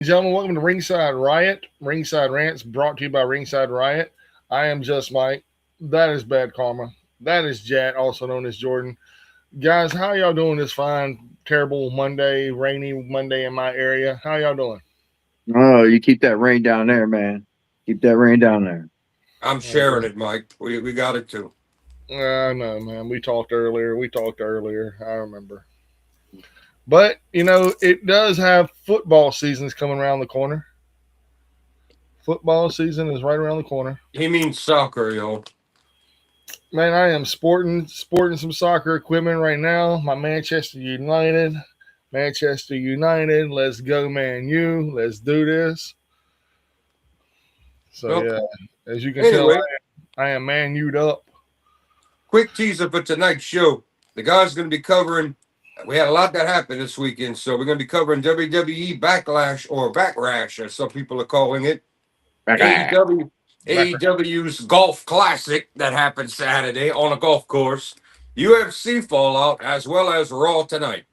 Gentlemen, welcome to Ringside Riot. Ringside Rants brought to you by Ringside Riot. I am just Mike. That is Bad Karma. That is Jat, also known as Jordan. Guys, how y'all doing this fine, terrible Monday, rainy Monday in my area? How y'all doing? Oh, you keep that rain down there, man. Keep that rain down there. I'm sharing it, Mike. We got it too. No, man. We talked earlier. I remember. But, it does have football seasons coming around the corner. Football season is right around the corner. He means soccer, yo. Man, I am sporting some soccer equipment right now. My Manchester United. Let's go, Man U. Let's do this. So Well, yeah, as you can tell, anyway, I am Man U'd up. quick teaser for tonight's show. The guy's going to be covering. We had a lot that happened this weekend, so we're going to be covering WWE Backlash or Backrash, as some people are calling it. AEW, AEW's Golf Classic that happened Saturday on a golf course. UFC Fallout, as well as Raw tonight.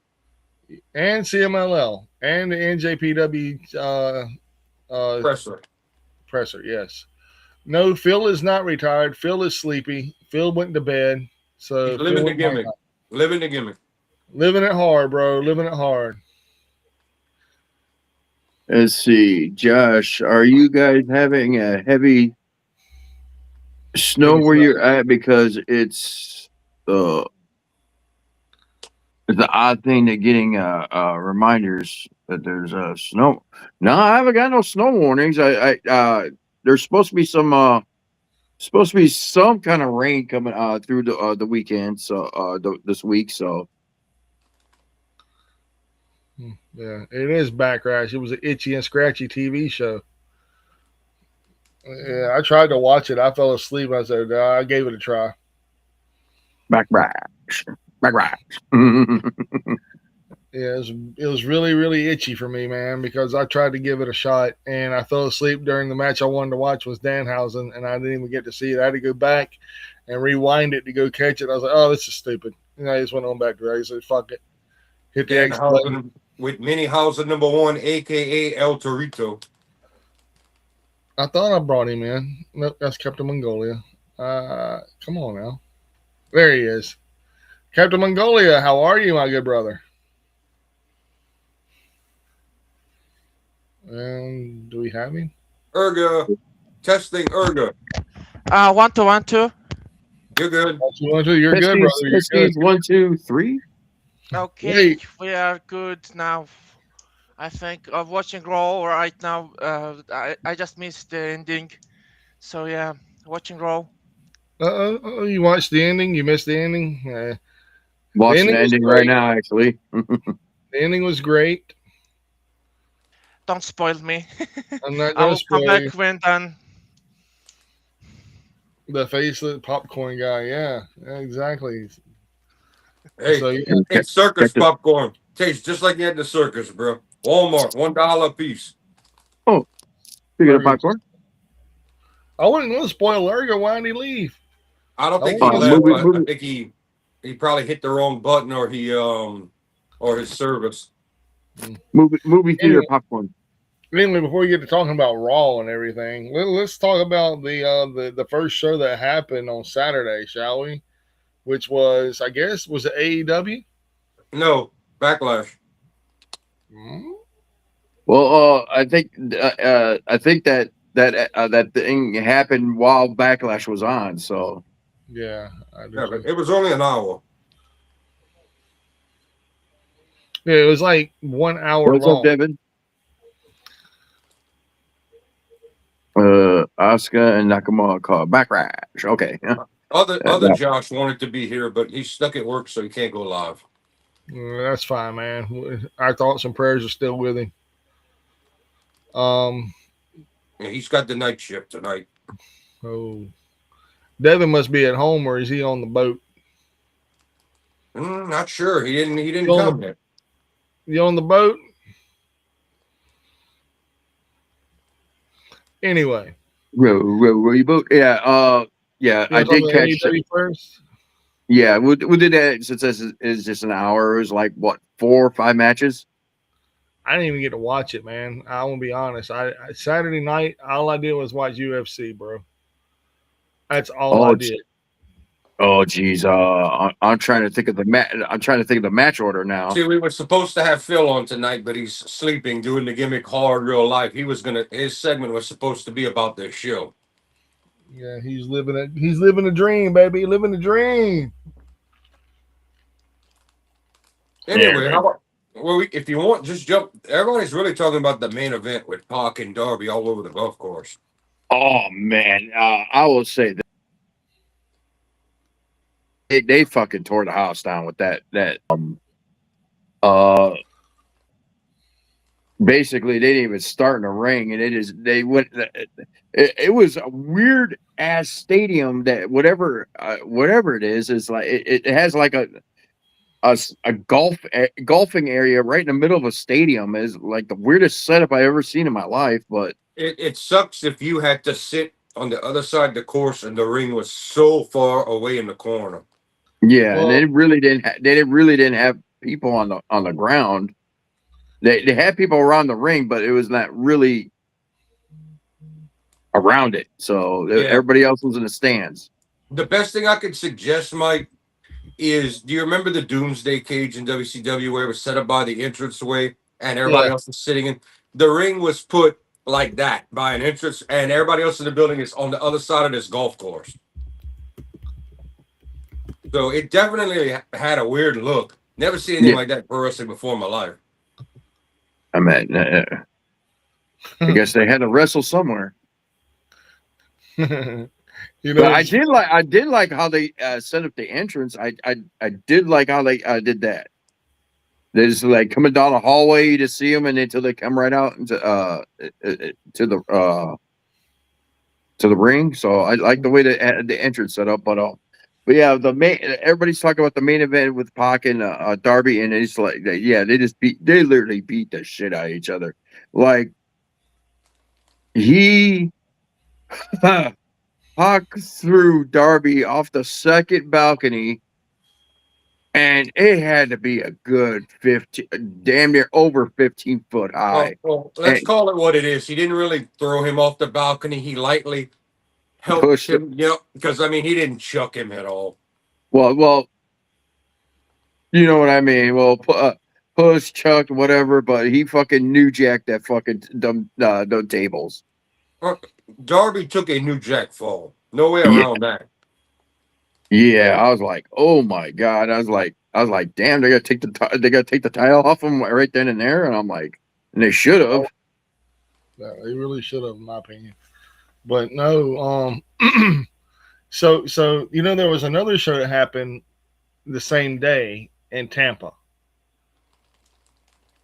And CMLL and the NJPW Presser. presser. Yes. No, Phil is not retired. Phil is sleepy. Phil went to bed. So He's living Phil the gimmick. Living the gimmick. living it hard, bro. Living it hard. Let's see, Josh. Are you guys having a heavy snow Heavy where snow. you're at? Because it's the odd thing to getting reminders that there's snow. No, I haven't got no snow warnings. There's supposed to be some kind of rain coming through the weekend. So this week. So Yeah, it is Backrash. It was an itchy and scratchy TV show. Yeah, I tried to watch it. I fell asleep. I said, I gave it a try. backrash. Yeah, it was really, really itchy for me, man, because I tried to give it a shot and I fell asleep during the match I wanted to watch was Danhausen, and I didn't even get to see it. I had to go back and rewind it to go catch it. I was like, oh, this is stupid. And I just went on back to it. I said, fuck it. Hit the Dan exit button. Housen with Mini Housen #1, a.k.a. El Torito. I thought I brought him in. Nope, that's Captain Mongolia. Come on now. There he is. Captain Mongolia, how are you, my good brother? And do we have him? Erga. Testing Erga. 1 2 1 2. You're good. You're good, brother. You're good. 1, 2, 3. Okay, Hey. we are good now. I think of watching Raw right now. I just missed the ending, so yeah, watching Raw. You watched the ending? You missed the ending? Watching ending the was ending great. right now, actually. The ending was great. Don't spoil me. I'm not I going to will come spoil you. back when done. The faceless popcorn guy. Yeah, exactly. Hey, So, yeah. it's circus Check this. popcorn. Tastes just like you had in the circus, bro. Walmart, $1 a piece. Oh, speaking of popcorn, I wasn't going to spoil Ergo. Why did he leave? I don't think Oh, he left, movie, but I movie. think he probably hit the wrong button or his service. Movie theater Anyway. popcorn. Anyway, before we get to talking about Raw and everything, let's talk about the first show that happened on Saturday, shall we? Which was, I guess, was it AEW? No, Backlash. Hmm? Well, I think that thing happened while Backlash was on. So Yeah, I do. Yeah, but it was only an hour. Yeah, it was like 1 hour what's up, long. Devin? Asuka and Nakamura call Backlash. Okay. Other Josh wanted to be here, but he's stuck at work, so he can't go live. That's fine, man. Our thoughts and prayers are still with him. Yeah, he's got the night shift tonight. Oh, Devin must be at home, or is he on the boat? Not sure. He didn't You on come the, yet. you on the boat? Anyway, Row your boat. Yeah. Yeah. you I want to talk did about catch. AEW first? Yeah, we did that since this is just an hour. It was like what 4 or 5 matches. I didn't even get to watch it, man. I want to be honest. Saturday night, all I did was watch UFC, bro. That's all I Oh, did. oh, geez. I'm trying to think of the I'm trying to think of the match order now. See, we were supposed to have Phil on tonight, but he's sleeping, doing the gimmick hard real life. His segment was supposed to be about this show. Yeah, he's living a dream, baby. Living a dream. Anyway, Yeah. how about if you want, just jump. Everybody's really talking about the main event with Pac and Darby all over the golf course. Oh man, I will say that they fucking tore the house down with that. Uh, basically they didn't even start in the ring, and they went. It was a weird ass stadium that whatever it is like it has like a golfing area right in the middle of a stadium. Is like the weirdest setup I ever seen in my life. But It sucks if you had to sit on the other side of the course and the ring was so far away in the corner. yeah, and Well, they really didn't have people on the ground. They had people around the ring, but it was not really around it. So Yeah. everybody else was in the stands. The best thing I could suggest, Mike, is do you remember the Doomsday Cage in WCW where it was set up by the entranceway and everybody yeah. else was sitting in? The ring was put like that by an entrance, and everybody else in the building is on the other side of this golf course. So it definitely had a weird look. Never seen anything Yeah, like that for wrestling before in my life. I mean, I guess they had to wrestle somewhere. You But know, it's I did like how they set up the entrance. I did like how they did that. They just like coming down the hallway to see them, and until they come right out into to the ring. So I like the way the entrance set up. But yeah, the main everybody's talking about the main event with Pac and Darby, and it's like yeah, they literally beat the shit out of each other. Like he Pac threw Darby off the second balcony, and it had to be a good 15, damn near over 15-foot high. Well, let's And call it what it is. He didn't really throw him off the balcony. He lightly helped pushed it. him, because I mean, he didn't chuck him at all. Well, you know what I mean. Well, push, chucked, whatever, but he fucking new jacked that fucking dumb tables. Darby took a New Jack fall. No way Yeah, around that. yeah. I was like, oh my god. I was like, damn. They gotta take the tile off him right then and there. And I'm like, and they should have. yeah, they really should have, in my opinion. But no, so there was another show that happened the same day in Tampa,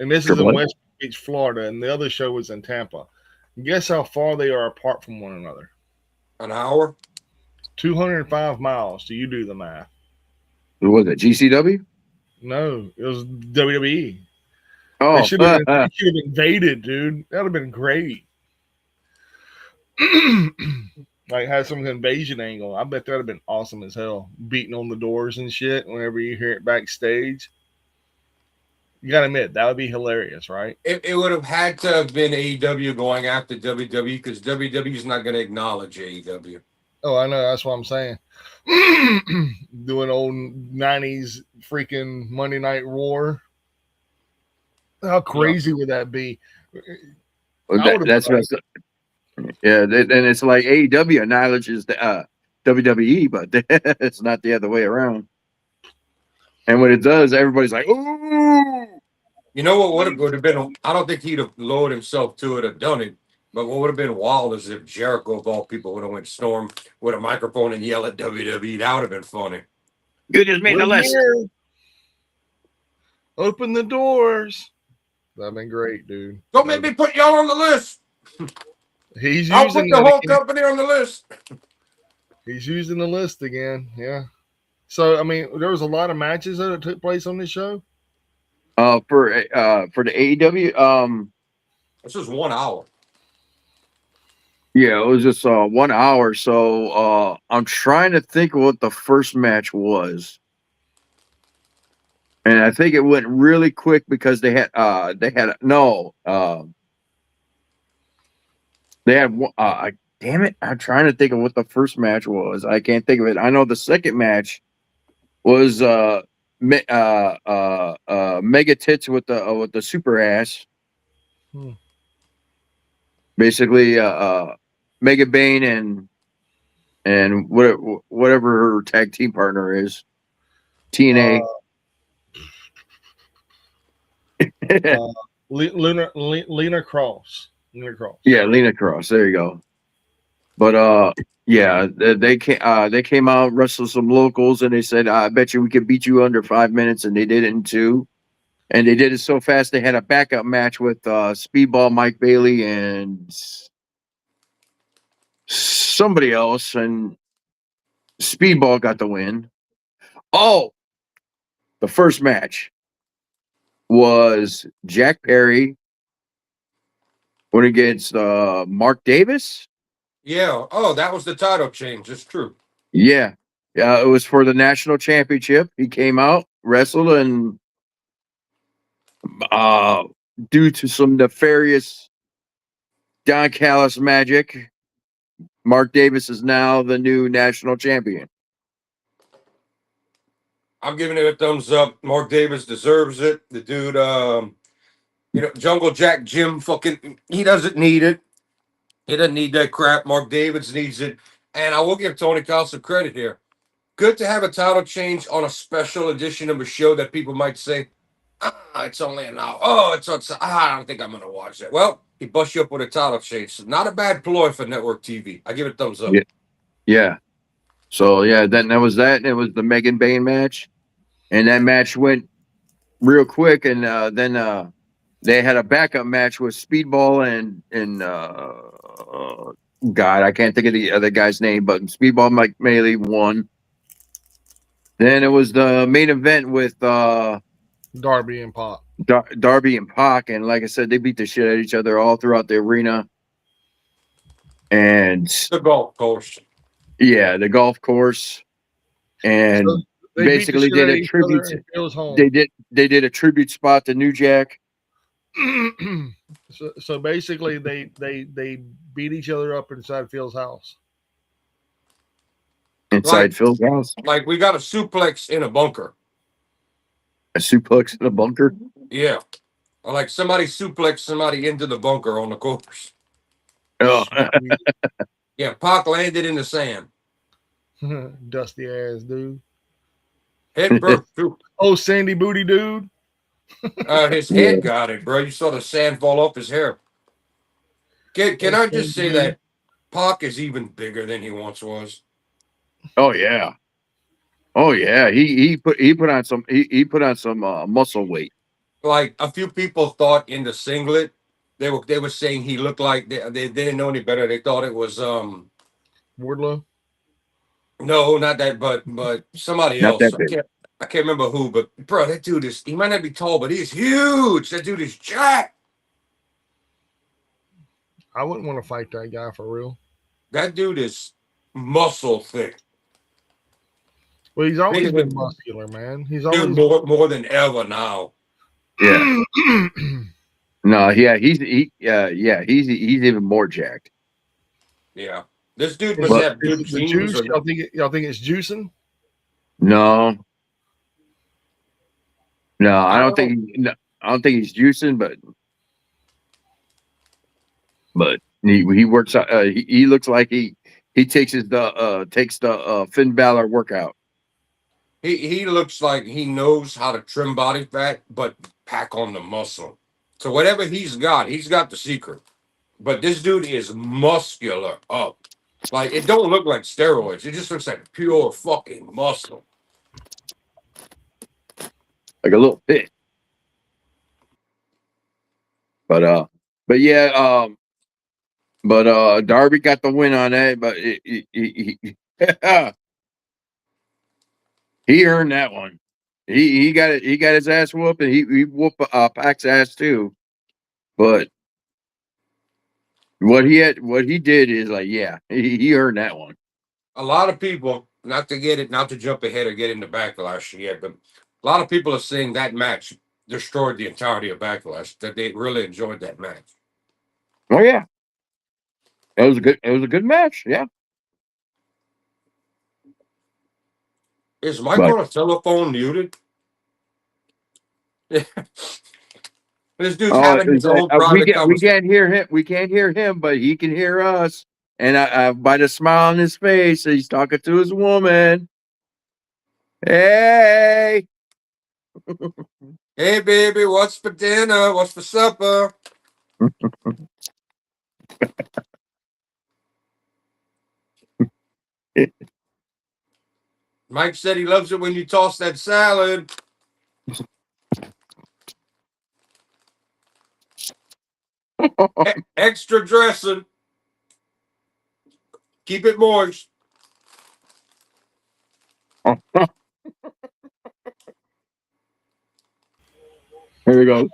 and this is in What? West Beach, Florida, and the other show was in Tampa. Guess how far they are apart from one another? An hour? 205 miles. Do you do the math? What was it? GCW? No, it was WWE. Oh, They should have invaded, dude. That would have been great. Like had some invasion angle. I bet that'd have been awesome as hell. Beating on the doors and shit whenever you hear it backstage. You gotta admit, that would be hilarious, right? It would have had to have been AEW going after WWE because WWE is not going to acknowledge AEW. Oh, I know. That's what I'm saying. Doing old 90s freaking Monday Night War. How crazy would that be? that's what. Yeah, and it's like AEW acknowledges the WWE, but it's not the other way around. And when it does, everybody's like, "Ooh!" You know what would have been? I don't think he'd have lowered himself to it or done it. But what would have been wild is if Jericho, of all people, would have went storm with a microphone and yell at WWE. That would have been funny. You just made the We're list. here. Open the doors. That'd been great, dude. Don't make me put y'all on the list. He's I'll using put the whole company on the list. He's using the list again. Yeah. So I mean, there was a lot of matches that took place on this show. For the AEW, This was 1 hour. yeah, it was just 1 hour. So I'm trying to think of what the first match was. And I think it went really quick because they had damn it, I'm trying to think of what the first match was. I can't think of it. I know the second match was mega tits with the super ass. Hmm. Basically Mega Bane and whatever her tag team partner is. TNA. Lena Cross. Yeah, Lena Cross. There you go. But yeah, they came out, wrestled some locals, and they said, "I bet you we could beat you under 5 minutes," and they did it in 2. And they did it so fast they had a backup match with Speedball Mike Bailey and somebody else, and Speedball got the win. Oh, the first match was Jack Perry went against Mark Davis. Yeah. Oh, that was the title change. It's true. Yeah. Yeah, it was for the national championship. He came out, wrestled, and due to some nefarious Don Callis magic, Mark Davis is now the new national champion. I'm giving it a thumbs up. Mark Davis deserves it. The dude, Jungle Jack Jim fucking, he doesn't need it. He doesn't need that crap. Mark Davis needs it. And I will give Tony Khan some credit here. Good to have a title change on a special edition of a show that people might say, it's only an hour. Oh, I don't think I'm going to watch that. Well, he busts you up with a title change. So not a bad ploy for network TV. I give it a thumbs up. Yeah. So yeah, then that was that. And it was the Megan Bane match, and that match went real quick. And then they had a backup match with Speedball and God, I can't think of the other guy's name, but Speedball Mike Bailey won. Then it was the main event with Darby and Pac. Darby and Pac, and like I said, they beat the shit out of each other all throughout the arena. And the golf course. Yeah, the golf course. And So they basically beat the shit did out of a each other tribute. and Phil's home. They did a tribute spot to New Jack. So basically they beat each other up inside Phil's house. Inside Phil's house. Like we got a suplex in a bunker. A suplex in a bunker? Yeah. Like somebody suplexed somebody into the bunker on the course. Oh. Yeah, Pac landed in the sand. Dusty ass dude. Head burst too. Oh, Sandy Booty dude. His head got it, bro. You saw the sand fall off his hair. Can I just say that Pac is even bigger than he once was? Oh yeah. Oh yeah. He put on some muscle weight. Like a few people thought in the singlet, they were saying he looked like they didn't know any better. They thought it was Wardlow. No, not that, but somebody Not else. that big. I can't remember who, but bro, that dude he might not be tall, but he's huge. That dude is jacked. I wouldn't want to fight that guy for real. That dude is muscle thick. Well, he's always been muscular, man. He's always more than ever now. Yeah. No, yeah, he's even more jacked. Yeah. This dude must have good genes. Y'all think it's juicing? No. No, I don't think he's juicing, but he works out. He looks like he takes the Finn Balor workout. He looks like he knows how to trim body fat, but pack on the muscle. So whatever he's got the secret. But this dude is muscular up. Like it don't look like steroids. It just looks like pure fucking muscle. Like a little pit. But yeah, Darby got the win on that, but he earned that one. He got it. He got his ass whooped, and he whooped Pac's ass too. But what he did is like, yeah, he earned that one. A lot of people, not to jump ahead or get into backlash yet, but A lot of people are saying that match destroyed the entirety of Backlash. That they really enjoyed that match. Oh yeah, it was a good match. Yeah, Is Mike but on a telephone muted? This dude's having his own private we conversation. can't hear him. We can't hear him, but he can hear us. And by the smile on his face, he's talking to his woman. Hey, Hey, baby, what's for dinner? What's for supper? Mike said he loves it when you toss that salad. Extra dressing. Keep it moist. here we go.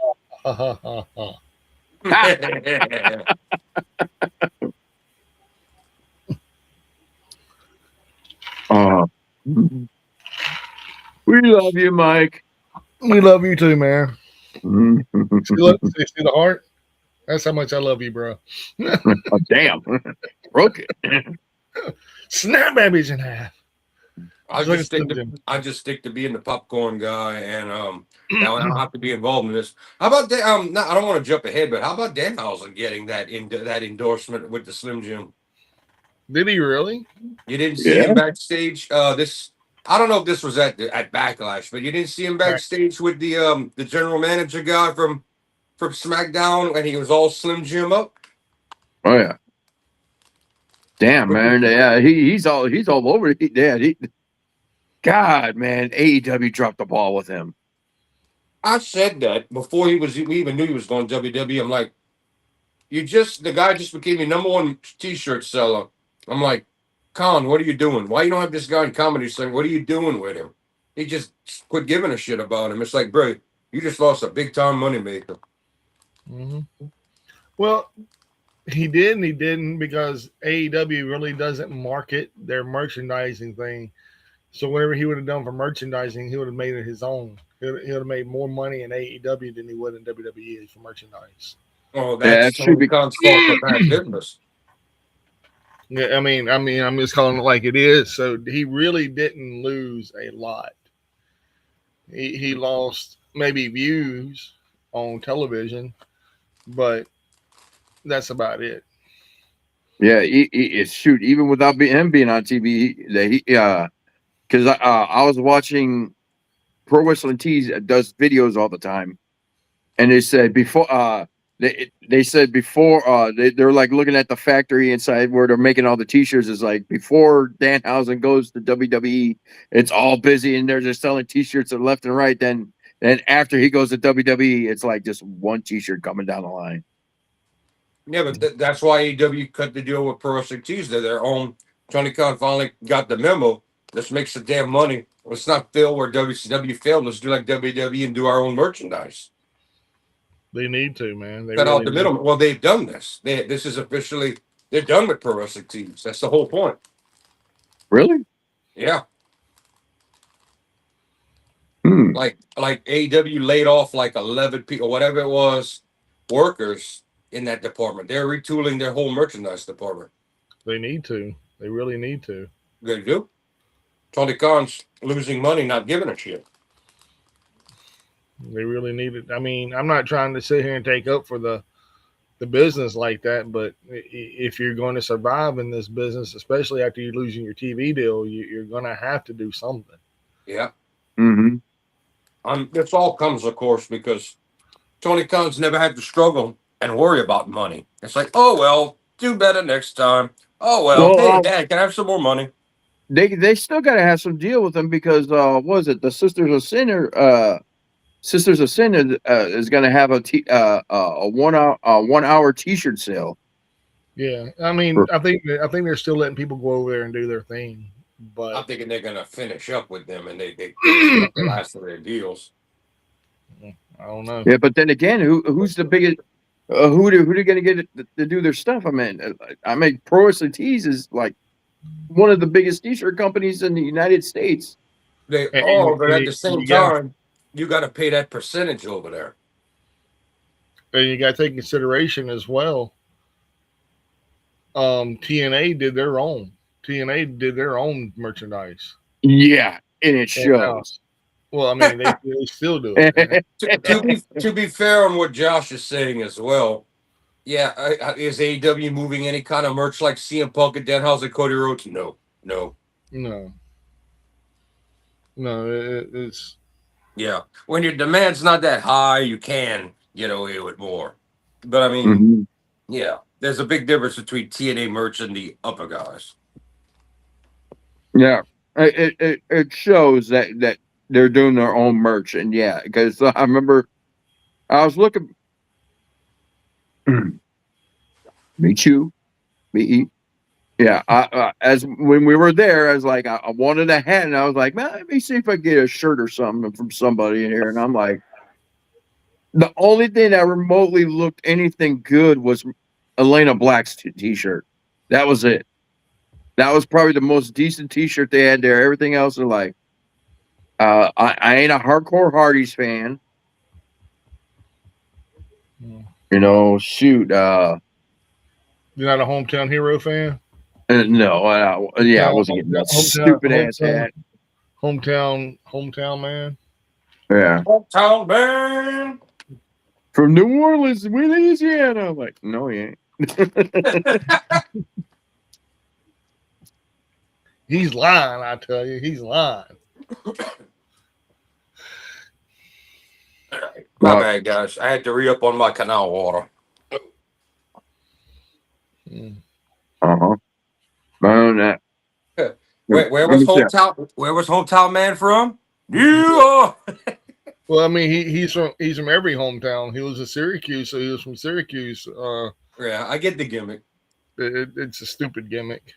We love you, Mike. We love you too, man. Oh, See the heart? That's how much I love you, bro. damn, broke it. Snap babies in half. I just stick to being the popcorn guy, and now I don't have to be involved in this. How about that? I don't want to jump ahead, but how about Danhausen getting that endorsement with the Slim Jim? Did he really? You didn't see him backstage. I don't know if this was at Backlash, but you didn't see him backstage with the general manager guy from SmackDown, and he was all Slim Jim up. Oh yeah. Damn, man. Yeah, he's all over. God, man, AEW dropped the ball with him. I said that before we even knew he was going to WWE. I'm like, the guy just became your number one T-shirt seller. I'm like, Khan, what are you doing? Why you don't have this guy in comedy saying, what are you doing with him? He just quit giving a shit about him. It's like, bro, you just lost a big time moneymaker. Mm-hmm. Well, he did and he didn't, because AEW really doesn't market their merchandising thing. So whatever he would have done for merchandising, he would have made it his own. He would have made more money in AEW than he would in WWE for merchandise. Oh, that's Tony Khan's fault for bad business. Yeah, I mean, I'm just calling it like it is. So he really didn't lose a lot. He lost maybe views on television, but that's about it. Yeah, shoot, even without him being on TV, because I was watching Pro Wrestling Tees does videos all the time, and they said before they're like looking at the factory inside where they're making all the T-shirts. Is like before Danhausen goes to WWE, it's all busy and they're just selling T-shirts left and right. Then after he goes to WWE, it's like just one T-shirt coming down the line. Yeah, but that's why AEW cut the deal with Pro Wrestling Tees. They're their own. Tony Khan finally got the memo. Let's make some damn money. Let's not fail where WCW failed. Let's do like WWE and do our own merchandise. They need to, man. They Cut really out the middleman. Well, they've done this. This is officially, they're done with Pro Wrestling Tees. That's the whole point. Really? Yeah. Like AEW laid off like 11 people, whatever it was, workers in that department. They're retooling their whole merchandise department. They need to. They really need to. They do. Tony Khan's losing money, not giving a shit. They really need it. I mean, I'm not trying to sit here and take up for the business like that, but if you're going to survive in this business, especially after you're losing your TV deal, you're going to have to do something. Yeah. Mm-hmm. This all comes, of course, because Tony Khan's never had to struggle and worry about money. It's like, oh, well, do better next time. Oh, well, hey, Dad, can I have some more money? They still got to have some deal with them because, what was it? The Sisters of Sin is going to have a 1 hour T-shirt sale. Yeah, I mean, I think they're still letting people go over there and do their thing, but I'm thinking they're going to finish up with them and they the last of their deals. I don't know. Yeah, but then again, who's the biggest? Who are they going to get to do their stuff? I mean, Pro Wrestling Tees is like one of the biggest T-shirt companies in the United States. But at the same time, You got to pay that percentage over there. And you got to take consideration as well. TNA did their own. TNA did their own merchandise. Yeah, and it And, shows. well, I mean, they still do it. Man. To be fair on what Josh is saying as well, yeah, is AEW moving any kind of merch like CM Punk and Danhausen, Cody Rhodes? No, no. No, no, it's Yeah, when your demand's not that high, you can get away with more. But I mean, Mhm. yeah, there's a big difference between TNA merch and the upper guys. Yeah, it shows that they're doing their own merch, and yeah, because I remember I was looking. Me too. Me. Yeah, as when we were there, I was like, I wanted a hat, and I was like, man, let me see if I can get a shirt or something from somebody in here. And I'm like, the only thing that remotely looked anything good was Elena Black's t-shirt. That was it. That was probably the most decent t-shirt they had there. Everything else is like, I ain't a hardcore Hardys fan. Shoot. you're not a hometown hero fan. No, yeah, I wasn't getting that stupid ass hat. Hometown man. Yeah. Hometown man. From New Orleans, Louisiana. I'm like, no, he ain't. He's lying, I tell you. He's lying. My bad, guys. I had to re-up on my canal water. Uh-huh. That. Where was hometown? Where was hometown man from? Yeah. Well, I mean, he's from every hometown. He was in Syracuse, so he was from Syracuse. Yeah, I get the gimmick. It's a stupid gimmick.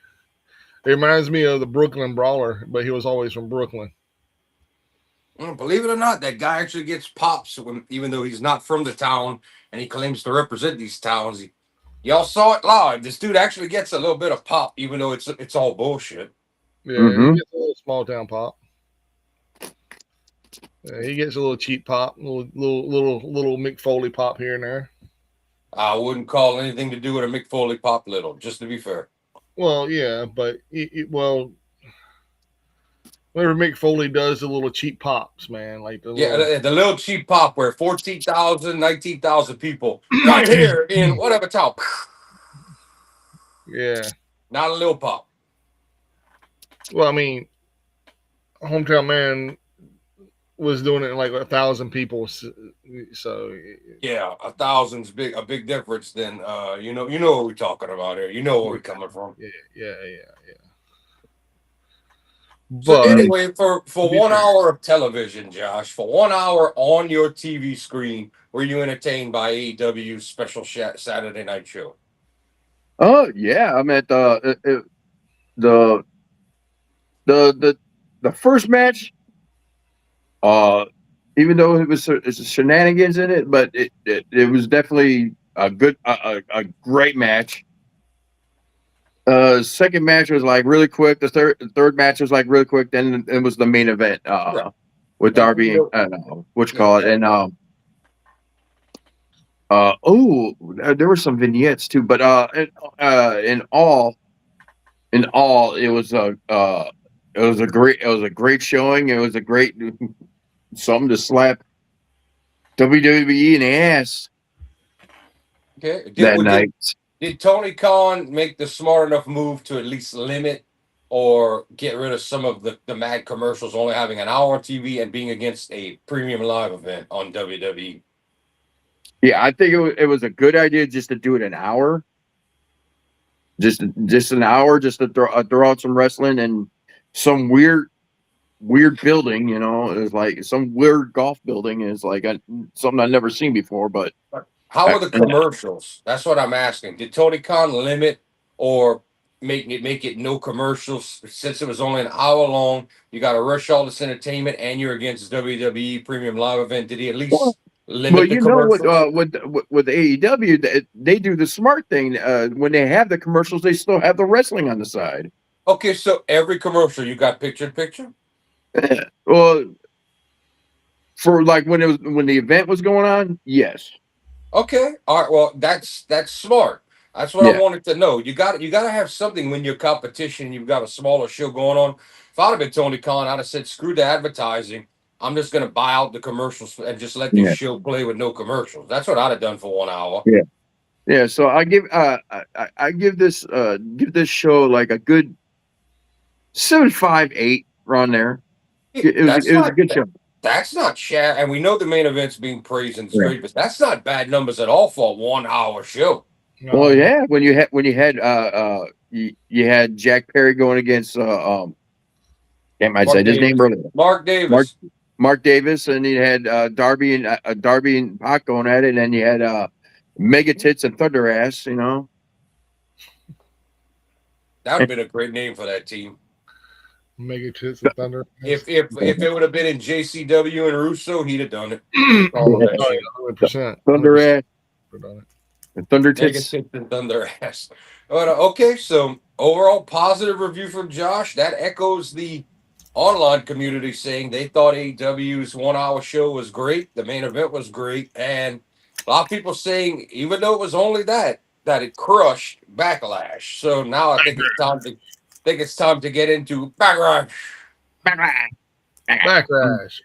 It reminds me of the Brooklyn Brawler, but he was always from Brooklyn. Believe it or not, that guy actually gets pops even though he's not from the town and he claims to represent these towns. Y'all saw it live. This dude actually gets a little bit of pop, even though it's all bullshit. Yeah, he gets a little small town pop. Yeah, he gets a little cheap pop, little Mick Foley pop here and there. I wouldn't call anything to do with a Mick Foley pop little, just to be fair. Well, yeah, but whenever Mick Foley does the little cheap pops, man, like the little cheap pop where 14,000, 19,000 people right here in whatever town. Yeah, not a little pop. Well, I mean, hometown man was doing it in like 1,000 people, so yeah, 1,000's a big difference. Then you know what we're talking about here. You know where we're coming from. Yeah. So anyway, for 1 hour of television, Josh, for 1 hour on your TV screen, were you entertained by AEW's special Saturday night show? Oh yeah, I'm at the first match. Even though it was shenanigans in it, but it was definitely a great match. Second match was like really quick. The third match was like really quick. Then it was the main event with Darby and there were some vignettes too. But in all, it was a great showing. It was a great something to slap WWE in the ass. Okay. That night. Did Tony Khan make the smart enough move to at least limit or get rid of some of the mad commercials, only having an hour on TV and being against a premium live event on WWE? Yeah, I think it was a good idea just to do it an hour. Just an hour, just to throw out some wrestling and some weird building. It was like some weird golf building. It's like something I've never seen before, but. How are the commercials? That's what I'm asking. Did Tony Khan limit or make it no commercials since it was only an hour long? You got to rush all this entertainment, and you're against WWE Premium Live event. Did he at least limit the commercials? With AEW, they do the smart thing. When they have the commercials, they still have the wrestling on the side. Okay, so every commercial you got picture in picture. Well, For like when the event was going on, yes. Okay. All right. Well, that's smart. That's what I Yeah. wanted to know. You got to have something when you're competition. You've got a smaller show going on. If I'd have been Tony Khan, I'd have said, "Screw the advertising. I'm just going to buy out the commercials and just let this Yeah. show play with no commercials." That's what I'd have done for 1 hour. Yeah. Yeah. So I give this show like a good 7.5, 8 around there. That's It was a not good show. that's not chat. And we know the main event's being praised and it's Yeah. great, but that's not bad numbers at all for a 1 hour show. Well, yeah, when you had you had Jack Perry going against can't I say his name, brother? Mark Davis. Mark Davis, and you had Darby and Pac going at it, and then you had Mega Tits and Thunder Ass. You know, That would have been a great name for that team. Mega Tits and Thunder. If it would have been in JCW and Russo, he'd have done it. Oh, yeah, 100%. Thunder Ass, Done it. and Thunder Mega Tits. Tits and Thunder Ass. But, okay, so overall positive review from Josh. That echoes the online community saying they thought AEW's 1 hour show was great. The main event was great. And a lot of people saying, even though it was only that it crushed Backlash. So now I think it's time to get into Backlash. Backlash.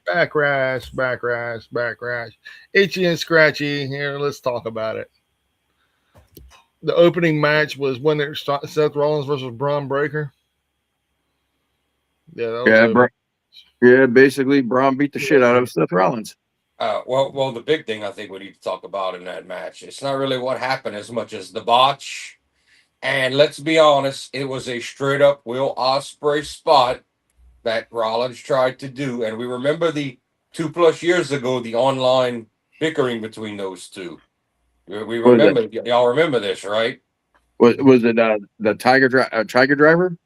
Itchy and scratchy. Here, let's talk about it. The opening match was when it started, Seth Rollins versus Braun Breaker. Yeah, that was Basically, Braun beat the shit out of Seth Rollins. Well, the big thing I think we need to talk about in that match, it's not really what happened as much as the botch. And let's be honest, it was a straight up Will Ospreay spot that Rollins tried to do. And we remember the 2+ years ago, the online bickering between those two. We remember, y'all remember this, right? Was it the Tiger Driver?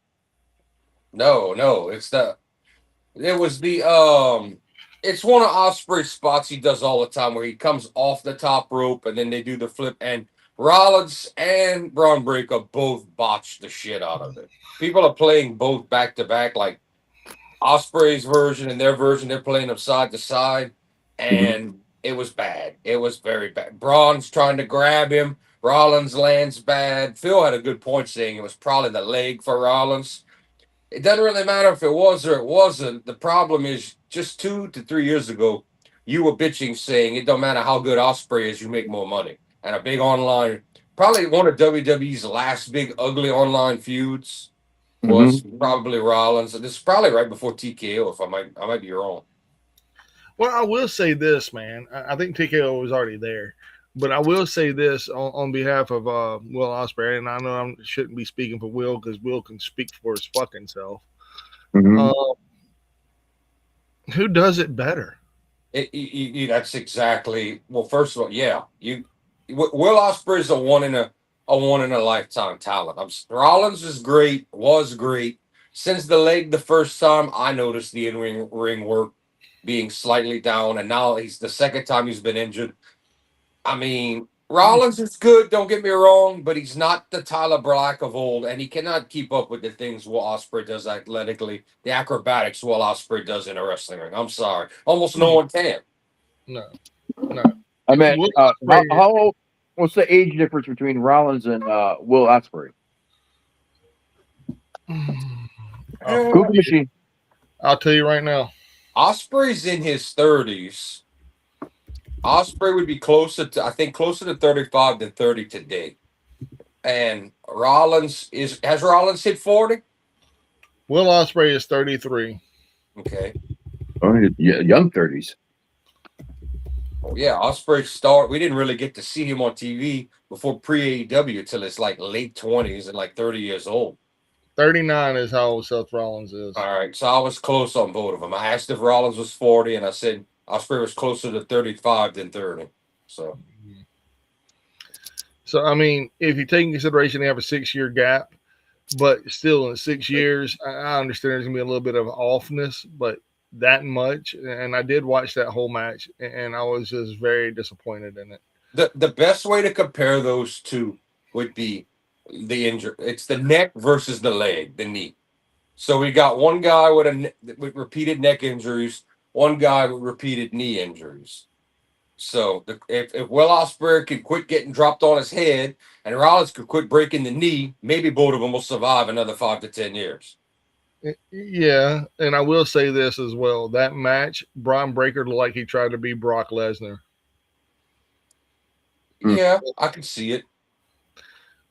No, it was it's one of Ospreay's spots he does all the time where he comes off the top rope and then they do the flip, and Rollins and Braun Breaker both botched the shit out of it. People are playing both back to back, like Ospreay's version and their version, they're playing them side to side, and it was bad. It was very bad. Braun's trying to grab him. Rollins lands bad. Phil had a good point saying it was probably the leg for Rollins. It doesn't really matter if it was or it wasn't. The problem is just 2 to 3 years ago, you were bitching saying it don't matter how good Ospreay is, you make more money. And a big online, probably one of WWE's last big ugly online feuds was probably Rollins. This is probably right before TKO, if I might be wrong. Well, I will say this, man. I think TKO was already there, but I will say this on behalf of Will Ospreay, and I know I shouldn't be speaking for Will because Will can speak for his fucking self. Who does it better? That's exactly. Well, first of all, yeah, Will Ospreay is a one in a lifetime talent. Rollins is great, was great. Since the leg the first time, I noticed the ring work being slightly down, and now he's the second time he's been injured. I mean, Rollins is good, don't get me wrong, but he's not the Tyler Black of old, and he cannot keep up with the things Will Ospreay does athletically, the acrobatics Will Ospreay does in a wrestling ring. I'm sorry. Almost no one can. No. I mean, what's the age difference between Rollins and Will Ospreay? Google machine. I'll tell you right now. Ospreay's in his 30s. Ospreay would be closer to 35 than 30 today. And has Rollins hit 40? Will Ospreay is 33. Okay. Oh, yeah, young 30s. Oh, yeah, Ospreay we didn't really get to see him on TV before pre-AEW until it's like late 20s and like 30 years old. 39 is how old Seth Rollins is. All right, so I was close on both of them. I asked if Rollins was 40, and I said Ospreay was closer to 35 than 30. So, I mean, if you take in consideration they have a 6-year gap, but still in 6 years, I understand there's going to be a little bit of offness, but that much. And I did watch that whole match, and I was just very disappointed in it. The best way to compare those two would be the injury. It's the neck versus the leg, the knee. So we got one guy with repeated neck injuries, one guy with repeated knee injuries. So if Will Ospreay could quit getting dropped on his head and Rollins could quit breaking the knee, maybe both of them will survive another 5 to 10 years. Yeah, and I will say this as well. That match, Braun Breaker looked like he tried to be Brock Lesnar. Yeah, I can see it.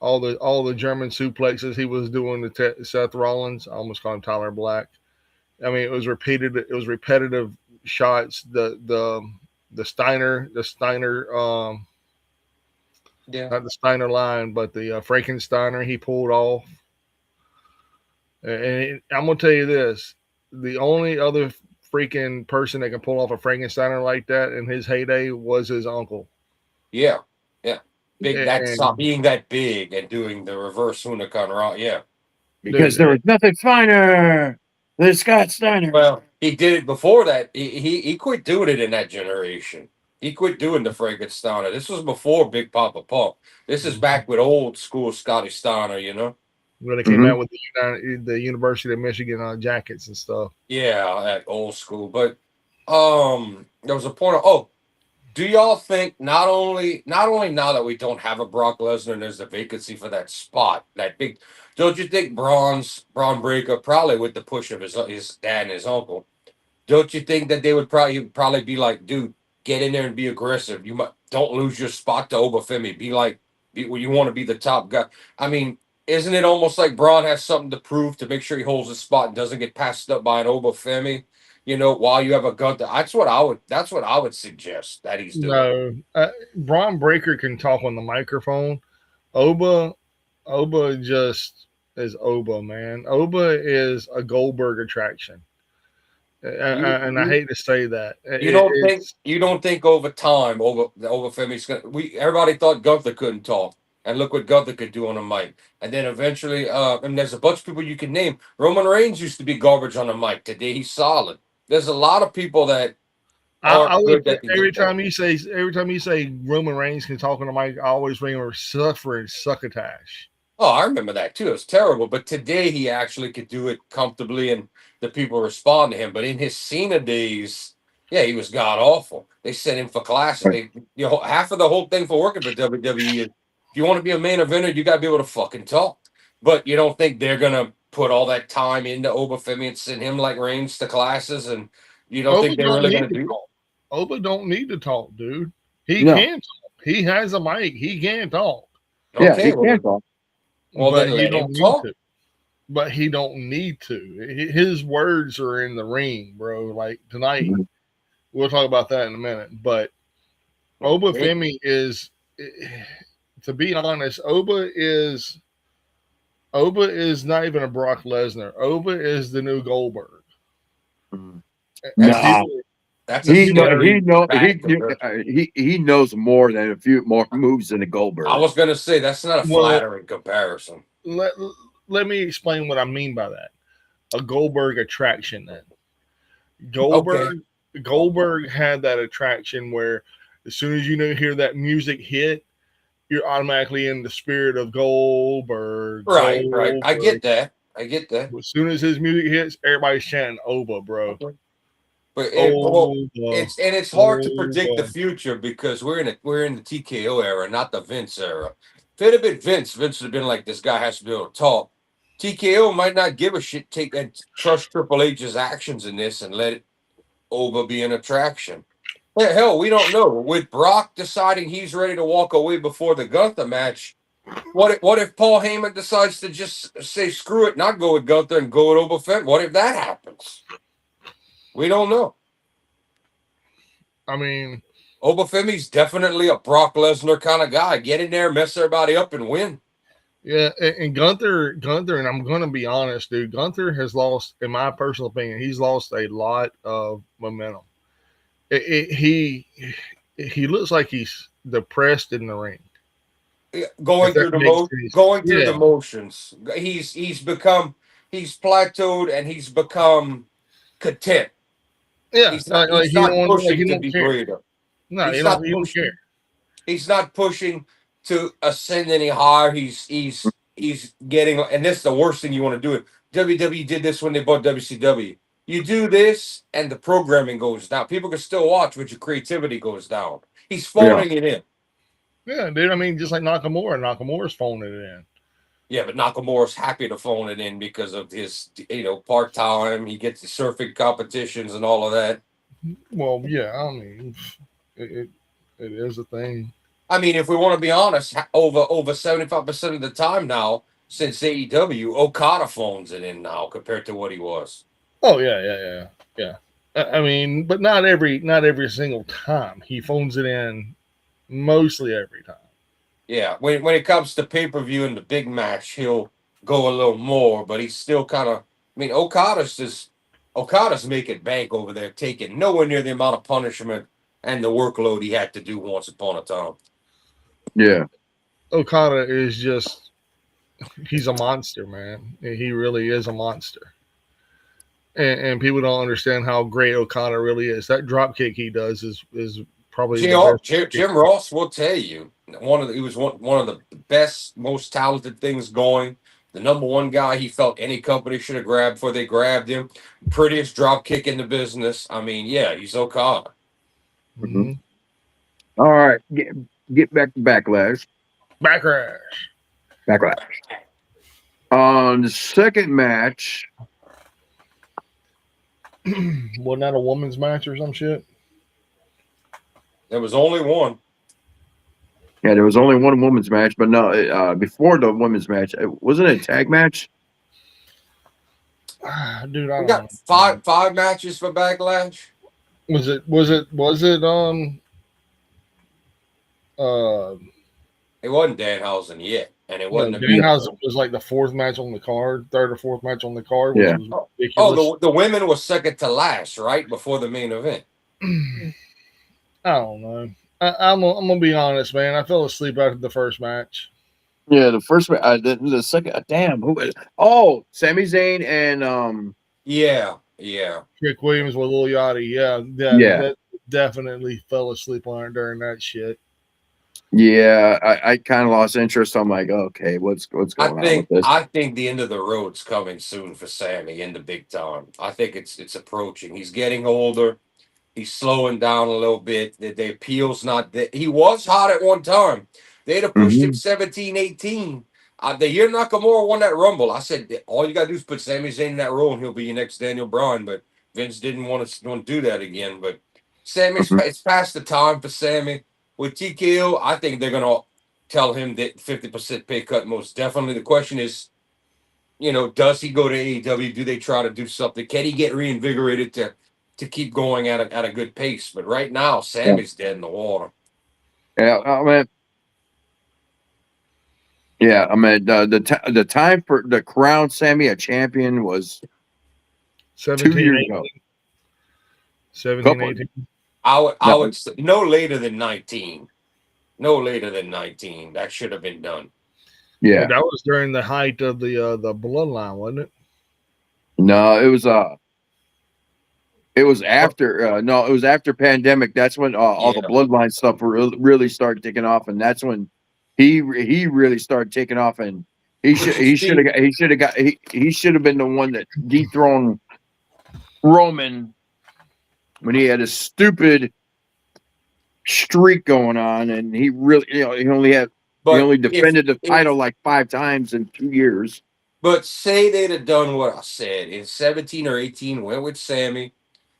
All the German suplexes he was doing to Seth Rollins, I almost called him Tyler Black. I mean, it was repeated. It was repetitive shots. The Steiner, Yeah. not the Steiner line, but the Frankensteiner he pulled off. And I'm gonna tell you this: the only other freaking person that can pull off a Frankensteiner like that in his heyday was his uncle. Yeah. Yeah. Big that's And being that big and doing the reverse Hunican Raw. Yeah. Because dude, there was nothing finer than Scott Steiner. Well, he did it before that. He quit doing it in that generation. He quit doing the Frankensteiner. This was before Big Papa Pump. This is back with old school Scotty Steiner, you know? when they came out with the University of Michigan jackets and stuff. Yeah, that old school. But there was a point of do y'all think not only now that we don't have a Brock Lesnar and there's a vacancy for that spot, that big, don't you think Braun Breaker, probably with the push of his dad and his uncle, don't you think that they would probably be like, dude, get in there and be aggressive. Don't lose your spot to Obafemi. You want to be the top guy. I mean, isn't it almost like Braun has something to prove to make sure he holds his spot and doesn't get passed up by an Obafemi? You know, while you have a Gunther. That's what I would suggest that he's doing. No, Braun Breaker can talk on the microphone. Oba just is Oba, man. Oba is a Goldberg attraction. And I hate to say that. You don't think over time over Femi's gonna everybody thought Gunther couldn't talk. And look what Gunther could do on a mic. And then eventually, and there's a bunch of people you can name. Roman Reigns used to be garbage on the mic. Today he's solid. There's a lot of people that I aren't good would, that can every do that. time you say Roman Reigns can talk on the mic, I always remember suffering succotash. Oh, I remember that too. It was terrible. But today he actually could do it comfortably and the people respond to him. But in his Cena days, yeah, he was god awful. They sent him for classes. Half of the whole thing for working for WWE is if you want to be a main eventer, you gotta be able to fucking talk. But you don't think they're gonna put all that time into Obafemi and send him like Reigns to classes, and you don't Oba think they're don't really need gonna to do talk. Oba don't need to talk, dude. He No. can talk. He has a mic. He can talk. that? Yeah, Okay, he well, can talk. well but then he let don't him need talk. to. But he don't need to. His words are in the ring, bro. Like tonight, we'll talk about that in a minute. But Obafemi is, to be honest, Oba is not even a Brock Lesnar. Oba is the new Goldberg. That's Nah. that's a He scary bad comparison. he knows more than a few more moves than a Goldberg. I was gonna say that's not a Well, flattering comparison. Let me explain what I mean by that. A Goldberg attraction. Then Goldberg had that attraction where as soon as you hear that music hit, you're automatically in the spirit of Goldberg. Right. I Goldberg. get that. As soon as his music hits, everybody's chanting Oba, bro. But Oba, it's hard to predict the future because we're in the TKO era, not the Vince era. If it had been Vince would have been like, this guy has to be able to talk. TKO might not give a shit, take and trust Triple H's actions in this and let Oba be an attraction. Hell, we don't know. With Brock deciding he's ready to walk away before the Gunther match, what if Paul Heyman decides to just say screw it, not go with Gunther and go with Oba Fett? What if that happens? We don't know. I mean, Obafemi's definitely a Brock Lesnar kind of guy. Get in there, mess everybody up, and win. yeah, and Gunther, and I'm going to be honest, dude. Gunther has lost, in my personal opinion, he's lost a lot of momentum. He looks like he's depressed in the ring. Going through the motions. He's plateaued and he's become content. Yeah, He's not pushing to be care. greater. No, He's he not don't pushing. care. He's not pushing to ascend any higher. He's getting, and this is the worst thing you want to do. It. WWE did this when they bought WCW. You do this, and the programming goes down. People can still watch, but your creativity goes down. He's phoning it in. Yeah, dude. I mean, just like Nakamura. Nakamura's phoning it in. Yeah, but Nakamura's happy to phone it in because of his, part time. He gets the surfing competitions and all of that. Well, yeah. I mean, it, it is a thing. I mean, if we want to be honest, over 75% of the time now since AEW, Okada phones it in now compared to what he was. Oh yeah. I mean, but not every single time. He phones it in mostly every time. Yeah, when it comes to pay per view and the big match, he'll go a little more, but he's still kind of. I mean, Okada's making bank over there, taking nowhere near the amount of punishment and the workload he had to do once upon a time. Yeah. Okada is he's a monster, man. He really is a monster. And people don't understand how great Okada really is. That drop kick he does is probably the best. Jim Ross will tell you he was one of the best, most talented things going. The number one guy he felt any company should have grabbed before they grabbed him. Prettiest drop kick in the business. I mean, yeah, he's Okada. Mm-hmm. All right, get back to Backlash. Backlash. The second match. Wasn't that a woman's match or some shit? There was only one. Yeah, there was only one women's match, but no, before the women's match, wasn't it a tag match? Dude, We got five matches for Backlash. Was it It wasn't Danhausen yet, and it wasn't. Danhausen was like the fourth match on the card, third or fourth match on the card, which was ridiculous. Oh, the women was second to last, right before the main event. I don't know. I'm gonna be honest, man. I fell asleep after the first match. Yeah, the first match. The second. Damn. Oh, Sami Zayn and Yeah. Trick Williams with Lil Yachty. Yeah. That definitely fell asleep on it during that shit. Yeah, I kind of lost interest. I'm like, okay, what's going on with this? I think the end of the road's coming soon for Sammy in the big time. I think it's approaching. He's getting older. He's slowing down a little bit. The appeal's not that. He was hot at one time. They'd have pushed him 17, 18. The year Nakamura won that Rumble, I said, all you got to do is put Sami Zayn in that role and he'll be your next Daniel Bryan. But Vince didn't want to do that again. But it's past the time for Sammy. With TKO, I think they're going to tell him that 50% pay cut most definitely. The question is, does he go to AEW? Do they try to do something? Can he get reinvigorated to keep going at a good pace? But right now, Sammy's dead in the water. Yeah, the time for the crown Sammy a champion was 2 years ago. 17, 18. I would say no later than 19. No later than 19. That should have been done. Yeah, that was during the height of the bloodline, wasn't it? No, it was after. No, it was after pandemic. That's when all the bloodline stuff really started taking off, and that's when he really started taking off. And he should have been the one that dethroned Roman when he had a stupid streak going on, and he really, he only defended the title like 5 times in 2 years. But say they'd have done what I said in 17 or 18, went with Sammy,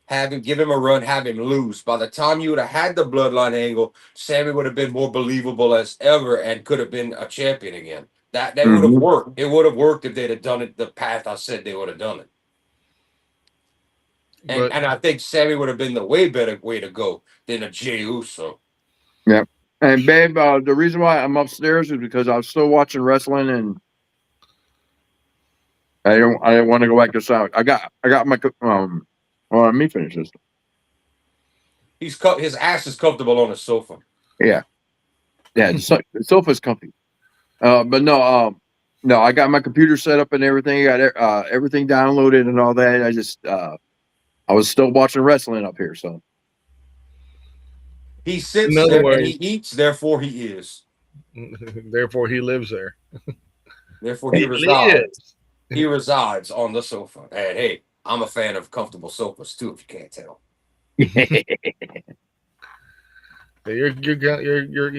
give him a run, have him lose. By the time you would have had the bloodline angle, Sammy would have been more believable as ever and could have been a champion again. That would have worked. It would have worked if they'd have done it the path I said they would have done it. And I think Sammy would have been the way better way to go than a Jey Uso. Yeah. And babe, the reason why I'm upstairs is because I was still watching wrestling, and I didn't want to go back inside. I got my well, let me finish this. His ass is comfortable on the sofa. Yeah, the sofa's comfy. But no, I got my computer set up and everything. I got everything downloaded and all that. I just I was still watching wrestling up here, so. He sits there and he eats, therefore he is. Therefore he lives there. Therefore he resides. He resides on the sofa. And hey, I'm a fan of comfortable sofas too, if you can't tell. Yeah,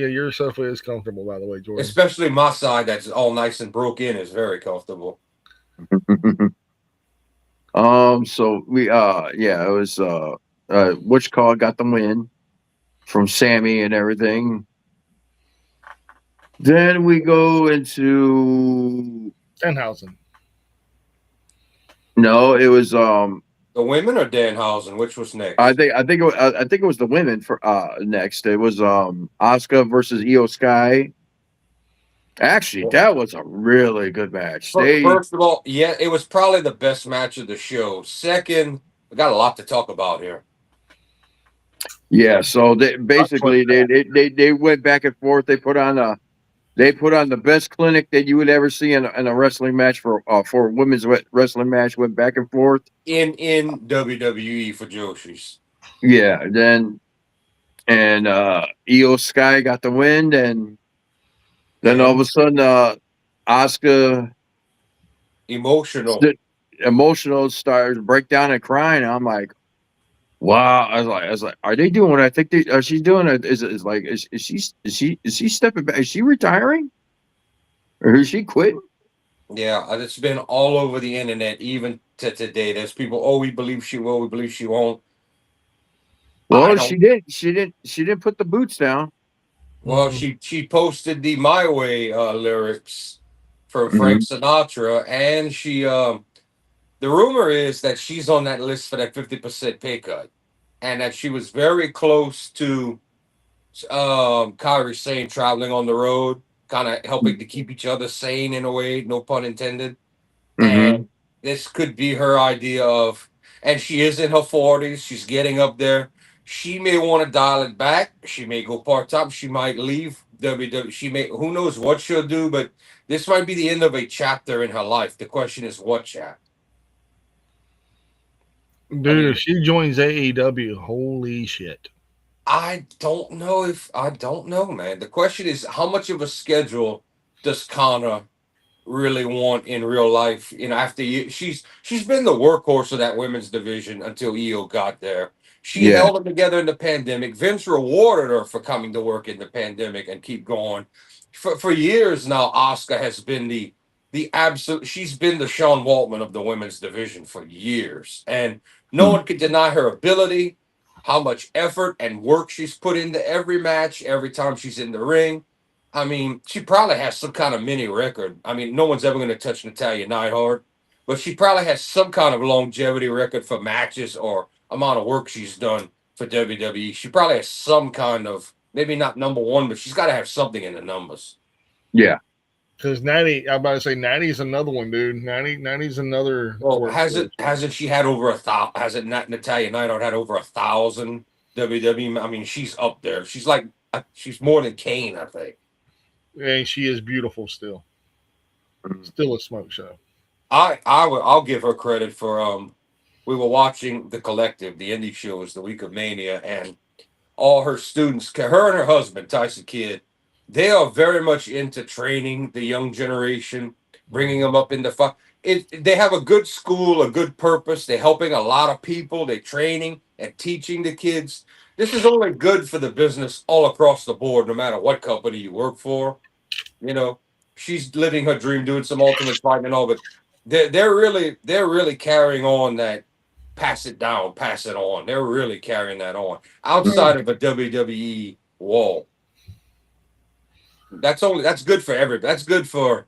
your sofa is comfortable, by the way, Jordan. Especially my side that's all nice and broke in is very comfortable. So we yeah, it was which call got the win from Sammy and everything. Then we go into Danhausen. no, it was The women or Danhausen, which was next? I think it was the women for next. It was Asuka versus Io Sky. Actually, that was a really good match. First of all, yeah, it was probably the best match of the show. Second, we got a lot to talk about here. Yeah, so basically they went back and forth. They put on the best clinic that you would ever see in a wrestling match for a women's wrestling match. Went back and forth In WWE for Joshi's. Yeah, then and Io Sky got the win, and then all of a sudden Asuka Emotional. emotional starts break down and crying. I'm like, wow. I was like, are they doing what I think she's doing? Is she stepping back? Is she retiring? Or is she quitting? Yeah, it's been all over the internet, even to today. There's people, oh, we believe she will, we believe she won't. Well, she did. She didn't put the boots down. Well, she posted the My Way lyrics from Frank Sinatra, and she the rumor is that she's on that list for that 50% pay cut, and that she was very close to Kyrie Sane traveling on the road, kind of helping to keep each other sane in a way, no pun intended. And this could be her idea of, and she is in her 40s, she's getting up there. She may want to dial it back. She may go part time. She might leave WWE. She may, who knows what she'll do, but this might be the end of a chapter in her life. The question is, what chapter? Dude, if she joins AEW, holy shit. I don't know, man. The question is, how much of a schedule does Connor really want in real life? After she's been the workhorse of that women's division until Io got there. She held them together in the pandemic. Vince rewarded her for coming to work in the pandemic and keep going. For years now, Asuka has been the absolute. She's been the Sean Waltman of the women's division for years, and no one could deny her ability, how much effort and work she's put into every match, every time she's in the ring. I mean, she probably has some kind of mini record. I mean, no one's ever going to touch Natalia Neidhart, but she probably has some kind of longevity record for matches or amount of work she's done for WWE. She probably has some kind of, maybe not number one, but she's got to have something in the numbers. Yeah. Because Natty, I'm about to say Natty's another one, dude. Natty's another. Well, hasn't she had over 1,000? Hasn't Natalia Neidhart had over 1,000 WWE? I mean, she's up there. She's like, she's more than Kane, I think. And she is beautiful still. Still a smoke show. I'll give her credit for we were watching The Collective, the indie shows, the week of Mania, and all her students, her and her husband, Tyson Kidd, they are very much into training the young generation, bringing them up into they have a good school, a good purpose. They're helping a lot of people. They're training and teaching the kids. This is only good for the business all across the board, no matter what company you work for. She's living her dream, doing some ultimate fighting and all, but they're really carrying on that pass it down, pass it on. They're really carrying that on outside of a WWE wall. That's good for everybody. That's good for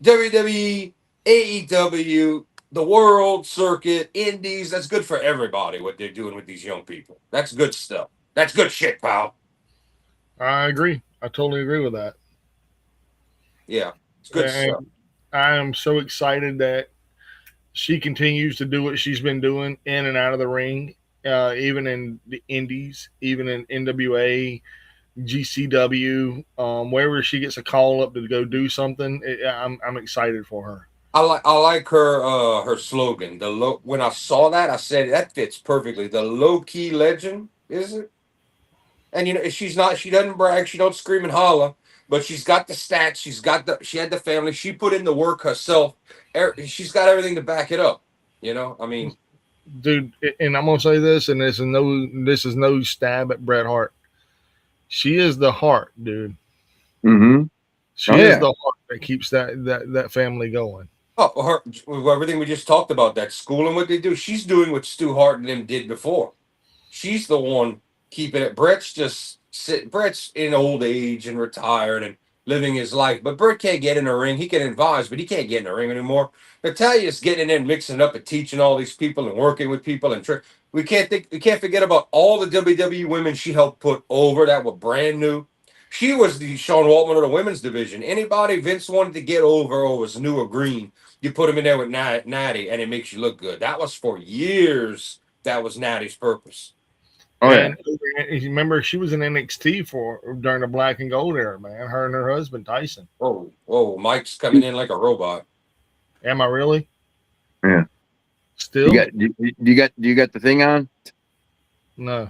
WWE, AEW, the world circuit, indies. That's good for everybody, what they're doing with these young people. That's good stuff. That's good shit, pal. I agree. I totally agree with that. Yeah, it's good stuff. I am so excited that she continues to do what she's been doing in and out of the ring, even in the indies, even in NWA, GCW, wherever she gets a call up to go do something. I'm excited for her. I like her slogan. When I saw that, I said that fits perfectly. The low key legend, is it? And she doesn't brag, she don't scream and holler, but she's got the stats, she had the family, she put in the work herself. She's got everything to back it up. You know, I mean, dude. And I'm gonna say this, and this is no stab at Bret Hart. She is the heart, dude. Mm-hmm. She Oh is yeah. the heart that keeps that family going. oh, her, well, everything we just talked about, that school and what they do, she's doing what Stu Hart and them did before. She's the one keeping it. Brett's in old age and retired and living his life. But Brett can't get in the ring. He can advise, but he can't get in the ring anymore. Natalia's getting in there, mixing up and teaching all these people and working with people and we can't forget about all the WWE women she helped put over that were brand new. She was the Sean Waltman of the women's division. Anybody Vince wanted to get over or was new or green, you put them in there with Natty, and it makes you look good. That was for years. That was Natty's purpose. Oh yeah. And remember, she was in NXT for during the Black and Gold era, man. Her and her husband Tyson. Whoa, whoa, Mike's coming in like a robot. Am I really? Yeah. Still? Do you got the thing on? No.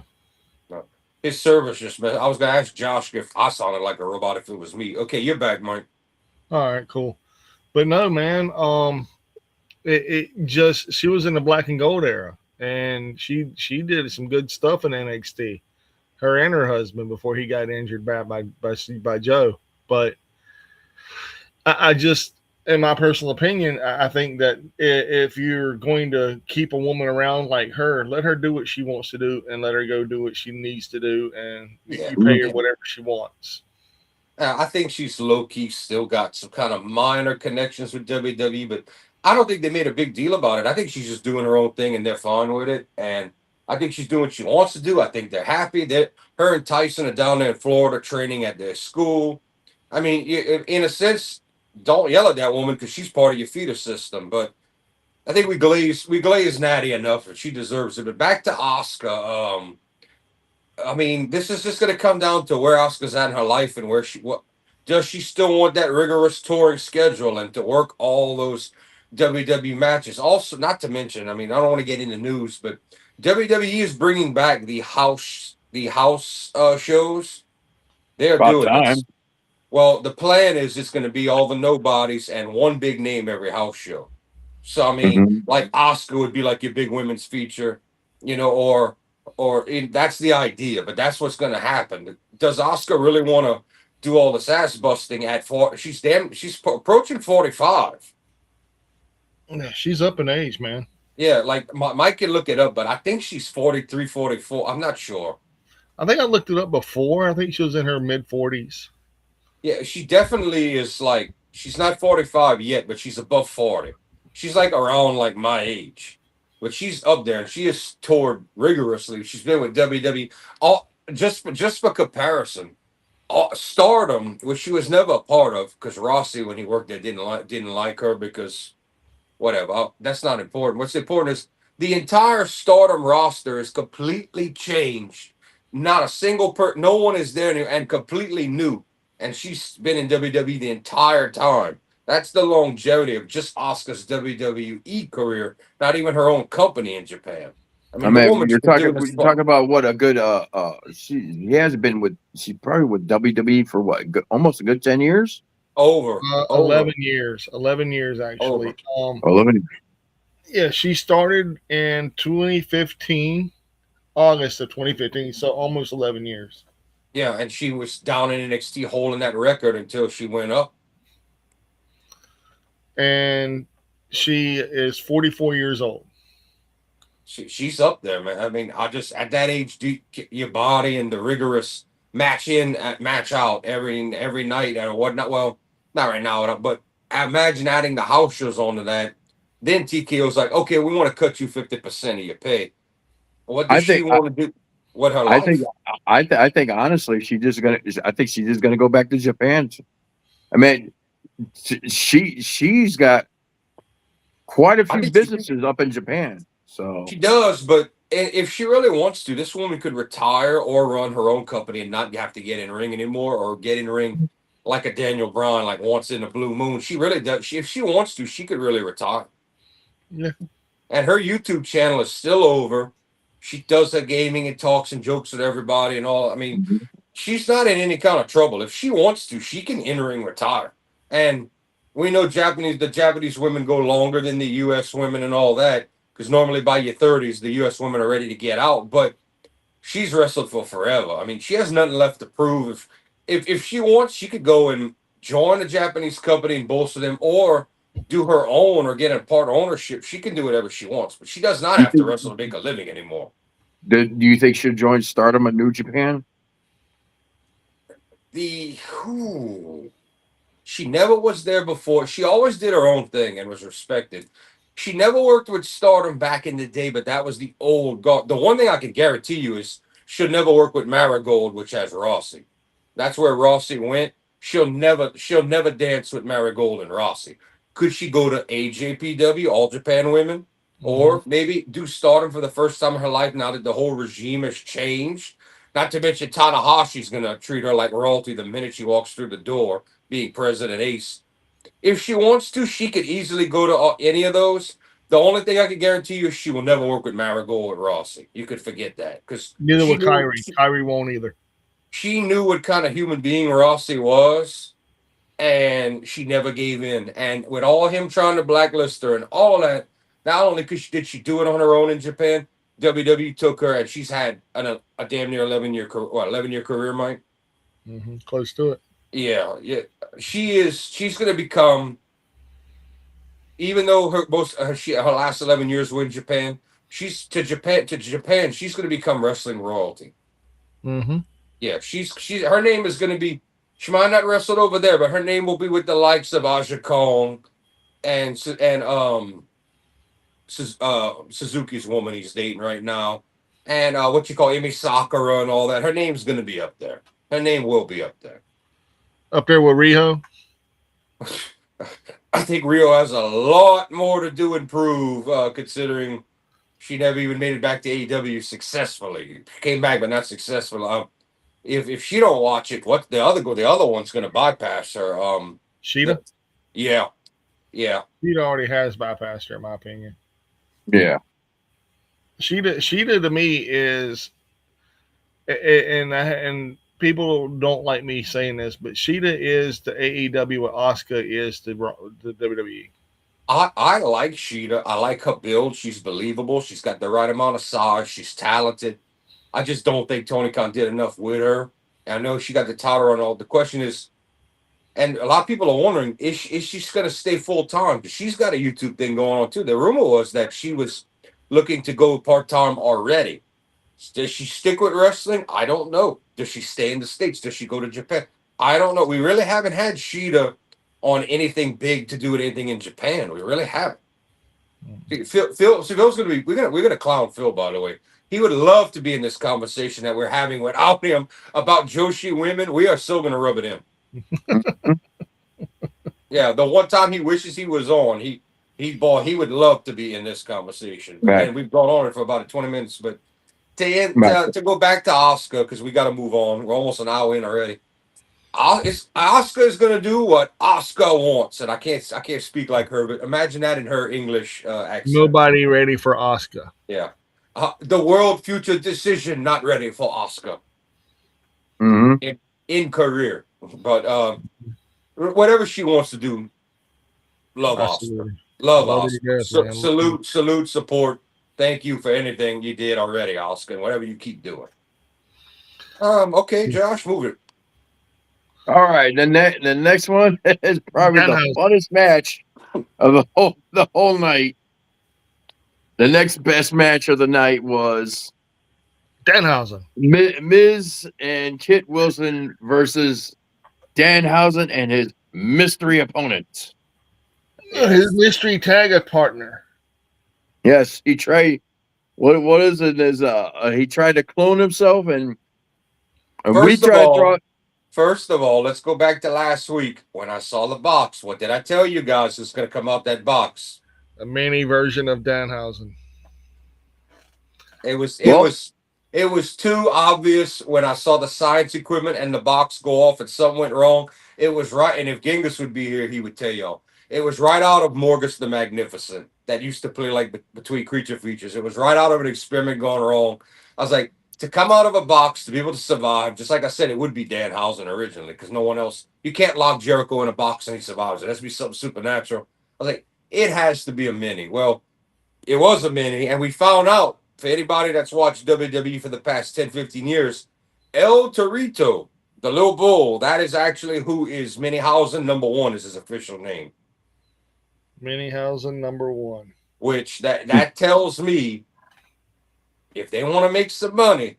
No. His service just messed. I was gonna ask Josh if I sounded like a robot if it was me. Okay, you're back, Mike. All right, cool. But no, man. It just she was in the Black and Gold era, and she did some good stuff in NXT. Her and her husband before he got injured by Joe. But I just, in my personal opinion, I think that if you're going to keep a woman around like her, let her do what she wants to do and let her go do what she needs to do, and Yeah, you pay her whatever she wants. I think she's low key still got some kind of minor connections with WWE, but I don't think they made a big deal about it. I think she's just doing her own thing and they're fine with it. And I think she's doing what she wants to do. I think they're happy that her and Tyson are down there in Florida training at their school. I mean, in a sense, don't yell at that woman because she's part of your feeder system. But I think we glaze Natty enough, and she deserves it. But back to Oscar. I mean, this is just going to come down to where Oscar's at in her life and where what does she still want that rigorous touring schedule and to work all those WWE matches. Also, not to mention, I mean, I don't want to get into news, but WWE is bringing back the house shows. They're About doing this. time. Well, the plan is it's going to be all the nobodies and one big name every house show. So I mean, Mm-hmm. like Oscar would be like your big women's feature, that's the idea. But that's what's going to happen. Does Oscar really want to do all this ass busting at 4? She's approaching 45. She's up in age, man. Yeah, like Mike can look it up, but I think she's 43, 44. I'm not sure. I think I looked it up before. I think she was in her mid 40s. Yeah, she definitely is like she's not 45 yet, but she's above 40. She's like around like my age. But she's up there and she has toured rigorously. She's been with WWE all just for comparison. Stardom, which she was never a part of, because Rossi when he worked there didn't like her because whatever. That's not important. What's important is the entire Stardom roster is completely changed. Not a single no one is there and completely new. And she's been in WWE the entire time. That's the longevity of just Asuka's WWE career, not even her own company in Japan. I I mean, the mean, woman's been doing you're this for talking about what a good she has been with she's probably with WWE for what almost a good 10 years. over, over, 11 years. 11 years over. actually. 11. Yeah, she started in 2015, August of 2015. So almost 11 years. Yeah, and she was down in NXT holding that record until she went up. And she is 44 years old. She's up there, man. I mean, I just at that age, your body and the rigorous match in, match out every night or whatnot. Well, not right now, but I imagine adding the house shows onto that. Then TKO's like, okay, we want to cut you 50% of your pay. What I does she think want to do? What her I think life? I think honestly I think she's just gonna go back to Japan. I mean, she's got quite a I few think businesses up in Japan. So she does, but if she really wants to, this woman could retire or run her own company and not have to get in ring anymore or get in ring like a Daniel Bryan, like once in a blue moon. She really does. If she wants to, she could really retire. Yeah. And her YouTube channel is still over. She does the gaming and talks and jokes with everybody and all. I mean, she's not in any kind of trouble. If she wants to, she can in ring retire. And we know the Japanese women go longer than the US women and all that. because normally by your 30s, the U.S. women are ready to get out. But she's wrestled for forever. I mean, she has nothing left to prove. If she wants, she could go and join a Japanese company and bolster them, or do her own or get a part ownership. She can do whatever she wants, but she does not have to wrestle to make a living anymore. Do you think she'll join Stardom at New Japan? She never was there before. She always did her own thing and was respected. She never worked with Stardom back in the day, but that was the old guard. The one thing I can guarantee you is she'll never work with Marigold, which has Rossi. That's where Rossi went. She'll never dance with Marigold and Rossi. Could she go to AJPW, All Japan Women? Or maybe do Stardom for the first time in her life now that the whole regime has changed? Not to mention Tanahashi's going to treat her like royalty the minute she walks through the door, being President Ace. If she wants to, she could easily go to any of those. The only thing I can guarantee you is she will never work with Marigold or Rossi. You could forget that because Neither will Kyrie. Kyrie won't either. She knew what kind of human being Rossi was, and she never gave in. And with all him trying to blacklist her and all that, not only did she do it on her own in Japan, WWE took her, and she's had a damn near 11-year career, Mike. Close to it. Yeah. She's going to become, even though her last 11 years were in Japan, she's to Japan. She's going to become wrestling royalty. Yeah, her name is going to be. She might not wrestle over there, but her name will be with the likes of Aja Kong and Suzuki's woman he's dating right now, and what you call Emi Sakura and all that. Her name's going to be up there. Her name will be up there. Up there with Riho? I think Rio has a lot more to do and prove, considering she never even made it back to AEW successfully. Came back, but not successfully. If she don't watch it, what the other one's going to bypass her? Sheeta? Yeah. Sheeta already has bypassed her, in my opinion. Yeah. Sheeta to me is, and people don't like me saying this, but Sheeta is the AEW what Asuka is the WWE. I like Sheeta. I like her build. She's believable. She's got the right amount of size. She's talented. I just don't think Tony Khan did enough with her. And I know she got the title on all. The question is, and a lot of people are wondering, is she going to stay full time? Because she's got a YouTube thing going on too. The rumor was that she was looking to go part time already. Does she stick with wrestling? I don't know. Does she stay in the States? Does she go to Japan? I don't know. We really haven't had Sheeta on anything big to do with anything in Japan. We really haven't. Phil's gonna be. We're gonna clown Phil, by the way. He would love to be in this conversation that we're having without him about Joshi women. We are still gonna rub it in. Yeah, the one time he wishes he was on, he would love to be in this conversation. Right. And we've gone on it for about 20 minutes, but to go back to Asuka, because we got to move on. We're almost an hour in already. Asuka is going to do what Asuka wants, and I can't speak like her, but imagine that in her English accent. Nobody ready for Asuka. Yeah, the world future decision not ready for Asuka. In career, but whatever she wants to do, love Asuka. Love Asuka. Salute, support. Thank you for anything you did already, Asuka, and whatever you keep doing. Okay, Josh, move it. All right, the next one is probably the funnest match of the whole night. The next best match of the night was Danhausen. Miz and Kit Wilson versus Danhausen and his mystery opponent. His mystery tag partner. Yes, he tried. What is it? He tried to clone himself, and First of all, let's go back to last week when I saw the box. What did I tell you guys is going to come out that box? A mini version of Danhausen. It was too obvious when I saw the science equipment and the box go off and something went wrong. It was right, and if Genghis would be here, he would tell y'all. It was right out of Morgus the Magnificent that used to play like between creature features. It was right out of an experiment gone wrong. I was like, to come out of a box, to be able to survive, just like I said, it would be Danhausen originally because no one else, you can't lock Jericho in a box and he survives. It has to be something supernatural. I was like, it has to be a mini. Well, It was a mini, and we found out, for anybody that's watched WWE for the past 10, 15 years, El Torito, the little bull, that is actually who is Minihausen #1 is his official name. Minihausen #1. Which that tells me if they want to make some money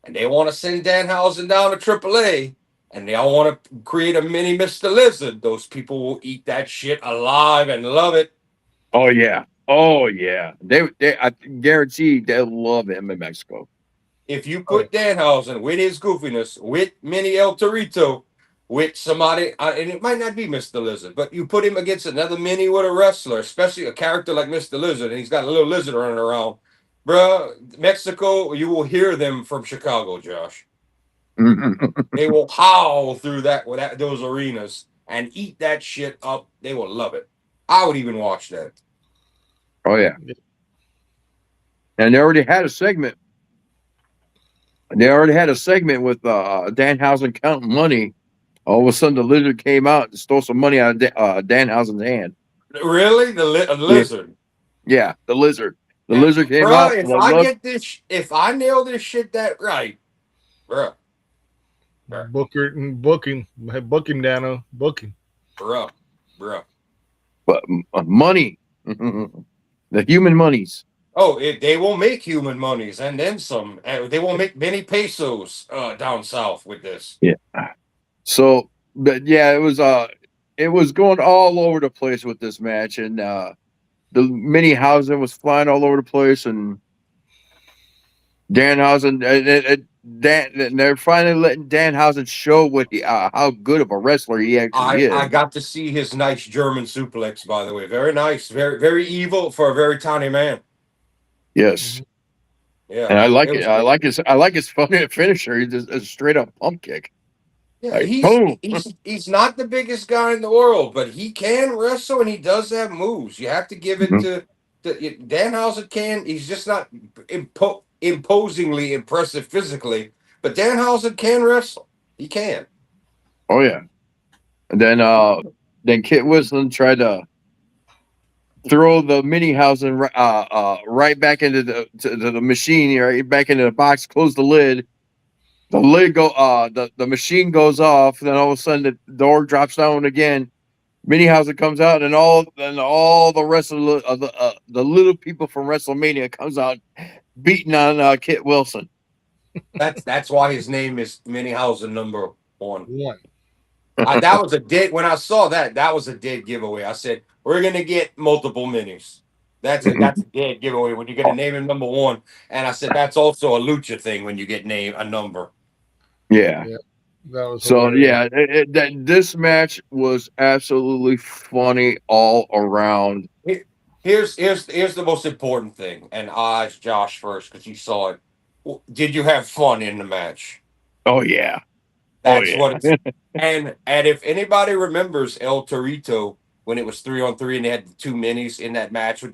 and they want to send Danhausen down to AAA and they all want to create a mini Mr. Lizard, those people will eat that shit alive and love it. Oh yeah. Oh yeah. They I guarantee they'll love him in Mexico. If you put Danhausen with his goofiness, with Mini El Torito, with somebody, and it might not be Mr. Lizard, but you put him against another mini with a wrestler, especially a character like Mr. Lizard, and he's got a little lizard running around, bruh, Mexico, you will hear them from Chicago, Josh. They will howl through those arenas and eat that shit up. They will love it. I would even watch that. Oh yeah. And they already had a segment. They already had a segment with Danhausen counting money. All of a sudden, the lizard came out and stole some money out of Danhausen's hand. Really, the lizard? Yeah, the lizard. The lizard came out. If I nail this shit that right, bruh. Book him, Dano. Book him. Bruh. But money, the human monies. Oh, they will make human monies and then some. They will make many pesos down south with this. Yeah. So, but yeah, it was going all over the place with this match, and the Minihausen was flying all over the place, and Danhausen, and they're finally letting Danhausen show what how good of a wrestler he actually is. I got to see his nice German suplex, by the way. Very nice, very very evil for a very tiny man. Yes. Yeah, and I like it. I like his funny finisher. He's just a straight up pump kick. Yeah, Like, he's not the biggest guy in the world, but he can wrestle and he does have moves. You have to give it to Danhausen. He's just not imposingly impressive physically, but Danhausen can wrestle. He can. Oh yeah. And then Kit Winston tried to throw the Minihausen right back into the machine, right back into the box, close the lid. The lid the machine goes off, then all of a sudden the door drops down again. Minihausen comes out, and all the rest of the little people from WrestleMania comes out beating on Kit Wilson. That's why his name is Minihausen #1. That was a dead. When I saw that, that was a dead giveaway. I said we're gonna get multiple minis. That's a dead giveaway when you're gonna name him #1. And I said that's also a lucha thing when you get named a number. Yeah. That was so hilarious. Yeah. This match was absolutely funny all around. Here's the most important thing, and I asked Josh first because you saw it. Did you have fun in the match? Oh yeah. That's what it's and if anybody remembers El Torito when it was 3-on-3 and they had the two minis in that match with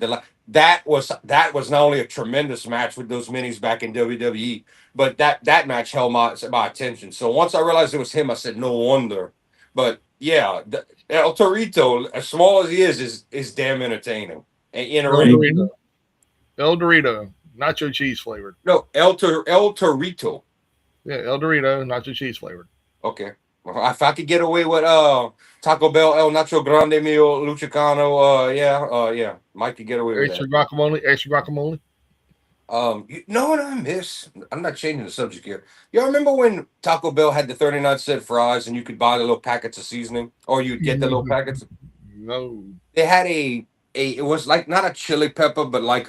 that was not only a tremendous match with those minis back in WWE, but that match held my attention. So once I realized it was him, I said no wonder. But yeah, El Torito, as small as he is damn entertaining. In a ring. El Dorito, nacho cheese flavored. No, El Torito. Yeah, El Dorito, nacho cheese flavored. Okay. Well, if I could get away with Taco Bell El Nacho Grande Meal Luchicano, yeah, Mike could get away with extra guacamole. You know what I miss? I'm not changing the subject here. Y'all remember when Taco Bell had the 39-cent fries and you could buy the little packets of seasoning, or you'd get the little packets? No. They had it was like not a chili pepper, but like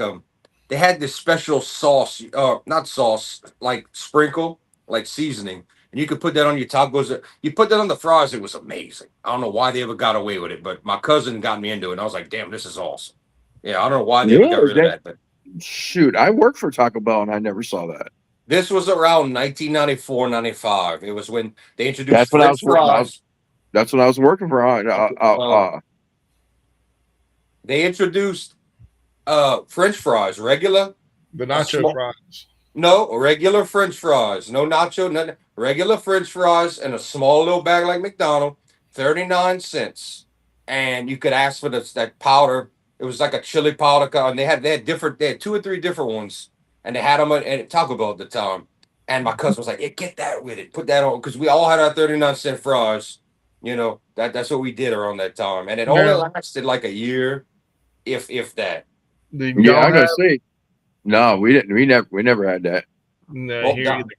they had this special sauce, not sauce, like sprinkle, like seasoning. And you could put that on your tacos. You put that on the fries. It was amazing. I don't know why they ever got away with it, but my cousin got me into it. And I was like, damn, this is awesome. Yeah, I don't know why they ever got rid of that. But shoot, I worked for Taco Bell and I never saw that. This was around 1994, 95. It was when they introduced French fries. That's when I was working for. They introduced French fries, regular. The nacho fries. No, regular French fries. No nacho, nothing. Regular French fries in a small little bag like McDonald's, 39 cents. And you could ask for that powder It was like a chili powder, and they had 2 or 3 different ones, and they had them at Taco Bell at the time. And my cousin was like, "Yeah, get that with it, put that on," because we all had our 39-cent fries. That's what we did around that time, and it only Now, lasted like a year, if that. did Yeah, y'all I gotta have say, no, we didn't. We never had that. no, Well, here either?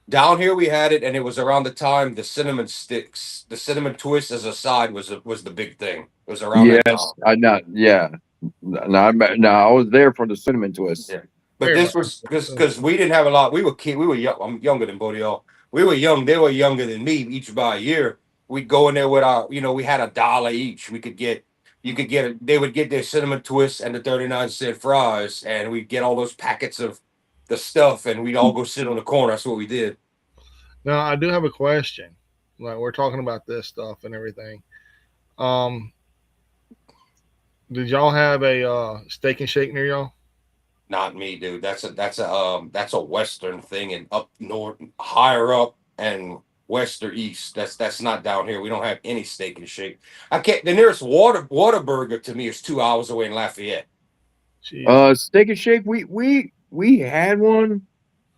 down here we had it, and it was around the time the cinnamon sticks, the cinnamon twist as a side was the big thing. It was around that time. Yes, I not. Yeah, no, I was there for the cinnamon twist. Yeah, but Very much. this was because we didn't have a lot. We were kid. We were young. I'm younger than both of y'all. We were young. They were younger than me. Each by a year. We'd go in there with our. We had $1 each. We could get. You could get. They would get their cinnamon twists and the 39-cent fries, and we'd get all those packets of the stuff, and we'd all go sit on the corner. That's what we did. Now, I do have a question. Like we're talking about this stuff and everything. Um, did y'all have a steak and shake near y'all? Not me, dude. That's a Western thing, and up north, higher up, and west or east. That's not down here. We don't have any steak and shake. I can't. The nearest Waterburger to me is 2 hours away in Lafayette. Jesus. Steak and Shake. We had one,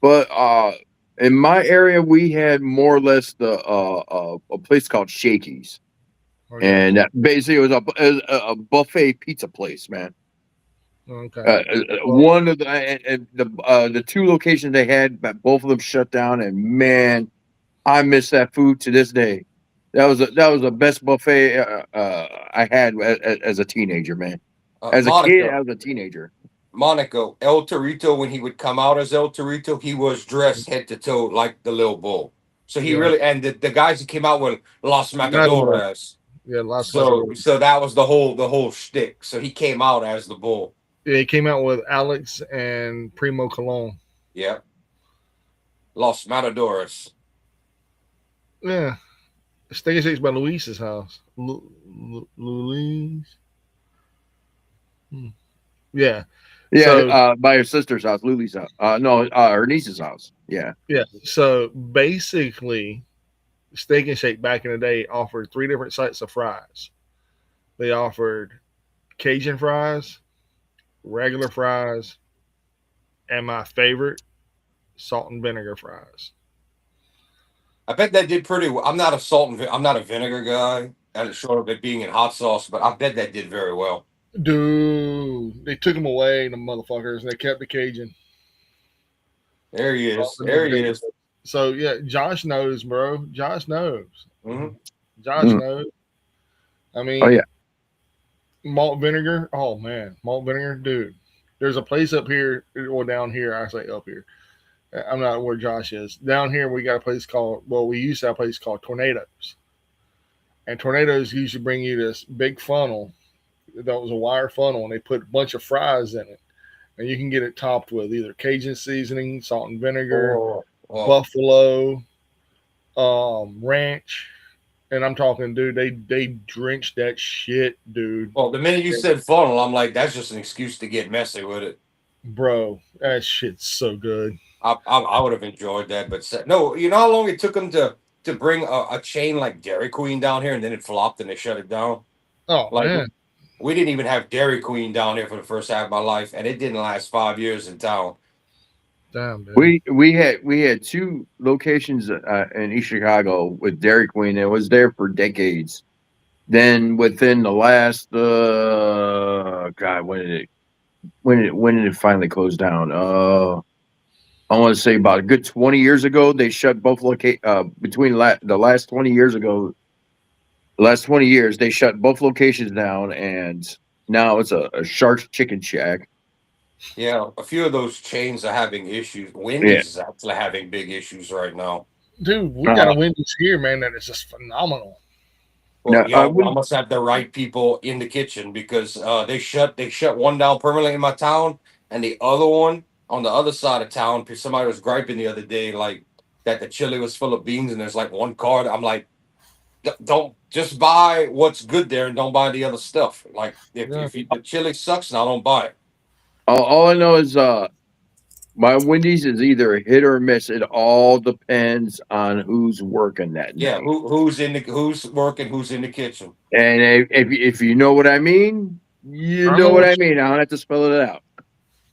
but in my area we had more or less a place called Shakey's, Okay. and basically it was a buffet pizza place, man. Okay. One of the two locations they had, but both of them shut down, and man, I miss that food to this day. That was the best buffet I had as a teenager, man. As a kid, Monaco, as a teenager. Monaco, El Torito. When he would come out as El Torito, he was dressed head to toe like the little bull. So he Yeah. really, and the guys that came out were Los Matador. Matadores. Yeah, Las So Matador. so that was the whole shtick. So he came out as the bull. Yeah, it came out with Alex and Primo Cologne. Yeah, Los Matadores. Yeah. Steak and shake's by Luis's house. Luis. Hmm. Yeah. Yeah, So by her sister's house, Lily's house. No, her niece's house. Yeah. yeah. So basically, Steak and Shake back in the day offered 3 different sets of fries. They offered Cajun fries, regular fries, and my favorite, salt and vinegar fries. I bet that did pretty well. I'm not a I'm not a vinegar guy, and it's short of it being in hot sauce, but I bet that did very well. Dude, they took them away, the motherfuckers, and they kept the Cajun. There he is. There he is. So yeah, Josh knows, bro. Josh knows. Mhm. Josh knows. I mean, Oh, yeah. malt vinegar. Oh man, malt vinegar, dude. There's a place up here or down here. I say up here. I'm not where Josh is. Down here, we got a place called. Well, we used to have a place called Tornadoes, and Tornadoes usually bring you this big funnel. That was a wire funnel, and they put a bunch of fries in it, and you can get it topped with either Cajun seasoning, salt and vinegar, Oh. buffalo, ranch, and I'm talking, dude. They drenched that shit, dude. Well, the minute you said funnel, I'm like, that's just an excuse to get messy with it. Bro, that shit's so good. I would have enjoyed that, but no. You know how long it took them to bring a chain like Dairy Queen down here, and then it flopped and they shut it down. Oh Like man, we didn't even have Dairy Queen down here for the first half of my life, and it didn't last 5 years in town. damn, dude. We had two locations in East Chicago with Dairy Queen. It was there for decades. Then within the last God, when did it finally close down? I want to say about a good 20 years ago. They shut both between the last 20 years ago. The last 20 years, they shut both locations down, and now it's a Shark's Chicken Shack. Yeah, a few of those chains are having issues. Wendy's is actually having big issues right now. Dude, we got a Wendy's here, man. That is just phenomenal. Well, Now, I must have the right people in the kitchen because they shut one down permanently in my town, and the other one on the other side of town. Somebody was griping the other day like that the chili was full of beans and there's like one card. I'm like, don't just buy what's good there and don't buy the other stuff. Like if the chili sucks, now don't buy it. all I know is my Wendy's is either a hit or a miss. It all depends on who's working that Yeah, night. who's working, who's in the kitchen. And if you know what I mean, You I know know what what I mean. I don't have to spell it out.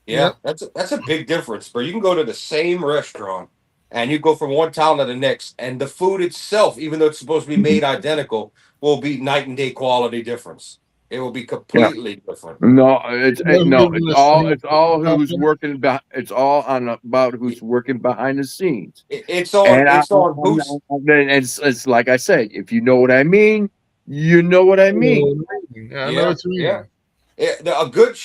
Yeah, Yep. that's a big difference, bro. You can go to the same restaurant and you go from one town to the next, and the food itself, even though it's supposed to be made identical, will be night and day quality difference. It will be Yeah. completely different. No, Never no. given the same. It's all who's working. It's all on about who's working behind the scenes. It's on And who's it's like I said. If you know what I mean, you know what I mean. I know yeah, what you yeah. mean.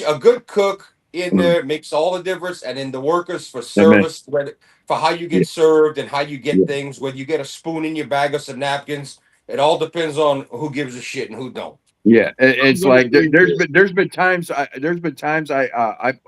A good cook in Mm. there makes all the difference, and in the workers for Amen. service, for how you Yeah, get served and how you yeah, get things, whether you get a spoon in your bag or some napkins, it all depends on who gives a shit and who don't. yeah. I'm It's gonna like say this. there's been times I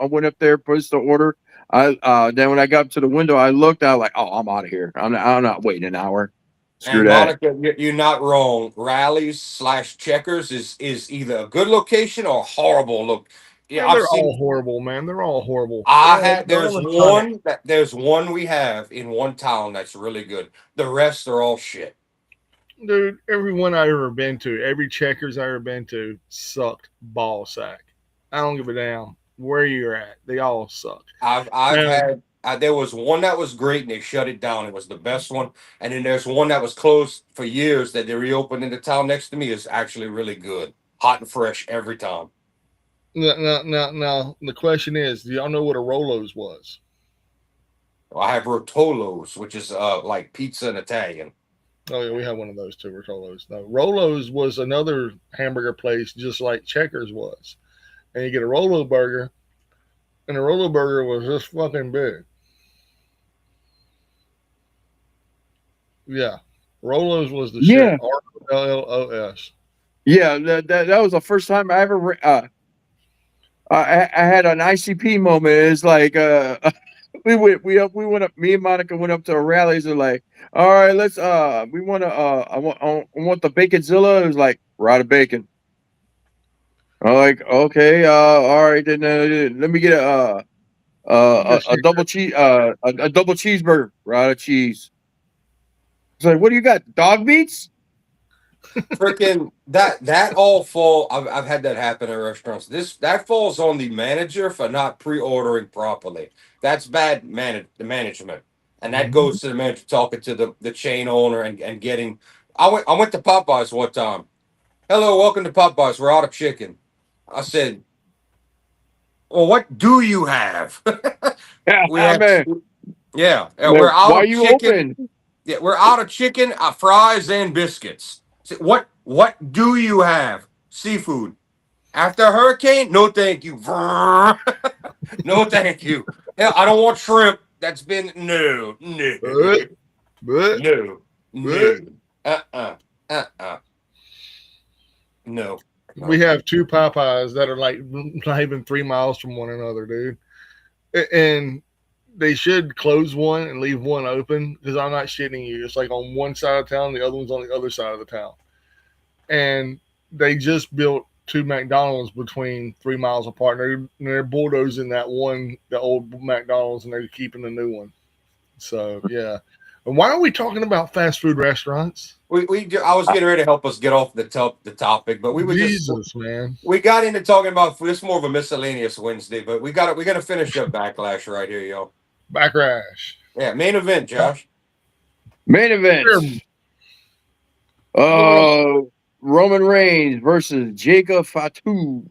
went up there, pushed the order. I then when I got up to the window, I looked. I was like, oh, I'm out of here. I'm not waiting an hour. Screw And that. Monica, you're not wrong. Rallies slash checkers is either a good location or a horrible look. Yeah, Man, I've they're seen. all horrible, man. They're all horrible. I had They're all iconic. there's one we have in one town that's really good. The rest are all shit. Dude, every one I ever been to, every checkers I ever been to, sucked ball sack. I don't give a damn where you're at. They all suck. I've Now, had there was one that was great and they shut it down. It was the best one, and then there's one that was closed for years that they reopened in the town next to me. Is actually really good, hot and fresh every time. now, the question is, do y'all know what a Rolo's was? I have Rotolos, which is like pizza in Italian. Oh yeah, we have one of those too, Rotolos. No, Rolo's was another hamburger place, just like Checkers was. And you get a Rolo burger, and the Rolo burger was this fucking big. Yeah, Rolo's was the shit. Yeah, RLLOS. yeah. That was the first time I ever. I had an ICP moment. It's like we went up. Me and Monica went up to a rallies and like, all right, let's we want to I want the baconzilla. It was like we're out of bacon. I'm like, okay, all right, then let me get a double cheese a double cheeseburger. We're out of cheese. It's like, what do you got? Dog meats? Freaking that all fall. I've had that happen at restaurants. This that falls on the manager for not pre-ordering properly. That's bad the management, and that Mhm. goes to the manager talking to the chain owner and getting. I went to Popeyes one time. Hello, welcome to Popeyes. We're out of chicken. I said, well, what do you have? Yeah, We have, man. we're out Why of you chicken. open? Yeah, we're out of chicken, fries, and biscuits. What do you have? Seafood. After a hurricane? No, thank you. No, thank you. Hell, I don't want shrimp. That's been But, but, no, but no, uh. No. we have two Popeyes that are like not even 3 miles from one another, dude. And they should close one and leave one open because I'm not shitting you. It's like on one side of town, the other one's on the other side of the town. And they just built two McDonald's between 3 miles apart. They're bulldozing that one, the old McDonald's, and they're keeping the new one. So yeah. And why are we talking about fast food restaurants? I was getting ready to help us get off the topic, but we were just Jesus, man. we got into talking about food. It's more of a miscellaneous Wednesday, but we got to finish up Backlash right here, yo. Backrash. Yeah, main event, Josh. Main event. Uh, Roman Reigns versus Jacob Fatu.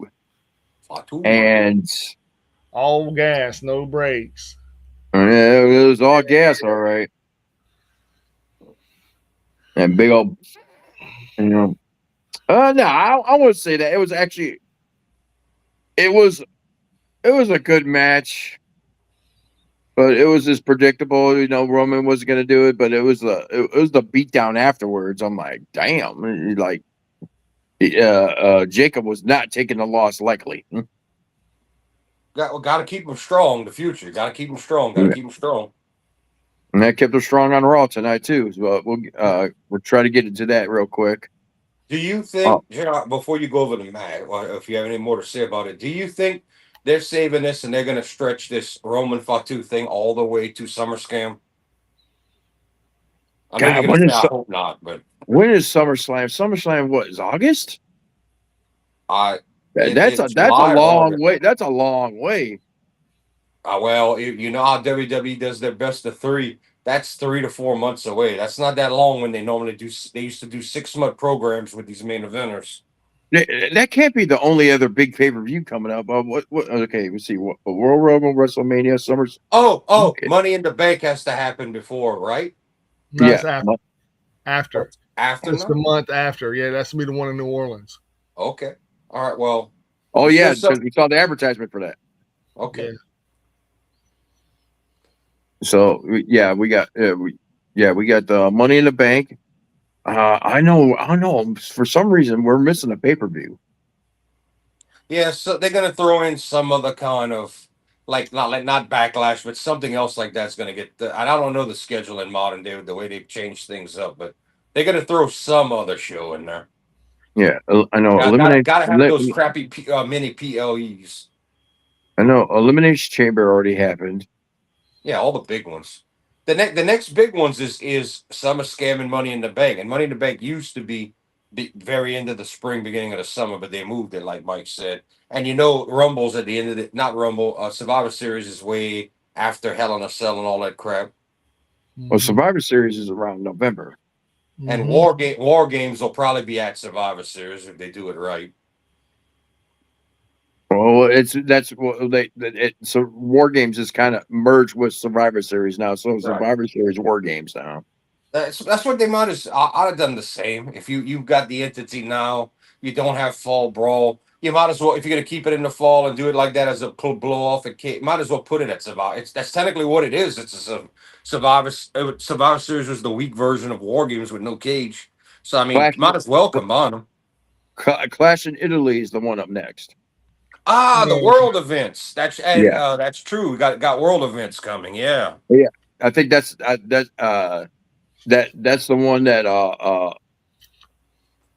And All gas, no brakes. it was all gas, all right. And big old, no, I wouldn't say that. It was actually, it was a good match, but it was just predictable. Roman wasn't going to do it, but it was the beatdown afterwards. I'm like, damn, like, Jacob was not taking the loss likely. Got to keep them strong. The future. Got to keep them strong. Got to keep them strong. And that kept us strong on Raw tonight too. So we'll try to get into that real quick. Do you think, before you go over the match, or if you have any more to say about it, do you think they're saving this and they're going to stretch this Roman Fatu thing all the way to SummerSlam? I know you're going to say, I hope not, but when is SummerSlam? SummerSlam, what is August? That's It's a July of long August. way. That's a long way. Well, you know how WWE does their best of three. That's 3 to 4 months away. That's not that long when they normally do. They used to do 6 month programs with these main eventers. That can't be the only other big pay-per-view coming up. What? Okay, let's see. What? Royal Rumble, WrestleMania, Summers. Oh, Okay. Money in the Bank has to happen before, right? That's Yeah. after. After It's the now. month after. Yeah, that's gonna be the one in New Orleans. Okay. All right. Well, Oh you yeah, said because we saw the advertisement for that. okay. Yeah. So yeah, we got the Money in the Bank. I know. For some reason, we're missing a pay-per-view. Yeah, so they're gonna throw in some other kind of not backlash, but something else like that's gonna get. And I don't know the schedule in modern day with the way they've changed things up, but they're gonna throw some other show in there. Yeah, I know. Gotta have those crappy mini PLEs. I know. Elimination Chamber already happened. Yeah, all the big ones. The next big ones is Summer Scam and Money in the Bank, and Money in the Bank used to be very end of the spring, beginning of the summer, but they moved it, like Mike said. And you know, Rumble's at the end of the not Rumble. Survivor Series is way after Hell in a Cell and all that crap. Well, Survivor Series is around November. And Mm-hmm. War Games will probably be at Survivor Series if they do it right. Well, so War Games is kind of merged with Survivor Series now. So Right. Survivor Series War Games now. That's what they might have. I'd have done the same. If you've got the entity now, you don't have fall brawl. You might as well, if you're gonna keep it in the fall and do it like that as a blow off, might as well put it at Survivor. That's technically what it is. It's a Survivor. Survivor Series was the weak version of War Games with no cage. So I mean, Clash, might as well combine them. Clash in Italy is the one up next. The world events. Yeah. That's true. We got world events coming. Yeah. Yeah, I think that's that's the one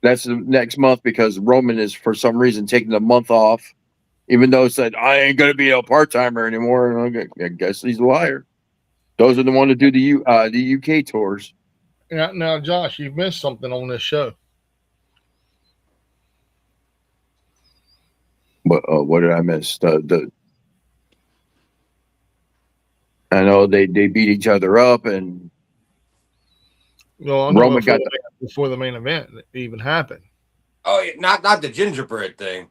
that's the next month because Roman is for some reason taking a month off, even though he said I ain't gonna be a part timer anymore. And I guess he's a liar. Those are the one to do the UK tours. Now, Josh, you've missed something on this show. But what did I miss? I know they beat each other up, and Well, I Roman got before the main event even happened. Oh, yeah, not the gingerbread thing.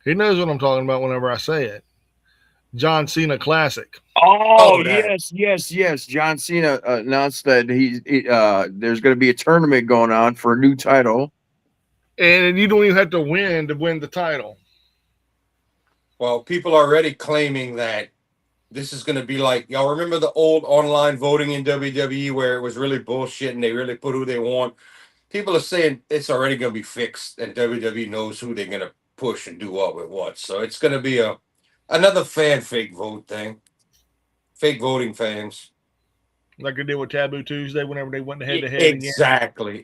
He knows what I'm talking about whenever I say it. John Cena Classic. Oh that. yes. John Cena announced that there's going to be a tournament going on for a new title, and you don't even have to win the title. Well, people are already claiming that this is going to be like, y'all remember the old online voting in WWE where it was really bullshit and they really put who they want. People are saying it's already going to be fixed and WWE knows who they're going to push and do what with what. So it's going to be another fan fake vote thing. Fake voting fans. Like they did with Taboo Tuesday whenever they went head to head again. Exactly.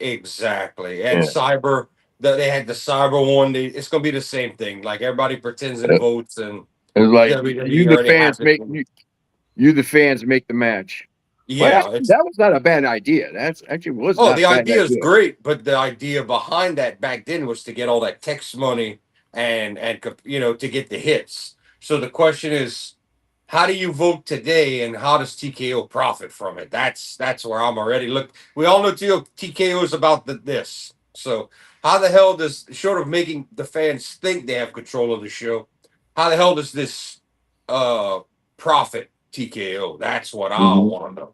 And Cyber, they had the Cyber one. It's going to be the same thing. Like everybody pretends and votes and it's like you the fans make the match. Yeah, well, that was not a bad idea. That's actually was. Oh, the idea is great, but the idea behind that back then was to get all that text money and to get the hits. So the question is, how do you vote today, and how does TKO profit from it? That's where I'm already look. We all know TKO is about this. So how the hell does, short of making the fans think they have control of the show, how the hell does this profit TKO? That's what I want to know.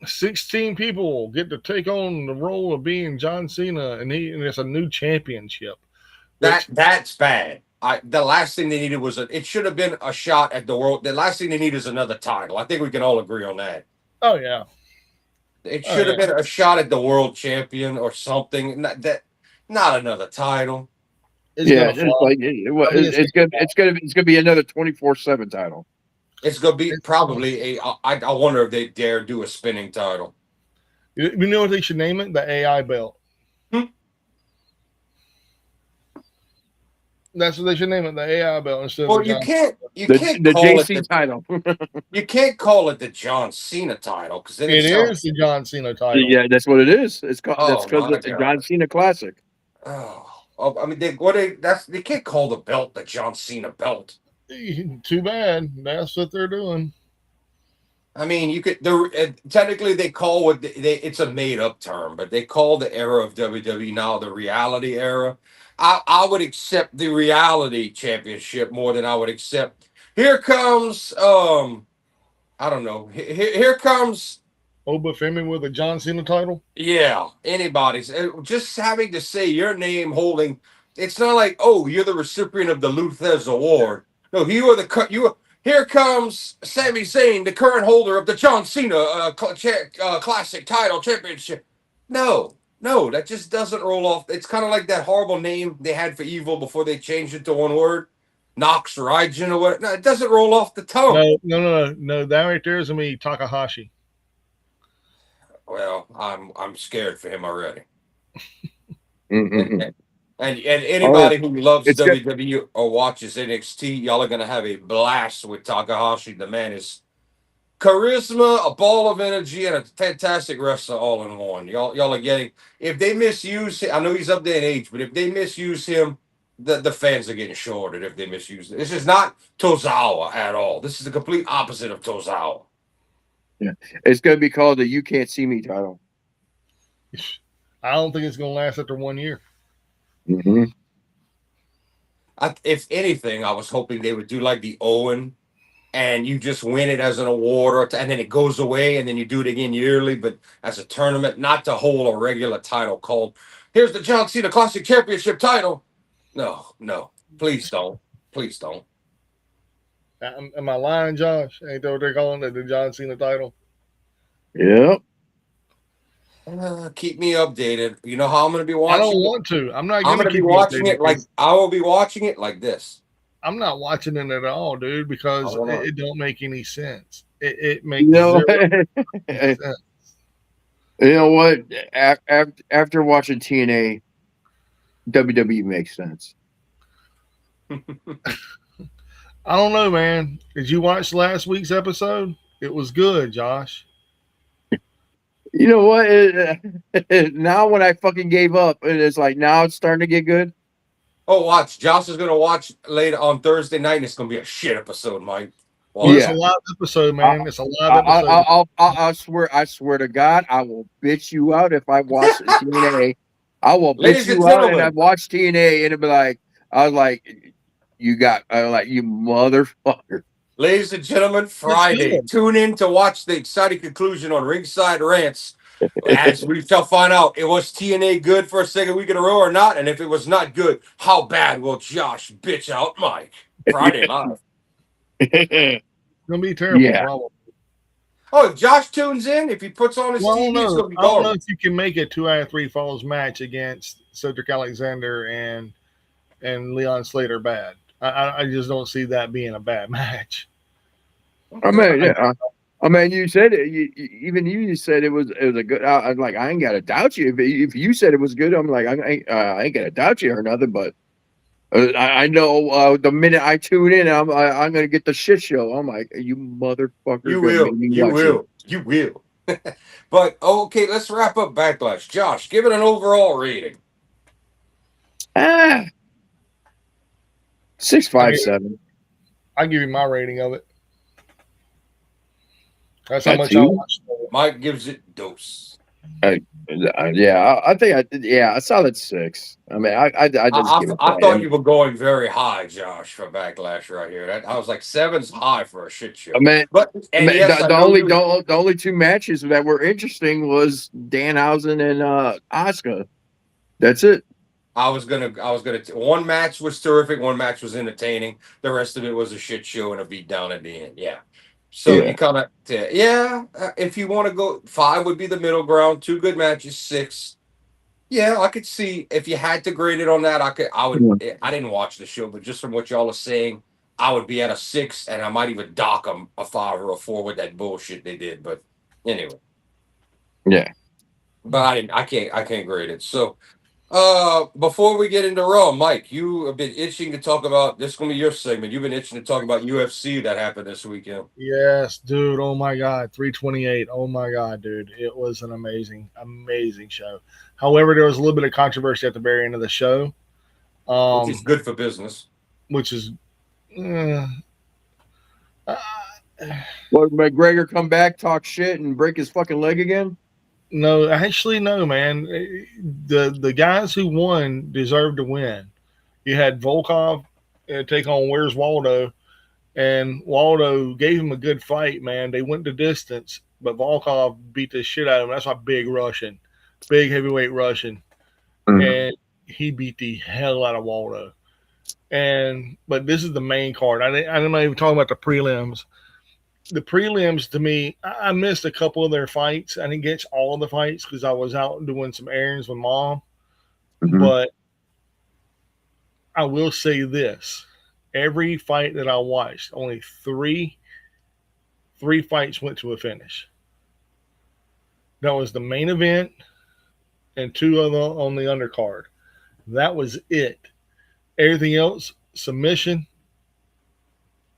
16 people get to take on the role of being John Cena, and it's a new championship. That's bad. The last thing they needed was it should have been a shot at the world. The last thing they need is another title. I think we can all agree on that. Oh yeah. It should have been a shot at the world champion or something. Not another title. It's gonna be another 24/7 title. It's gonna be probably I wonder if they dare do a spinning title. You know what they should name it? The AI belt. That's what they should name it, the AI belt instead of you can't the call JC it title. You can't call it the John Cena title because it is the John Cena title. Yeah, that's what it is. It's called it's the John Cena Classic. Oh, I mean, they can't call the belt the John Cena belt. Too bad. That's what they're doing. I mean, you could. Technically, they call what it's a made up term, but they call the era of WWE now the reality era. I would accept the reality championship more than I would accept. Here comes I don't know. Here comes Oba Femi with a John Cena title. yeah, anybody's just having to say your name holding. It's not like, oh, you're the recipient of the Luthez Award. No, you are you. Here comes Sami Zayn, the current holder of the John Cena Classic Title Championship. No, no, that just doesn't roll off. It's kind of like that horrible name they had for Evil before they changed it to one word, Nox Raijin or what. No, it doesn't roll off the tongue. No. That right there is gonna be Takahashi. Well, I'm scared for him already. Mm-mm-mm. And anybody who loves it's good. WWE or watches NXT, y'all are gonna have a blast with Takahashi. The man is charisma, a ball of energy, and a fantastic wrestler all in one. Y'all are getting. If they misuse him, I know he's up there in age, but if they misuse him, the fans are getting shorted. If they misuse it, this is not Tozawa at all. This is the complete opposite of Tozawa. Yeah, it's going to be called the "You Can't See Me" title. I don't think it's gonna last after 1 year. Mm-hmm. If anything, I was hoping they would do like the Owen, and you just win it as an award, and then it goes away, and then you do it again yearly, but as a tournament, not to hold a regular title called "Here's the John Cena Classic Championship title." No, please don't, please don't. Am I lying, Josh? Ain't that what they're calling it, the John Cena title? Yep. Keep me updated. You know how I'm going to be I watching don't it? want to. I'm not I'm gonna going to be keep you watching updated it like because I will be watching it like this. I'm not watching it at all, dude, because I will not. it don't make any sense. It You makes know, zero sense. you know what? After watching TNA, WWE makes sense. I don't know, man. Did you watch last week's episode? It was good, Josh. You know what? Now when I fucking gave up, it's like now it's starting to get good. Oh, watch. Josh is going to watch later on Thursday night, and it's going to be a shit episode, Mike. Well, it's Yeah. a live episode, man. It's a live I, episode. I swear to God, I will bitch you out if I watch TNA. I will bitch Ladies and you out, and I gentlemen, watch TNA, and it'll be like, I was like, you got, I was like, you motherfucker. ladies and gentlemen, Friday. good. Tune in to watch the exciting conclusion on Ringside Rants. As we shall find out, it was TNA good for a second week in a row or not? And if it was not good, how bad will Josh bitch out Mike? Friday live. It's gonna be terrible, Yeah. probably. Oh, if Josh tunes in, if he puts on his Well, TV, it's going to be I don't know garbage. if you can make a 2 out of 3 falls match against Cedric Alexander and Leon Slater bad. I just don't see that being a bad match. I mean, yeah. I mean, you said it. Even you said it was a good. I'm like, I ain't gotta doubt you. If you said it was good, I'm like, I ain't gonna doubt you or nothing. But I know the minute I tune in, I'm gonna get the shit show. I'm like, you motherfucker, You gonna will. make me You watch will. You will. But okay, let's wrap up Backlash. Josh, give it an overall rating. it. 6.57. I'll give you my rating of it. That's how That much too? I watched. Mike gives it dose. Yeah, I think a solid 6. I mean, I just give it. I thought you were going very high, Josh, for Backlash right here. I was like 7's high for a shit show. I mean, But and Man, yes, I the know only you- the only 2 matches that were interesting was Danhausen and Asuka. That's it. I was gonna. One match was terrific. One match was entertaining. The rest of it was a shit show and a beat down at the end. Yeah. So Yeah. you kind of if you want to go 5 would be the middle ground. 2 good matches. 6. Yeah, I could see if you had to grade it on that. I would. I didn't watch the show, but just from what y'all are saying, I would be at a 6, and I might even dock them a 5 or a 4 with that bullshit they did. But anyway. Yeah. But I can't grade it. So before we get into Raw, Mike, you have been itching to talk about this is gonna be your segment. You've been itching to talk about UFC that happened this weekend. Yes, dude. Oh my God. 328. Oh my God, dude. It was an amazing show. However, there was a little bit of controversy at the very end of the show. which is good for business. which is uh, uh, What, McGregor come back, talk shit, and break his fucking leg again? no, actually no, man. The guys who won deserved to win. You had Volkov take on Where's Waldo, and Waldo gave him a good fight, man. They went the distance, but Volkov beat the shit out of him. That's a big heavyweight Russian, and he beat the hell out of Waldo. And but this is the main card. I'm not even talking about the prelims. The prelims to me, I missed a couple of their fights. I didn't get all of the fights because I was out doing some errands with mom. But I will say this: every fight that I watched, only three fights went to a finish. That was the main event and two other on the undercard. That was it. Everything else, submission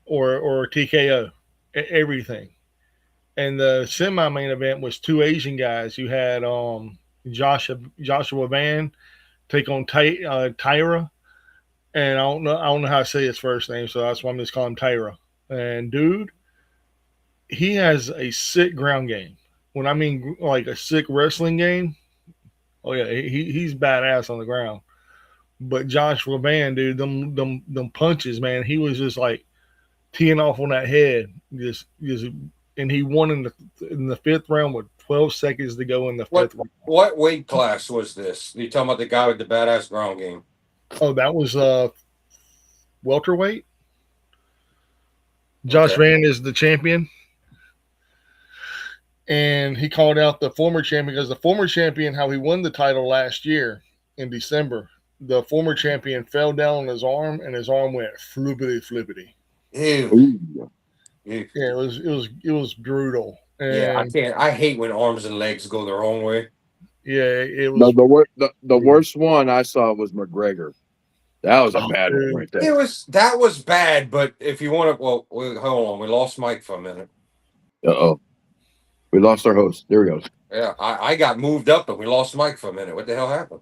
or TKO. Everything. And the semi-main event was two Asian guys. You had Joshua Van take on Tyra, and I don't know how to say his first name, so that's why I'm just calling him Tyra. And dude, he has a sick ground game. When I mean like a sick wrestling game, oh yeah, he's badass on the ground. But Joshua Van, dude, them punches, man, he was just like teeing off on that head, just and he won in the fifth round with 12 seconds to go in the fifth round. What weight class was this? You talking about the guy with the badass ground game? Oh, that was welterweight. Josh Van is the champion, and he called out the former champion because the former champion, how he won the title last year in December, the former champion fell down on his arm, and his arm went flippity. Ew. Yeah, it was brutal. And yeah, I can't. I hate when arms and legs go the wrong way. Yeah, it was. No, the worst one I saw was McGregor. That was a bad one right there. That was bad, but if you want to, well, hold on. We lost Mike for a minute. Uh-oh. We lost our host. There we go. Yeah, I got moved up and we lost Mike for a minute. What the hell happened?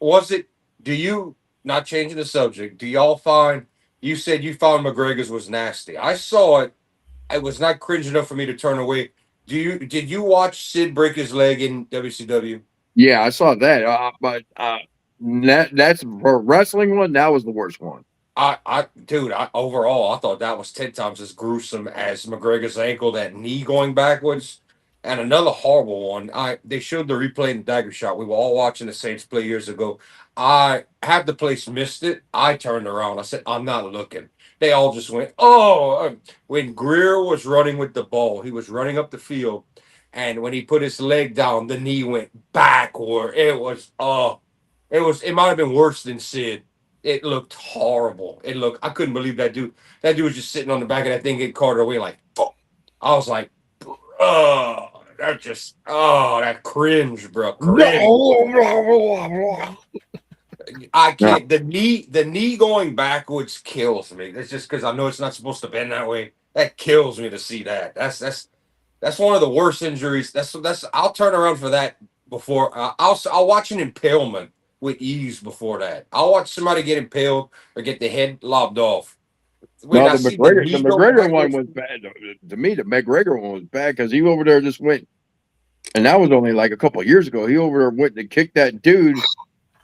Was it, do you, not changing the subject, do y'all find, you said you found McGregor's was nasty. I saw it. It was not cringe enough for me to turn away. Did you watch Sid break his leg in WCW? Yeah, I saw that. But that's for wrestling one. That was the worst one. Overall, I thought that was 10 times as gruesome as McGregor's ankle, that knee going backwards. And another horrible one. They showed the replay in the Dagger Shot. We were all watching the Saints play years ago. I half the place missed it. I turned around. I said, I'm not looking. They all just went, oh. When Greer was running with the ball, he was running up the field. And when he put his leg down, the knee went backward. It might have been worse than Sid. It looked horrible. I couldn't believe that dude. That dude was just sitting on the back of that thing getting carted away like, fuck. I was like, that cringe, bro. Cringe. I can't. The knee going backwards kills me. That's just because I know it's not supposed to bend that way. That kills me to see that. That's one of the worst injuries. That's. I'll turn around for that before. I'll watch an impalement with ease before that. I'll watch somebody get impaled or get the head lobbed off. The McGregor one was bad. To me, the McGregor one was bad because he over there just went, and that was only like a couple of years ago. He over there went to kick that dude.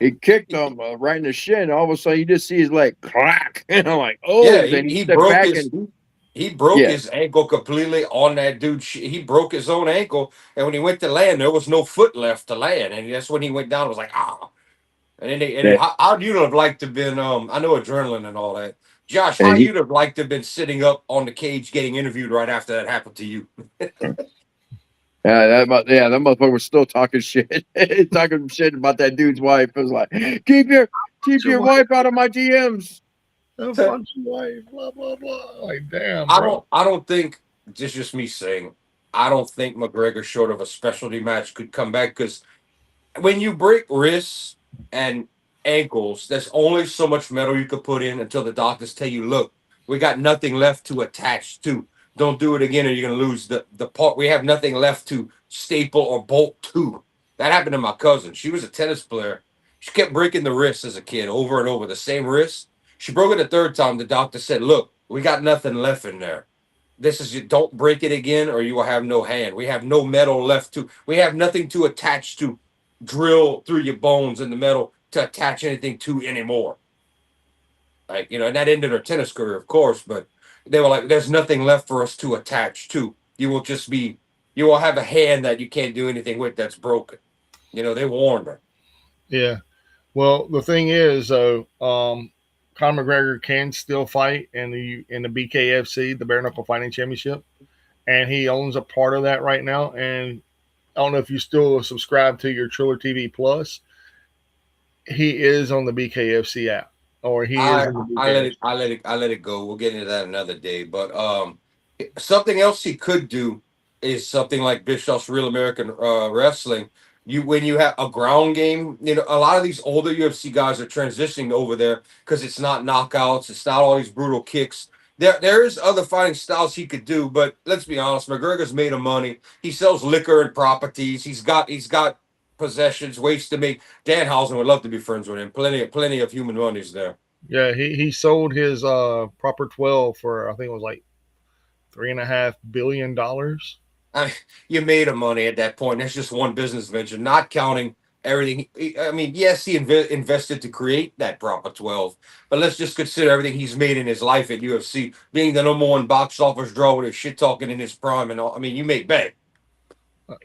He kicked him right in the shin. And all of a sudden, you just see his leg crack. And I'm like, oh, yeah, then he broke his ankle completely on that dude. He broke his own ankle, and when he went to land, there was no foot left to land, and that's when he went down. It was like, ah. And then how you'd have liked to have been, I know adrenaline and all that. Josh, how you'd have liked to have been sitting up on the cage getting interviewed right after that happened to you. that motherfucker was still talking shit. Talking shit about that dude's wife. It was like, keep your wife out of my DMs. Fuck your wife, blah blah blah. Like, damn. I don't think, just me saying, I don't think McGregor, short of a specialty match, could come back, because when you break wrists and ankles, there's only so much metal you could put in until the doctors tell you, look, we got nothing left to attach to. Don't do it again or you're going to lose the part. We have nothing left to staple or bolt to. That happened to my cousin. She was a tennis player, She kept breaking the wrist as a kid over and over, the same wrist. She broke it the third time. The doctor said, "Look, we got nothing left in there. This is don't break it again, or you will have no hand. We have no metal left to. We have nothing to attach to, drill through your bones in the metal to attach anything to anymore." Like, and that ended her tennis career, of course. But they were like, "There's nothing left for us to attach to. You will have a hand that you can't do anything with that's broken." They warned her. Yeah. Well, the thing is, though, Conor McGregor can still fight in the BKFC, the Bare Knuckle Fighting Championship, and he owns a part of that right now. And I don't know if you still subscribe to your Triller TV Plus. He is on the BKFC app, or he is I in the I let it BKFC. I let it go. We'll get into that another day. But something else he could do is something like Bischoff's Real American Wrestling. When you have a ground game, a lot of these older UFC guys are transitioning over there because it's not knockouts, it's not all these brutal kicks. There is other fighting styles he could do, but let's be honest, McGregor's made of money. He sells liquor and properties. He's got possessions, ways to make. Danhausen would love to be friends with him. Plenty of human monies there. Yeah, he sold his proper 12 for I think it was like $3.5 billion. You made a money at that point. That's just one business venture, not counting everything. I mean, yes, he invested to create that proper 12, but let's just consider everything he's made in his life at UFC, being the number one box office draw with his shit talking in his prime and all. I mean, you make bank.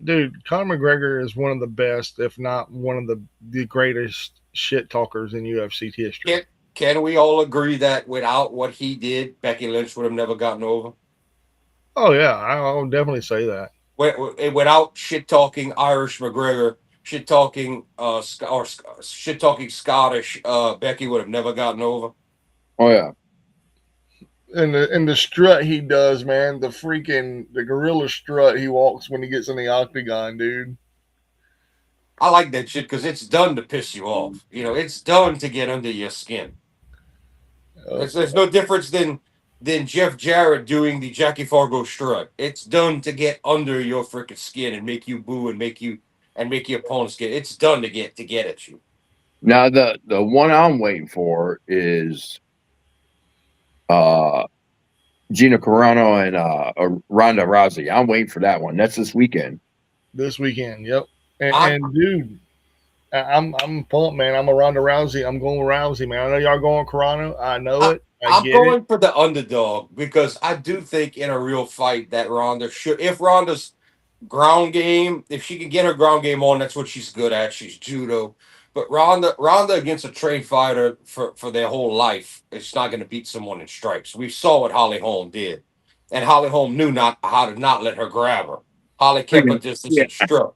Dude, Conor McGregor is one of the best, if not one of the greatest shit talkers in UFC history. Can we all agree that without what he did, Becky Lynch would have never gotten over? Oh yeah, I'll definitely say that. Without shit talking Irish McGregor, shit talking shit talking Scottish, Becky would have never gotten over. Oh yeah. And the strut he does, man, the gorilla strut he walks when he gets in the octagon, dude. I like that shit because it's done to piss you off. It's done to get under your skin. There's no difference than Jeff Jarrett doing the Jackie Fargo strut. It's done to get under your freaking skin and make you boo and make your opponents get. It's done to get at you. Now the one I'm waiting for is Gina Carano and Ronda Rousey. I'm waiting for that one. That's this weekend. This weekend, yep. And dude, I'm pumped, man. I'm a Ronda Rousey. I'm going with Rousey, man. I know y'all going Carano. I know it. I'm get going it. for the underdog because I do think in a real fight that Ronda should, if Ronda's ground game, if she can get her ground game on, that's what she's good at. She's judo. But Ronda against a trained fighter for their whole life, it's not going to beat someone in strikes. We saw what Holly Holm did, and Holly Holm knew not how to not let her grab her. Holly kept her distance and struck.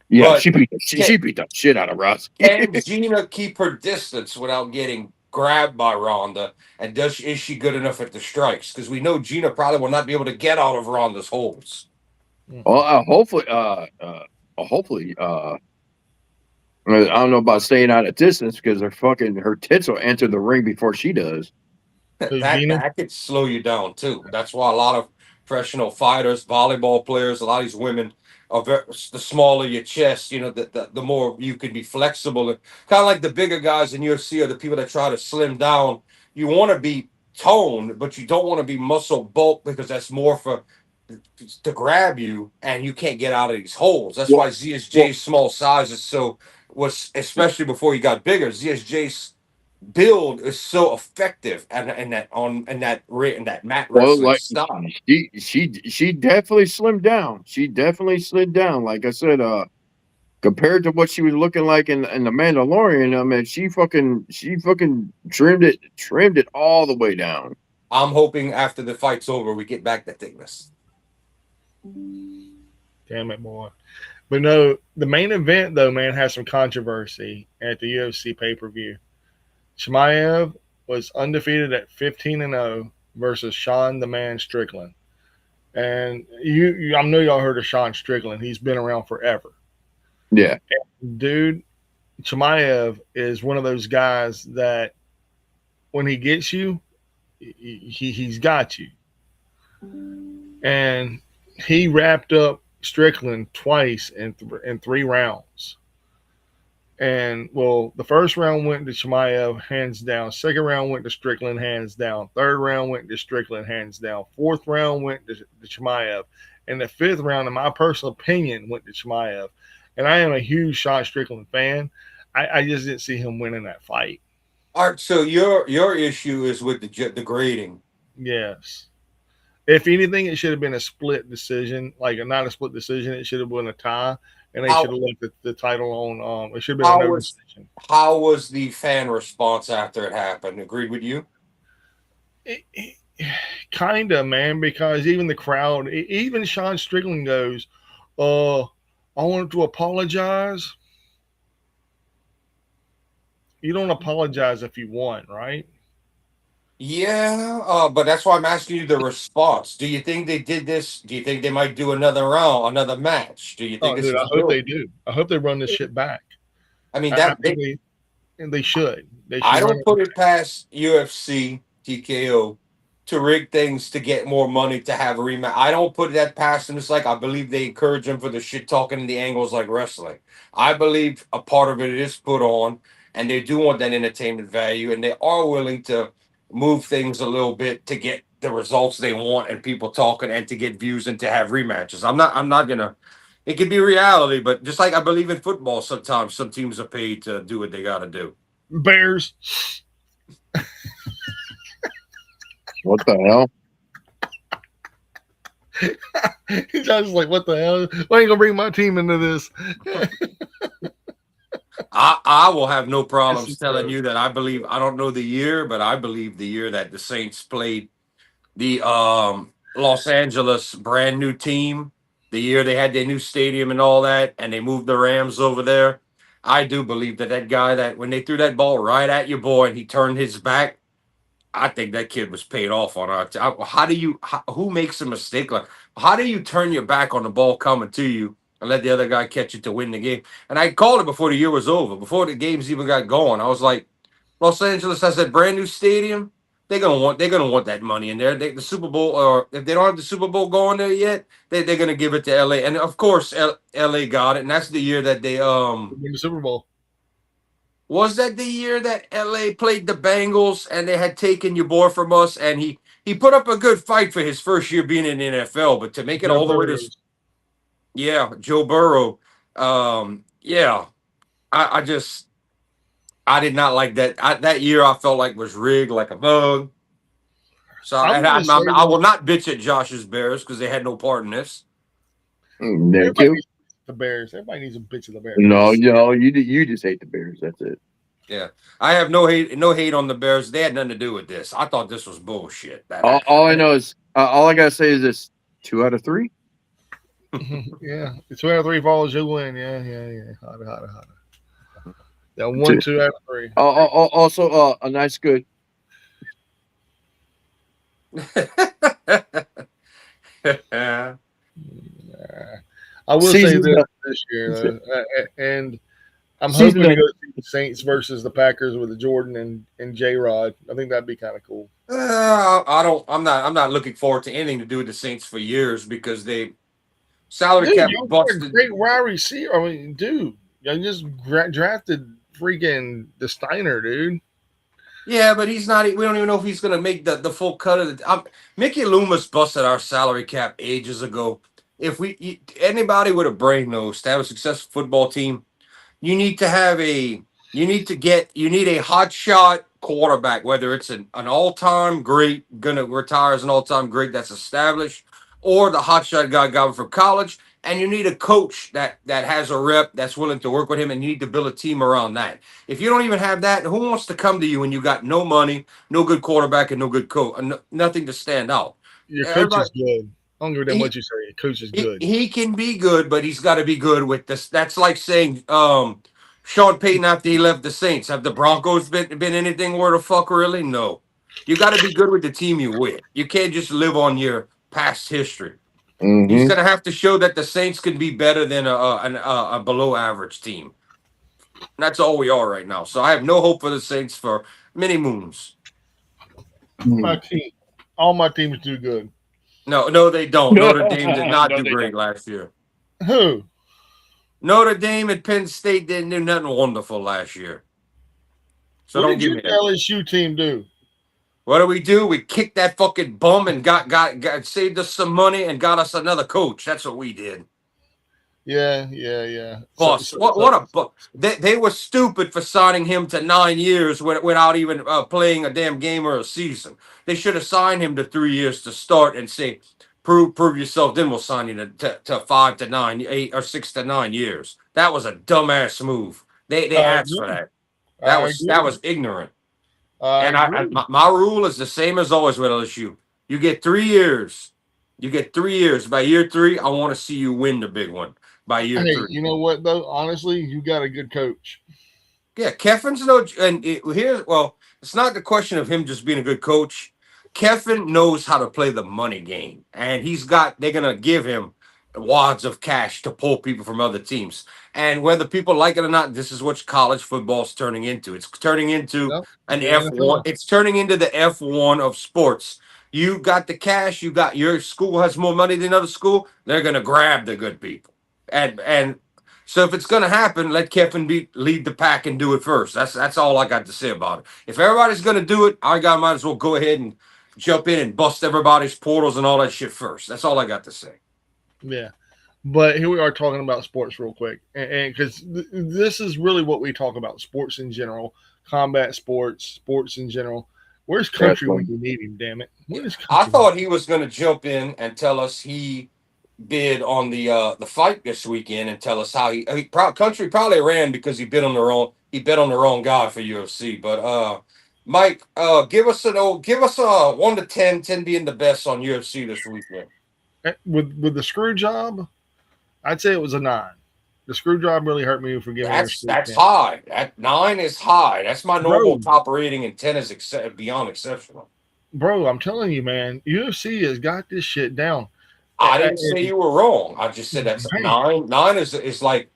Yeah, But she beat the shit out of Rousey. can Gina keep her distance without getting grabbed by Ronda? And is she good enough at the strikes? Because we know Gina probably will not be able to get out of Ronda's holds. Well, hopefully, I don't know about staying out of distance because her tits will enter the ring before she does. That could slow you down too. That's why a lot of professional fighters, volleyball players, a lot of these women are the smaller your chest, the more you can be flexible. And kind of like the bigger guys in UFC are the people that try to slim down. You want to be toned, but you don't want to be muscle bulk because that's more to grab you, and you can't get out of these holes. That's why ZSJ's small size was especially before he got bigger. ZSJ's build is so effective in that mat wrestling style. She definitely slimmed down. She definitely slid down. Like I said, compared to what she was looking like in the Mandalorian, I mean, she fucking trimmed it all the way down. I'm hoping after the fight's over, we get back to thickness. Damn it, boy. But no, the main event though, man, has some controversy at the UFC pay-per-view. Chimaev was undefeated at 15-0 versus Sean the Man Strickland. And I know y'all heard of Sean Strickland. He's been around forever. Yeah. And dude, Chimaev is one of those guys that when he gets you, he's got you. And he wrapped up Strickland twice in 3 rounds. And well, the first round went to Chimaev, hands down. Second round went to Strickland, hands down. Third round went to Strickland, hands down. Fourth round went to Chimaev. And the fifth round, in my personal opinion, went to Chimaev. And I am a huge Sean Strickland fan. I just didn't see him winning that fight. All right, so your issue is with the grading. Yes. If anything, it should have been a split decision, like not a split decision. It should have been a tie, and they should How have left the title on. It should have been a how no was decision. how was the fan response after it happened? Agreed with you? Kind of, man, because even the crowd, even Sean Strickland goes, I wanted to apologize. You don't apologize if you won, right? Yeah, but that's why I'm asking you the response. Do you think they did this? Do you think they might do another round, another match? Do you think Oh, this dude, I is hope good? they do. I hope they run this shit back. I mean, I that think they they should. They should I run don't it. put it past UFC TKO to rig things to get more money to have a rematch. I don't put that past them. It's like I believe they encourage them for the shit talking and the angles like wrestling. I believe a part of it is put on, and they do want that entertainment value, and they are willing to move things a little bit to get the results they want and people talking and to get views and to have rematches. I'm not gonna. It could be reality, but just like I believe in football, sometimes some teams are paid to do what they got to do. Bears. What the hell? He's just like, what the hell? Why ain't gonna bring my team into this? I will have no This problems is telling true. you that I believe I don't know the year, but I believe the year that the Saints played the Los Angeles brand new team, the year they had their new stadium and all that, and they moved the Rams over there. I do believe that that guy that when they threw that ball right at your boy and he turned his back, I think that kid was paid off on our. How do you? Who makes a mistake like? How do you turn your back on the ball coming to you and let the other guy catch it to win the game? And I called it before the year was over, before the games even got going. I was like, Los Angeles has that brand new stadium. They're gonna want that money in there. The Super Bowl, or if they don't have the Super Bowl going there yet, they're gonna give it to LA. And of course, LA got it. And that's the year that they Win the Super Bowl. was that the year that LA played the Bengals and they had taken your boy from us, and he put up a good fight for his first year being in the NFL, but to make it Joe all the way to Burrows. yeah, Joe Burrow, yeah, I just I did not like that. That year I felt like was rigged like a bug. So I'm and gonna say I will this. not bitch at Josh's Bears because they had no part in this. Thank Everybody you. needs the Bears. Everybody needs a bitch of the No, Bears. no, you just hate the Bears. That's it. Yeah, I have no hate on the Bears. They had nothing to do with this. I thought this was bullshit. That happened. All I know is all I gotta say is this: 2 out of 3. Yeah, it's 2 out of 3 falls, you win. Yeah. Hotter, hotter, hotter. Yeah, Two. 1, 2 out of 3. Also, a nice good. Uh, I will say Season this year though, and I'm season hoping to done. go see the Saints versus the Packers with the Jordan and J Rod. I think that'd be kind of cool. I don't. I'm not looking forward to anything to do with the Saints for years because they salary Dude, cap y'all got a busted. great wide receiver. I mean, dude, y'all just drafted freaking the Steiner, dude. Yeah, but he's not. We don't even know if he's going to make the full cut of the. Mickey Loomis busted our salary cap ages ago. If anybody with a brain knows to have a successful football team, you need to have a you need a hot shot quarterback, whether it's an all-time great gonna retire as an all-time great that's established, or the hot shot guy got him from college, and you need a coach that has a rep that's willing to work with him, and you need to build a team around that. If you don't even have that, who wants to come to you when you got no money, no good quarterback, and no good coach, nothing to stand out? Your coach Everybody, is good. I don't give a damn he, what you say. Your coach is he good. he can be good, but he's got to be good with this. That's like saying Sean Payton after he left the Saints. Have the Broncos been anything worth a fuck really? No. You got to be good with the team you with. You can't just live on your past history. He's Mm-hmm. gonna have to show that the Saints can be better than a below average team. That's all we are right now. So I have no hope for the Saints for many moons. My team, all my teams do good. No, no, they don't. No, Notre Dame did not no, do they great don't. last year. Who? Notre Dame and Penn State didn't do nothing wonderful last year. So What don't did give your me that. LSU team do? What do? We kicked that fucking bum and got saved us some money and got us another coach. That's what we did. Yeah. Bust. What a bust. They were stupid for signing him to 9 years without even playing a damn game or a season. They should have signed him to 3 years to start and say, prove yourself. Then we'll sign you to 5 to 9, 8 or 6 to 9 years. That was a dumbass move. They I asked for agree. that. I agree. That was ignorant. I And agree. my rule is the same as always with LSU. You get 3 years. You get 3 years. By year 3, I want to see you win the big one. By year Hey, 3. you know what though? Honestly, you got a good coach. Yeah, Keffin's no, and it's not the question of him just being a good coach. Keffin knows how to play the money game, and they're gonna give him wads of cash to pull people from other teams. And whether people like it or not, this is what college football's turning into. It's turning into Yep. an The F1. NFL. It's turning into the F1 of sports. You got the cash, you got your school has more money than other school, they're gonna grab the good people. And so if it's going to happen, let Kevin lead the pack and do it first. That's all I got to say about it. If everybody's going to do it, might as well go ahead and jump in and bust everybody's portals and all that shit first. That's all I got to say. Yeah. But here we are talking about sports real quick. And because this is really what we talk about, sports in general, combat sports in general. Where's Country when you need him, damn it? Where's Country? I thought he was going to jump in and tell us he bid on the fight this weekend and tell us how Country probably ran because he bet on the wrong guy for UFC. But Mike, give us a 1 to 10, 10 being the best on UFC this weekend. With the screw job, I'd say it was a 9. The screw job really hurt me for giving That's high. That 9 is high. That's my normal top rating, and 10 is beyond exceptional. Bro, I'm telling you, man, UFC has got this shit down. I didn't say you were wrong. I just said that's 9. 9 is like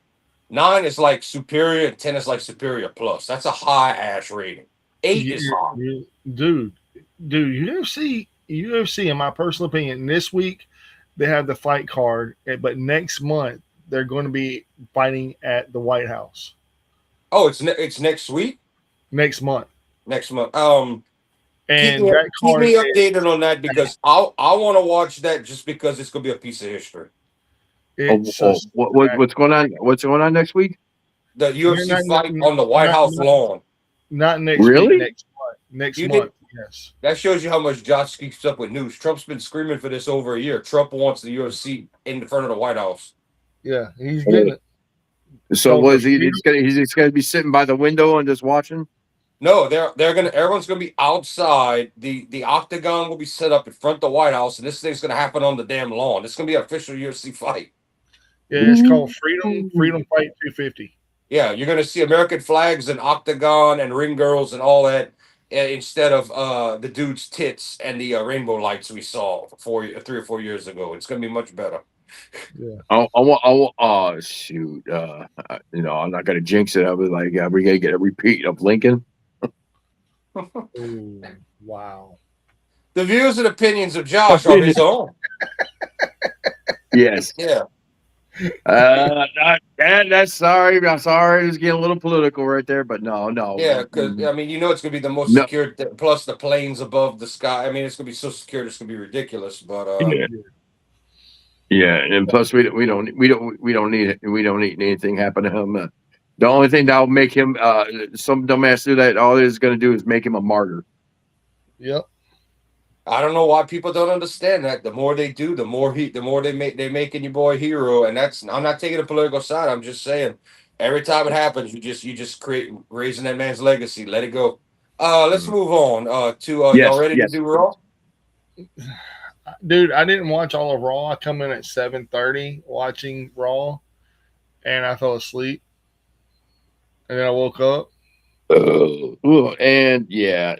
9 is like superior, and 10 is like superior plus. That's a high ass rating. 8 is high. Dude, UFC, in my personal opinion, this week they have the fight card, but next month they're going to be fighting at the White House. Oh, it's next week? Next month. And keep me updated on that because I want to watch that just because it's going to be a piece of history. What's going on? What's going on next week? The UFC fight on the White House lawn. Not next week. Next month. Next month. Yes. That shows you how much Josh keeps up with news. Trump's been screaming for this over a year. Trump wants the UFC in front of the White House. Yeah, he's getting it. So was he? He's gonna be sitting by the window and just watching. No, everyone's gonna be outside. The octagon will be set up in front of the White House, and this thing's gonna happen on the damn lawn. It's gonna be an official UFC fight. Yeah, it's called Freedom Fight 250. Yeah, you're gonna see American flags and octagon and ring girls and all that instead of the dude's tits and the rainbow lights we saw 3 or 4 years ago. It's gonna be much better. Yeah. Oh shoot! I'm not gonna jinx it. I was like, we gotta get a repeat of Lincoln. Ooh, wow. The views and opinions of Josh are his own. Yes. Yeah. That's sorry. I'm sorry. It's getting a little political right there, but no. Yeah, because it's gonna be the most secure. Plus the planes above the sky. I mean, it's gonna be so secure. It's gonna be ridiculous. But yeah, and plus we don't need anything happen to him. The only thing that'll make him some dumbass do that, all it's going to do is make him a martyr. Yep. I don't know why people don't understand that. The more they do, the more they're making your boy hero. And I'm not taking a political side. I'm just saying every time it happens, you just create raising that man's legacy. Let it go. Let's move on to y'all ready to do Raw? Dude, I didn't watch all of Raw. I come in at 7:30 watching Raw, and I fell asleep. And then I woke up. And yeah,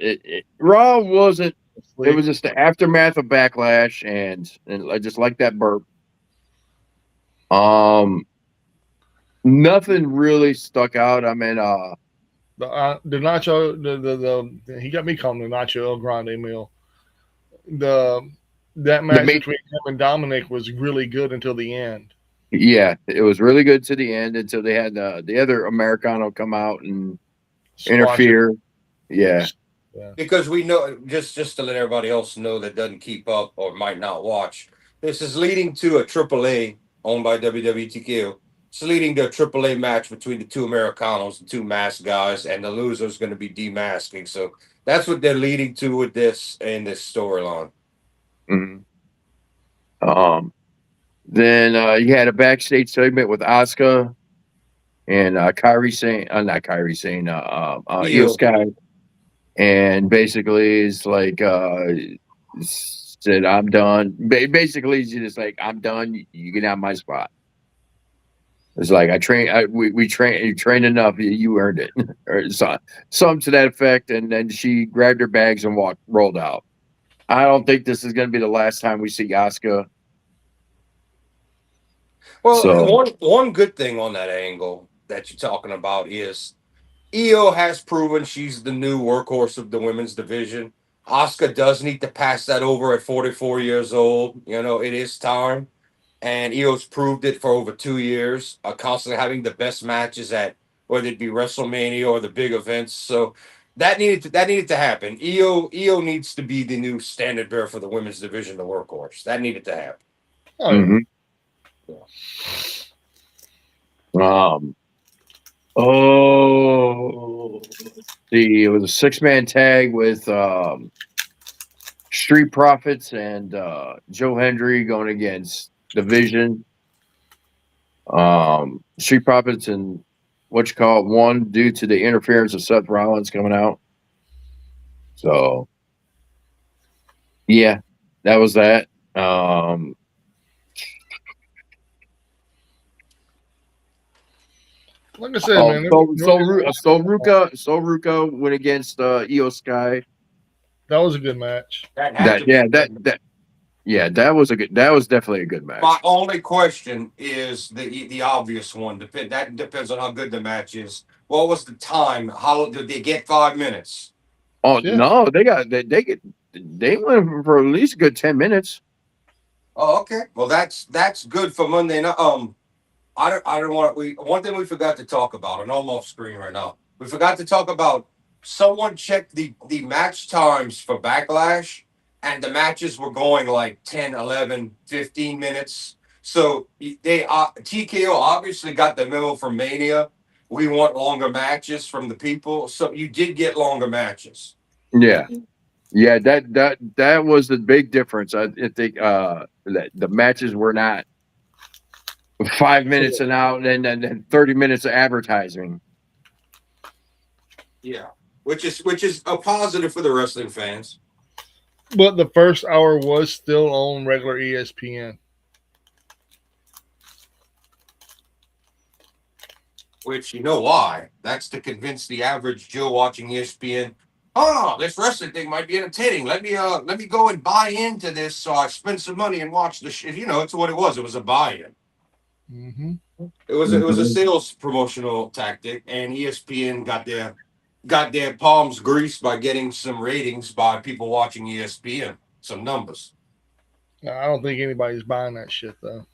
Raw wasn't. It was just the aftermath of Backlash, and I just like that burp. Nothing really stuck out. I mean, the Nacho, he got me calling the Nacho El Grande meal. That match between him and Dominic was really good until the end. Yeah, it was really good to the end until they had the other Americano come out and Squash it. interfere. Yeah. Yeah. Because we know, just to let everybody else know that doesn't keep up or might not watch, this is leading to a AAA owned by WWTQ. It's leading to a AAA match between the two Americanos, the two masked guys, and the loser is going to be demasking. So that's what they're leading to with this in this storyline. Mhm. Then you had a backstage segment with Asuka and Kyrie Sane, not Kyrie Sane, Io Io, Sky, and basically it's like said, "I'm done." Basically, she's just like, "I'm done. You get out of my spot." It's like we train, you trained enough. You earned it, or something to that effect. And then she grabbed her bags and rolled out. I don't think this is going to be the last time we see Asuka. well, So, one good thing on that angle that you're talking about is Io has proven she's the new workhorse of the women's division. Asuka does need to pass that over at 44 years old. You know, it is time. And Io's proved it for over 2 years, constantly having the best matches at whether it be WrestleMania or the big events. So that needed to happen. Io needs to be the new standard bearer for the women's division, the workhorse. That needed to happen. Oh yeah. mhm. um, oh, see, it was a 6-man tag with Street Profits and Joe Hendry going against Division. Street Profits and what you call it, won due to the interference of Seth Rollins coming out. So yeah, that was that. Like I said, man, So Ruka went against Io Sky. that was a good match. That had That to be yeah, good. that was definitely a good match. My only question is the obvious one. That depends on how good the match is. What was the time? How did they get 5 minutes? Oh Yeah. no, they went for at least a good 10 minutes. Oh, okay. Well, that's good for Monday night. I don't want we one thing we forgot to talk about, and I'm off screen right now. We forgot to talk about someone checked the match times for Backlash, and the matches were going like 10, 11, 15 minutes. So they TKO obviously got the memo from Mania. We want longer matches from the people, so you did get longer matches. Yeah. Yeah, that was the big difference. I think that the matches were not 5 minutes and out, and then 30 minutes of advertising. Yeah, which is a positive for the wrestling fans. But the first hour was still on regular ESPN. Which you know why? That's to convince the average Joe watching ESPN. Oh, this wrestling thing might be entertaining. Let me go and buy into this. So I spend some money and watch the shit. You know, it's what it was. It was a buy-in. Mm-hmm. It was a Mhm. sales promotional tactic, and ESPN got their palms greased by getting some ratings by people watching ESPN, some numbers. I don't think anybody's buying that shit though.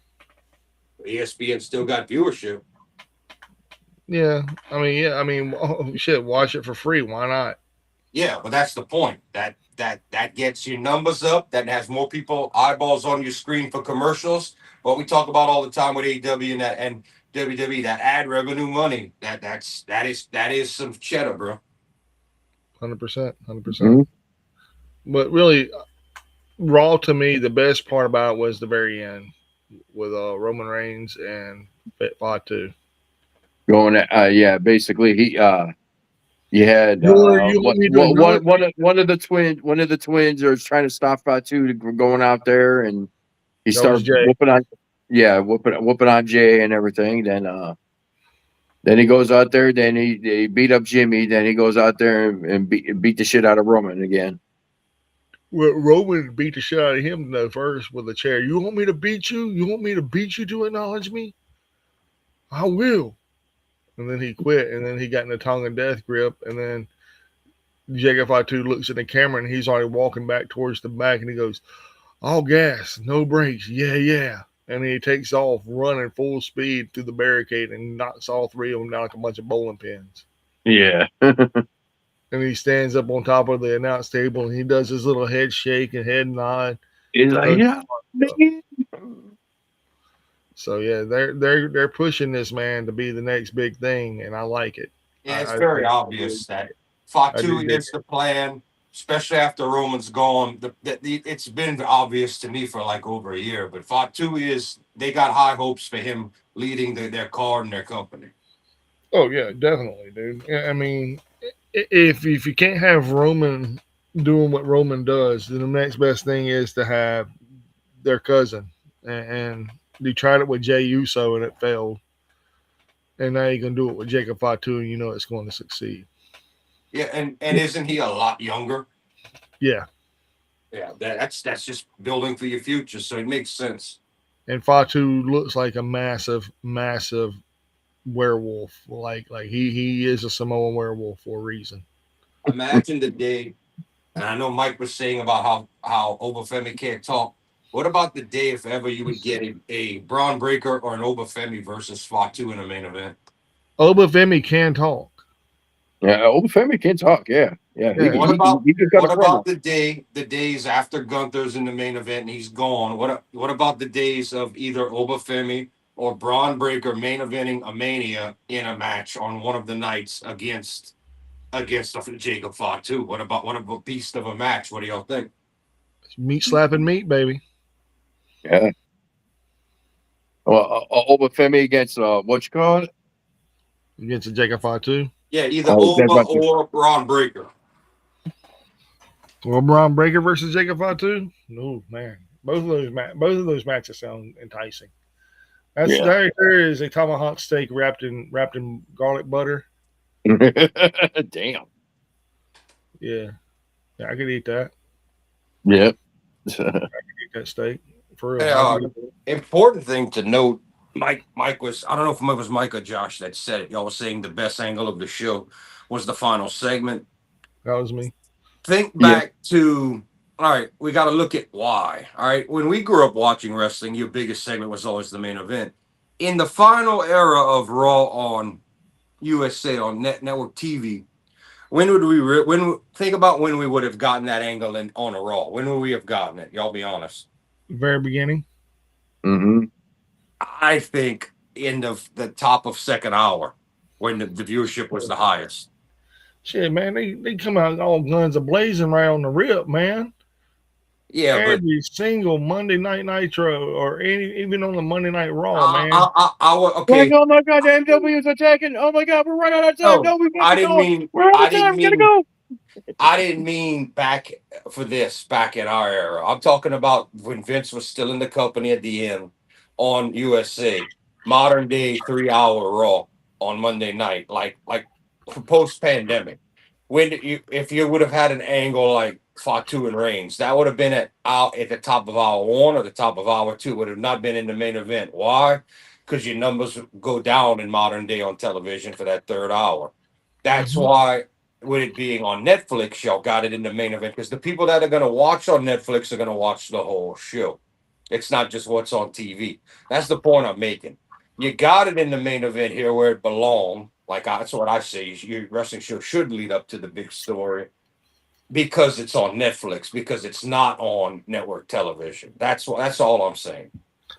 ESPN still got viewership. Yeah, oh, shit, watch it for free. Why not? Yeah, but that's the point. That gets your numbers up. That has more people eyeballs on your screen for commercials. What we talk about all the time with AEW and WWE, that ad revenue money. That is some cheddar, bro. 100%, 100%. Mhm. But really, Raw to me, the best part about it was the very end with Roman Reigns and Fatu. Going, yeah, basically you had You want me to acknowledge? one of the twins are trying to stop Fatu going out there, and he That was started Jay. whooping on Jay and everything. Then he goes out there. Then he beat up Jimmy. Then he goes out there and beat the shit out of Roman again. Well, Roman beat the shit out of him though first with a chair. You want me to beat you? You want me to beat you to acknowledge me? I will. And then he quit. And then he got in the tongue of death grip. And then Jacob Fatu looks at the camera and he's already walking back towards the back and he goes, "All gas, no brakes. Yeah, yeah." and he takes off running full speed through the barricade and knocks all three of them down like a bunch of bowling pins. Yeah. And he stands up on top of the announce table and he does his little head shake and head nod. He's like, yeah, man. So yeah, they're pushing this man to be the next big thing, and I like it. Yeah, it's I very obvious that Fatu do dig is the plan, especially after Roman's gone. It's been obvious to me for like over a year, but Fatu is, they got high hopes for him leading their card and their company. Oh yeah, definitely, dude. I mean, if you can't have Roman doing what Roman does, then the next best thing is to have their cousin, and they tried it with Jay Uso and it failed, and now you're gonna do it with Jacob Fatu, and you know it's going to succeed. Yeah, and isn't he a lot younger? Yeah, Yeah, that's just building for your future, so it makes sense. and Fatu looks like a massive werewolf. Like he is a Samoan werewolf for a reason. Imagine the day, and I know Mike was saying about how Obafemi can't talk. What about the day if ever you would get a Braun Breaker or an Obafemi versus Fatu in a main event? Obafemi can talk. Yeah, old family can talk. Yeah. Yeah. Yeah, He can cut a What promo. about the days after Gunther's in the main event and he's gone? What about the days of either Obafemi or Braun Breaker main eventing a Mania in a match on one of the nights against Jacob Fatu? What about a beast of a match? What do y'all think? meat slapping meat, baby. Yeah. Well, Obafemi against what you call it? Against the Jacob Fatu. Yeah, either Oh, that's Oba about to, or Braun Breaker. Well, Braun Breaker versus Jacob Fatu. No man, both of those matches sound enticing. That's yeah. that there is a tomahawk steak wrapped in garlic butter. Damn. Yeah, yeah, I could eat that. Yep. Eat that steak for real. Yeah, important thing to note, Mike was, I don't know if it was Mike or Josh that said it. Y'all was saying the best angle of the show was the final segment. That was me. Think Yeah. back to, all right, we got to look at why. All right, when we grew up watching wrestling, your biggest segment was always the main event. In the final era of Raw on USA on network TV, when would we think about when we would have gotten that angle on a Raw? When would we have gotten it? Y'all be honest. Very beginning. Mm-hmm. I think in the top of second hour when the viewership was the highest. Shit, man, they come out all guns a blazing right on the rip, man. Yeah, but Every single Monday Night Nitro or even on the Monday Night Raw, man. okay. Like, oh my God, the MW is attacking. Oh my God, we're running out of time. No, No, we got I to didn't go. mean. We're out I of didn't time. We gotta mean. go. I didn't mean back for this back in our era. I'm talking about when Vince was still in the company at the end on USA, modern day 3 hour Raw on Monday night, like post pandemic. When if you would have had an angle like Fatu and Reigns, that would have been at the top of hour one or the top of hour two. Would have not been in the main event. Why? Because your numbers go down in modern day on television for that third hour. That's Mhm. why with it being on Netflix, y'all got it in the main event because the people that are going to watch on Netflix are going to watch the whole show. It's not just what's on TV. That's the point I'm making. You got it in the main event here where it belongs. That's what I say. Your wrestling show should lead up to the big story because it's on Netflix because it's not on network television. That's all I'm saying.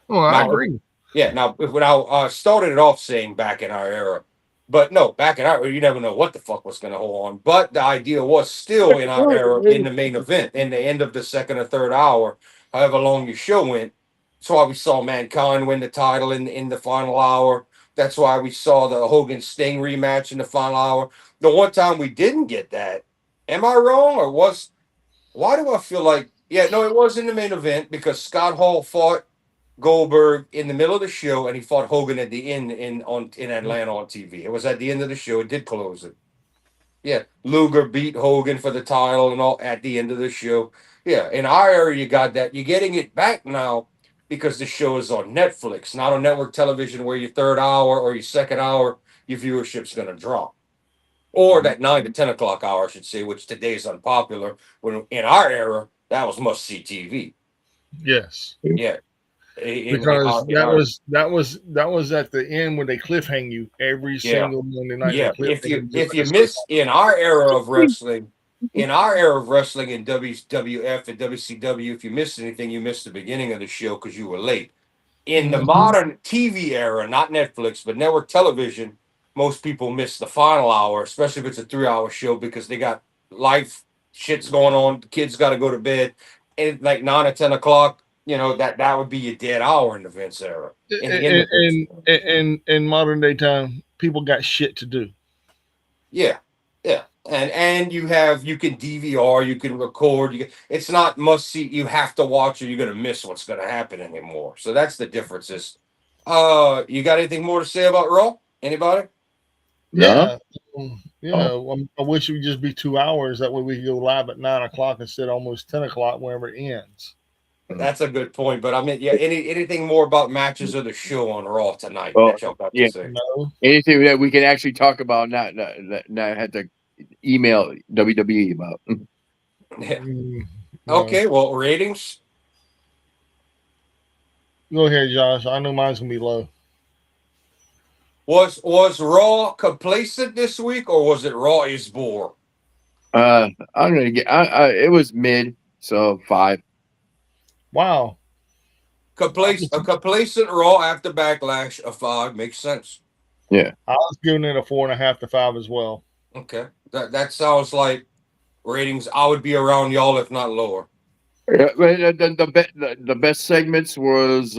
Oh, I Now, agree. yeah. Now, when I started it off saying back in our era, but no, back in our era, you never know what the fuck was going to hold on. But the idea was still in our era in the main event, in the end of the second or third hour, however long your show went. That's why we saw Mankind win the title in the final hour. That's why we saw the Hogan Sting rematch in the final hour. The one time we didn't get that, am I wrong or was? Why do I feel like? Yeah, no, it was in the main event because Scott Hall fought Goldberg in the middle of the show, and he fought Hogan at the end in Atlanta on TV. It was at the end of the show. It did close it. Yeah, Luger beat Hogan for the title and all at the end of the show. Yeah, in our area, you got that. You're getting it back now because the show is on Netflix, not on network television, where your third hour or your second hour, your viewership's going to drop. Or that 9 to 10 o'clock hour, I should say, which today is unpopular. When in our era, that was must see TV. Yes. Yeah. because in our that was at the end when they cliffhang you every yeah. single Monday night. They Yeah, cliffhang you just if like a you soap miss in our era of wrestling, in WWF and WCW, if you missed anything, you missed the beginning of the show because you were late. In the opera. modern TV era, not Netflix, but network television, most people miss the final hour, especially if it's a 3 hour show because they got life shits going on. The kids got to go to bed, and like 9 or 10 o'clock, that would be your dead hour in the Vince era. In the end of Vince era. In modern day time, people got shit to do. Yeah, yeah, and you can DVR, you can record. It's not must see. You have to watch, or you're gonna miss what's gonna happen anymore. So that's the differences. You got anything more to say about Raw? Anybody? No. Yeah, yeah. Oh. I wish it would just be 2 hours. That way we could go live at 9 o'clock instead of almost 10 o'clock whenever it ends. That's a good point. But I mean, yeah. Anything more about matches of the show on Raw tonight Well, that y'all got to yeah. say? No, Anything that we can actually talk about, not have to email WWE about. Yeah. no. Okay. Well, ratings. Go ahead, Josh. I know mine's gonna be low. Was Raw complacent this week, or was it Raw is bore? I'm gonna get. It was mid, so 5. Wow. A complacent Raw after Backlash, a 5 makes sense. Yeah. I was giving it a 4.5 to 5 as well. Okay, that sounds like ratings. I would be around y'all if not lower. Yeah, but the best segments was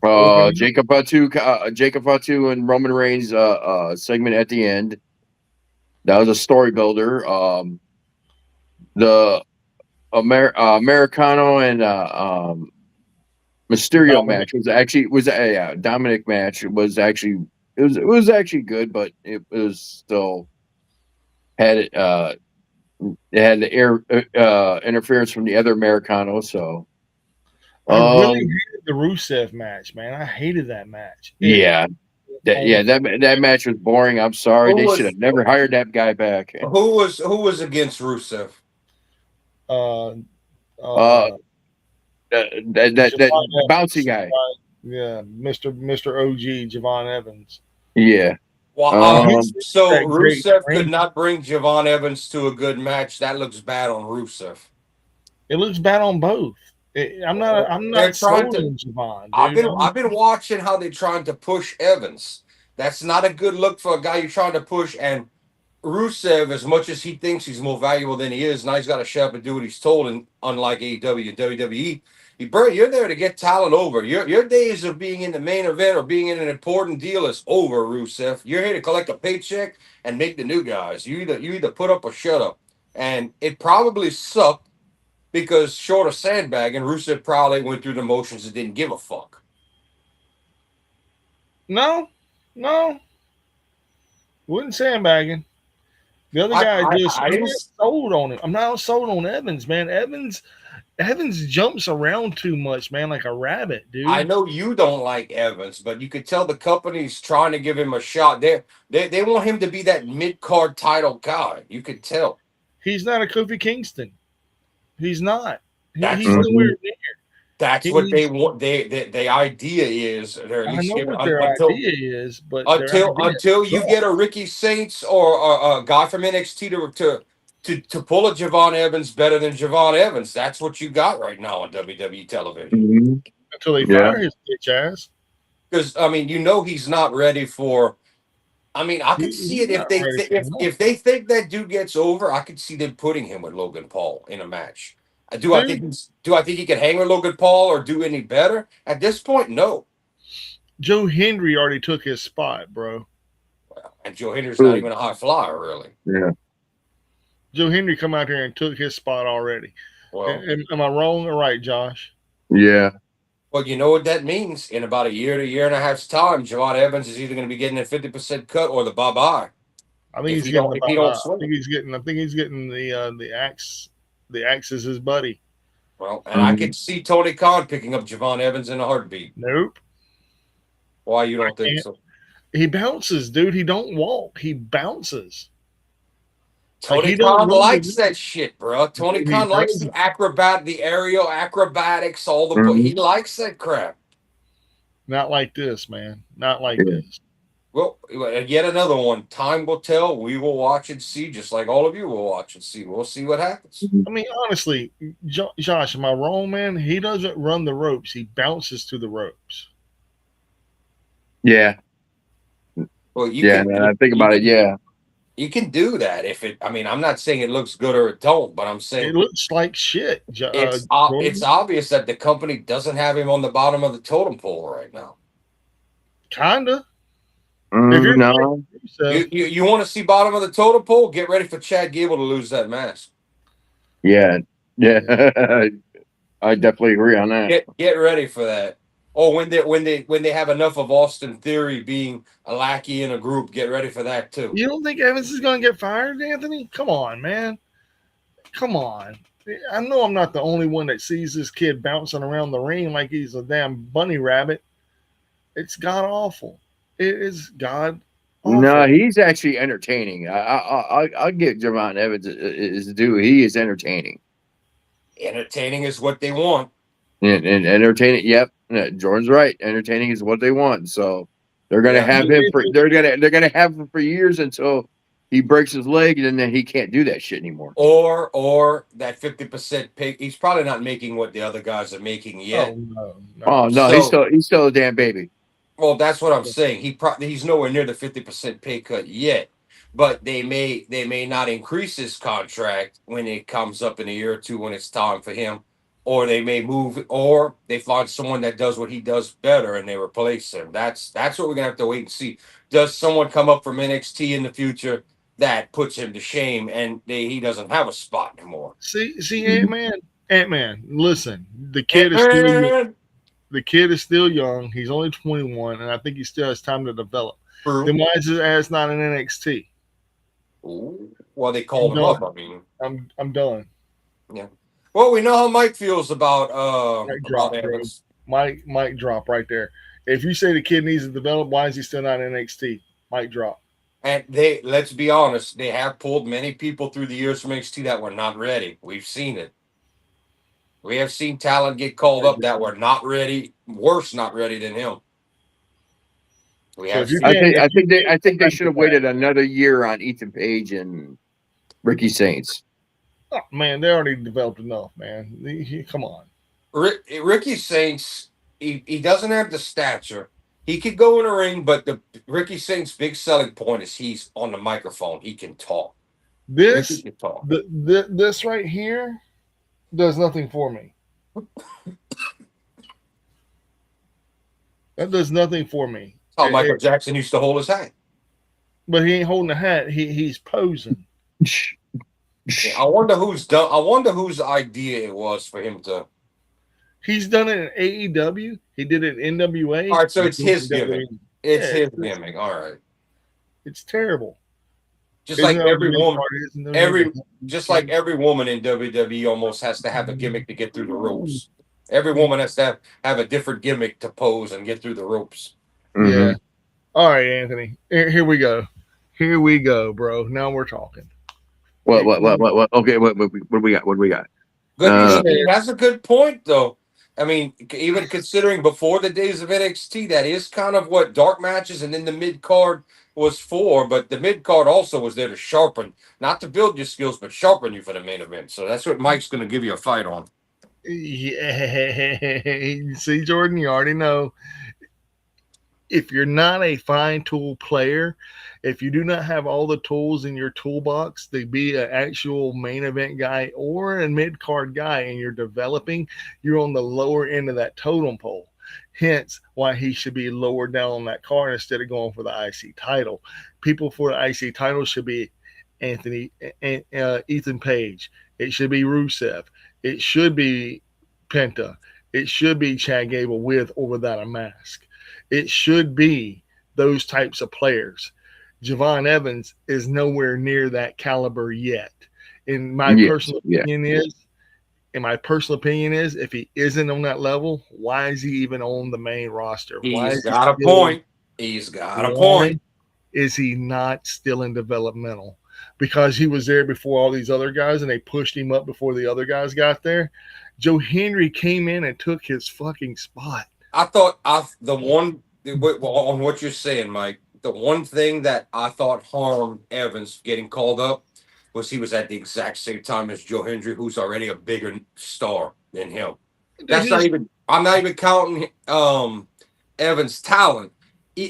Opening. Jacob Fatu and Roman Reigns segment at the end. That was a story builder. The Americano and Mysterio Dominic. match was a Dominic match. It was actually good, but it was still had it had the air interference from the other Americano. So I really hated the Rusev match, man. I hated that match. yeah. That match was boring. I'm sorry. They should have never hired that guy back. Who was against Rusev? Uh, That bouncy guy. Yeah, Mr. OG Javon Evans. Yeah. Well, so that great Rusev could ring. not bring Javon Evans to a good match. That looks bad on Rusev. It looks bad on both. I'm not sold on Javon, dude. I've been watching how they're trying to push Evans. That's not a good look for a guy you're trying to push. And Rusev, as much as he thinks he's more valuable than he is, now he's got to shut up and do what he's told. And unlike AEW and WWE, you're there to get talent over. Your days of being in the main event or being in an important deal is over, Rusev. You're here to collect a paycheck and make the new guys. You either put up or shut up. And it probably sucked because short of sandbagging, Rusev probably went through the motions and didn't give a fuck. No. Wasn't sandbagging. The other guy I'm not sold on him. I'm not sold on Evans, man. Evans jumps around too much, man, like a rabbit, dude. I know you don't like Evans, but you could tell the company's trying to give him a shot. They want him to be that mid-card title guy. You could tell. He's not a Kofi Kingston. He's not. He's nowhere near. That's what they want. The idea is, or at least I know what their idea is, but until you get a Ricky Saints or a guy from NXT to pull a Javon Evans better than Javon Evans, that's what you got right now on WWE television. Mm-hmm. Until they fire his bitch ass. Because he's not ready for. I could see it if they think that dude gets over. I could see them putting him with Logan Paul in a match. Do I think he can hang with Logan Paul or do any better? At this point, no. Joe Hendry already took his spot, bro. And Joe Hendry's not even a high flyer, really. Yeah. Joe Hendry come out here and took his spot already. Well, am I wrong or right, Josh? Yeah. Well, you know what that means. In about a year to year and a half's time, Javon Evans is either going to be getting a 50% cut or the bye-bye. I think he's getting the bye-bye. I think he's getting the axe. The axe is his buddy. Well, and I could see Tony Khan picking up Javon Evans in a heartbeat. Nope. Why you don't think so? He bounces, dude. He don't walk. He bounces. Like, Tony he don't Khan run the likes ring. that shit, bro. Tony He Khan likes does. the aerial acrobatics, all the. Mhm. He likes that crap. Not like this, man. Not like Yeah. this. Well, yet another one. Time will tell. We will watch and see, just like all of you will watch and see. We'll see what happens. I mean, honestly, Josh, am I wrong, man? He doesn't run the ropes. He bounces to the ropes. Yeah. Well, you Yeah. can And I think you about it. can Yeah. you can do that if it. I mean, I'm not saying it looks good or it don't, but I'm It saying looks like shit, it's Jordan. obvious that the company doesn't have him on the bottom of the totem pole right now. Kinda. If you're No. You want to see bottom of the totem pole? Get ready for Chad Gable to lose that mask. Yeah. Yeah. I definitely agree on that. Get ready for that. Oh, when they have enough of Austin Theory being a lackey in a group, get ready for that too. You don't think Evans is going to get fired, Anthony? Come on, man. Come on. I know I'm not the only one that sees this kid bouncing around the ring like he's a damn bunny rabbit. It's god awful. It is god awful. No, he's actually entertaining. I'll give Javon Evans his due. He is entertaining. Entertaining is what they want. And entertaining. Yep, Jordan's right. Entertaining is what they want. So they're gonna have him for. They're gonna have him for years until he breaks his leg, and then he can't do that shit anymore. Or that 50% pay. He's probably not making what the other guys are making yet. No. Oh no, he's still a damn baby. Well, that's what I'm saying. He's nowhere near the 50% pay cut yet. But they may not increase his contract when it comes up in a year or two when it's time for him, or they may move, or they find someone that does what he does better and they replace him. That's what we're gonna have to wait and see. Does someone come up from NXT in the future that puts him to shame and he doesn't have a spot anymore? See, Ant Man. Listen, the kid is still young. He's only 21, and I think he still has time to develop. True. Then why is his ass not in NXT? Ooh, well, they called him up. I mean, I'm done. yeah. Well, we know how Mike feels about Evans. Mic drop right there. If you say the kid needs to develop, why is he still not in NXT? Mic drop. And let's be honest, they have pulled many people through the years from NXT that were not ready. We've seen it. We have seen talent get called up that were not ready, worse not ready than him. I think they should have waited another year on Ethan Page and Ricky Saints. Oh, man, they already developed enough, man. Come on. Ricky Saints, he doesn't have the stature. He could go in a ring, but the Ricky Saints' big selling point is he's on the microphone. He can talk. This can talk. This right here does nothing for me. That does nothing for me. How Michael Jackson used to hold his hat. But he ain't holding a hat. He's posing. I wonder whose idea it was for him to. He's done it in AEW. He did it in NWA. All right, so it's his gimmick. It's his gimmick. All right. It's terrible. Just like every woman in WWE almost has to have a gimmick to get through the ropes. Every woman has to have a different gimmick to pose and get through the ropes. Mm-hmm. Yeah. All right, Anthony. Here we go. Here we go, bro. Now we're talking. What? Okay, what do we got? What do we got? That's a good point, though. I mean, even considering before the days of NXT, that is kind of what dark matches and then the mid card was for. But the mid card also was there to sharpen, not to build your skills, but sharpen you for the main event. So that's what Mike's going to give you a fight on. Yeah. See, Jordan, you already know. If you're not a fine tool player, if you do not have all the tools in your toolbox to be an actual main event guy or a mid card guy and you're developing, you're on the lower end of that totem pole. Hence why he should be lower down on that card instead of going for the IC title. People for the IC title should be Ethan Page. It should be Rusev. It should be Penta. It should be Chad Gable with or without a mask. It should be those types of players. Javon Evans is nowhere near that caliber yet. In my personal opinion is, if he isn't on that level, why is he even on the main roster? He's got a point. He's got a point. Is he not still in developmental? because he was there before all these other guys and they pushed him up before the other guys got there. Joe Henry came in and took his fucking spot. I thought the one on what you're saying, Mike. The one thing that I thought harmed Evans getting called up was he was at the exact same time as Joe Hendry, who's already a bigger star than him. Dude, That's not even. I'm not even counting Evans' talent.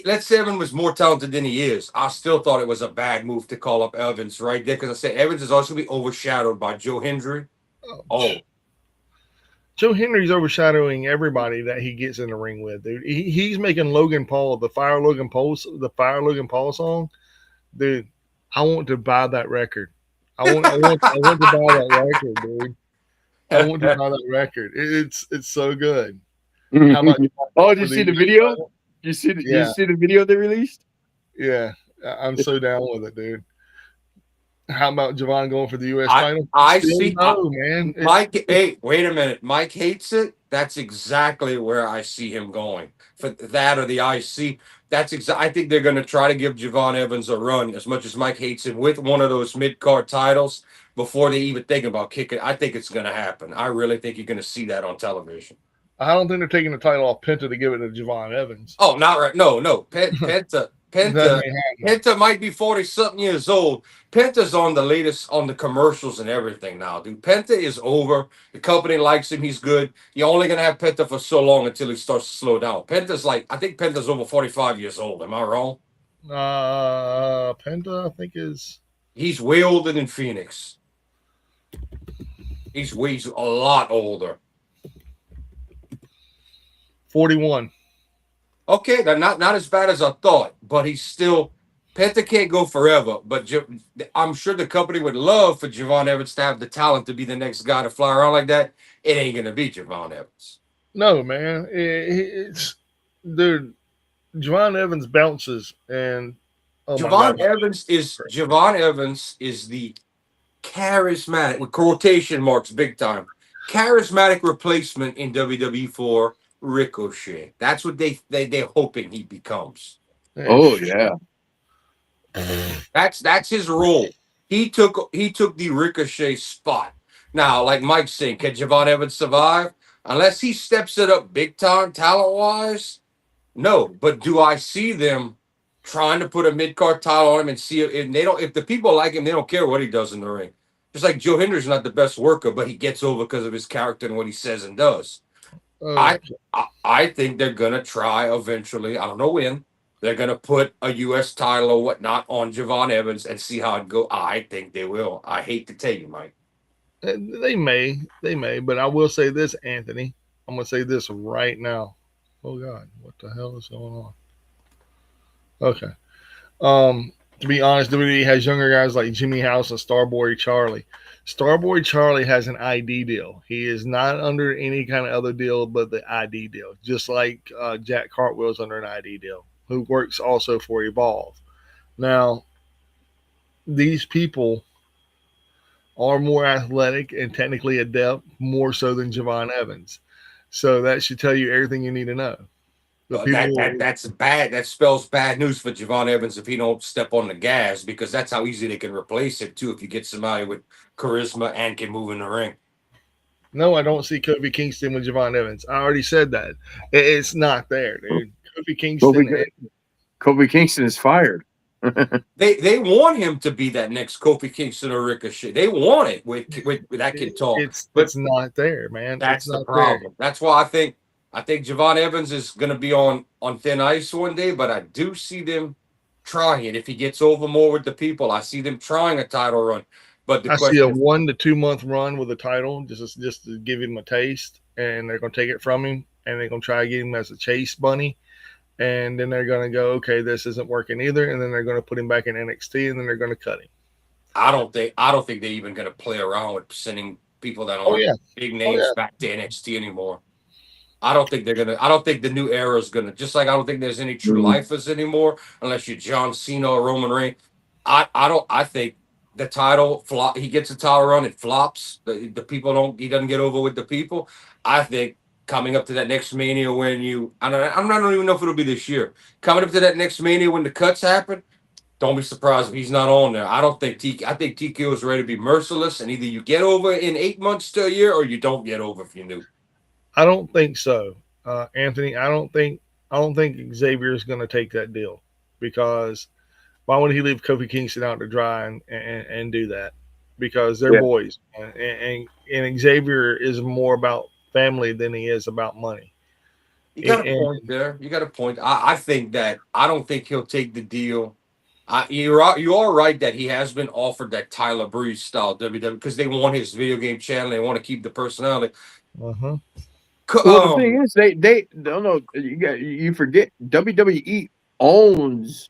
Let's say Evans was more talented than he is. I still thought it was a bad move to call up Evans right there because I said Evans is also going to be overshadowed by Joe Hendry. Oh, Joe Henry's overshadowing everybody that he gets in the ring with, dude. He's making Logan Paul the Fire Logan Paul song, dude. I want to buy that record. I want to buy that record, dude. I want to buy that record. It's so good. How about Oh, did you for see the US video? title? Did you Yeah, see the video they released? yeah. I'm so down with it, dude. How about Javon going for the U.S. I title? I Still see. no, man. Mike, hey, wait a minute. Mike hates it. That's exactly where I see him going for that or the IC. I think they're going to try to give Javon Evans a run as much as Mike hates him with one of those mid card titles before they even think about kicking. I think it's going to happen. I really think you're going to see that on television. I don't think they're taking the title off Penta to give it to Javon Evans. Oh, not right. No, no. Penta, That Penta, ain't happening. Penta might be 40 something years old. Penta's on the latest on the commercials and everything now, dude. Penta is over. The company likes him. He's good. You're only gonna have Penta for so long until he starts to slow down. Penta's like, I think Penta's over 45 years old. Am I wrong? Penta, I think is He's way older than Phoenix. He's a lot older. 41. Okay, they're not as bad as I thought, but he's still Penta can't go forever. But I'm sure the company would love for Javon Evans to have the talent to be the next guy to fly around like that. It ain't gonna be Javon Evans. No, man. It's dude. Javon Evans bounces, and oh my god, Javon Evans is the charismatic with quotation marks big time charismatic replacement in WWE for Ricochet. That's what they're hoping he becomes. Oh yeah. That's his role. He took the Ricochet spot. Now, like Mike's saying, can Javon Evans survive? Unless he steps it up big time talent wise, no. But do I see them trying to put a mid card title on him and see if they don't if the people like him, they don't care what he does in the ring. Just like Joe Hendry's not the best worker, but he gets over because of his character and what he says and does. uh, I think they're gonna try eventually. I don't know when. They're gonna put a U.S. title or whatnot on Javon Evans and see how it go. I think they will. I hate to tell you, Mike. they may, but I will say this, Anthony. I'm gonna say this right now. Oh God, what the hell is going on? Okay. To be honest, WWE has younger guys like Jimmy House and Starboy Charlie. Starboy Charlie has an ID deal. He is not under any kind of other deal but the ID deal, just like Jack Cartwheel's under an ID deal, who works also for Evolve. Now, these people are more athletic and technically adept, more so than Javon Evans. So that should tell you everything you need to know. The people, That's bad. That spells bad news for Javon Evans if he don't step on the gas because that's how easy they can replace him too. If you get somebody with charisma and can move in the ring. no, I don't see Kofi Kingston with Javon Evans. I already said that. It's not there, dude. Kofi Kingston. Kofi Kingston is fired. They want him to be that next Kofi Kingston or Ricochet. They want it with that kid talk. It's not there, man. That's It's the not problem. there. That's why I think Javon Evans is going to be on thin ice one day, but I do see them trying it. If he gets over more with the people, I see them trying a title run. But the I see a question is, 1 to 2 month run with a title, just to give him a taste, and they're gonna take it from him, and they're gonna try to get him as a chase bunny, and then they're gonna go, okay, this isn't working either, and then they're gonna put him back in NXT, and then they're gonna cut him. I don't think they're even going to play around with sending people that Oh aren't yeah, big oh names yeah. back to NXT anymore. I don't think they're gonna. I don't think the new era is gonna. Just like I don't think there's any true lifers anymore, unless you're John Cena or Roman Reigns. I don't. I think the title flop. He gets a title run, it flops. The people don't. He doesn't get over with the people. I think coming up to that next Mania when you. I don't even know if it'll be this year. Coming up to that next Mania when the cuts happen. Don't be surprised if he's not on there. I don't think I think TKO is ready to be merciless, and either you get over in 8 months to a year, or you don't get over if you knew. I don't think so, Anthony. I don't think Xavier is going to take that deal because why would he leave Kofi Kingston out to dry and do that? Because they're Yeah. boys, and Xavier is more about family than he is about money. You got a And point there. You got a point. I think that I don't think he'll take the deal. You are right that he has been offered that Tyler Breeze style WWE because they want his video game channel. They want to keep the personality. uh-huh. Well, the thing is, they don't know. You forget WWE owns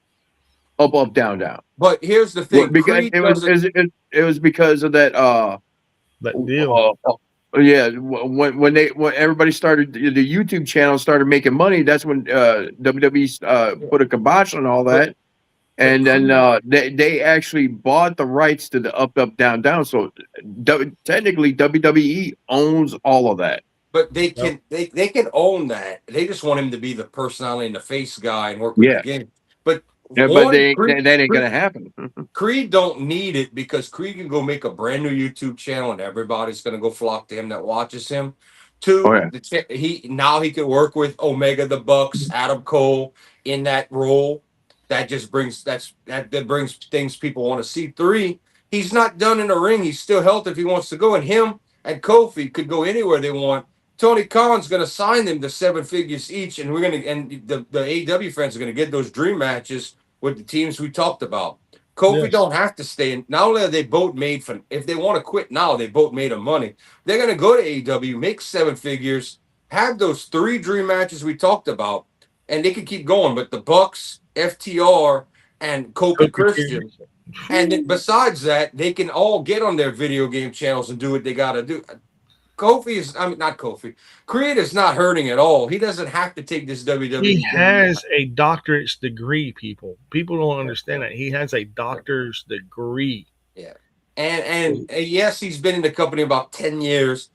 Up Down Down. But here's the Well, thing: because Creed doesn't. it was because of that. That deal. Yeah, when everybody started the YouTube channel started making money, that's when WWE put a kibosh on all that, and then they actually bought the rights to the Up Down Down. So technically, WWE owns all of that. But they Yep. can they can own that. They just want him to be the personality and the face guy and work with the Yeah, game. But yeah, but one, that ain't gonna happen. Creed don't need it because Creed can go make a brand new YouTube channel and everybody's gonna go flock to him that watches him. Oh Two, yeah. he can work with Omega, the Bucks, Adam Cole in that role. That just brings that brings things people want to see. Three, he's not done in the ring. He's still healthy if he wants to go. And him and Kofi could go anywhere they want. Tony Khan's gonna sign them to 7 figures each, and the AEW fans are gonna get those dream matches with the teams we talked about. Kofi Yes. don't have to stay in. Not only are they both made for, if they want to quit now, they both made them money. They're going to go to AEW, make 7 figures, have those 3 dream matches we talked about, and they can keep going. But the Bucks, FTR, and Kofi Kofi Christian, Kingston. and besides that, they can all get on their video game channels and do what they got to do. Not Kofi. Creed is not hurting at all. He doesn't have to take this WWE. He has a doctorate's degree, people. People don't understand that. He has a doctor's degree. Yeah. And yes, he's been in the company about 10 years.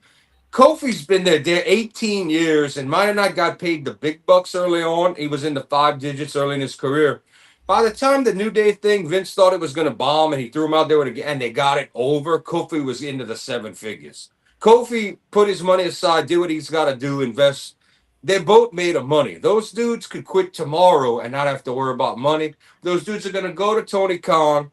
Kofi's been there 18 years and might have not got paid the big bucks early on. He was in the 5 digits early in his career. By the time the New Day thing, Vince thought it was going to bomb and he threw him out there and they got it over. Kofi was into the 7 figures. Kofi put his money aside, do what he's got to do, invest. They both made of money. Those dudes could quit tomorrow and not have to worry about money. Those dudes are going to go to Tony Khan.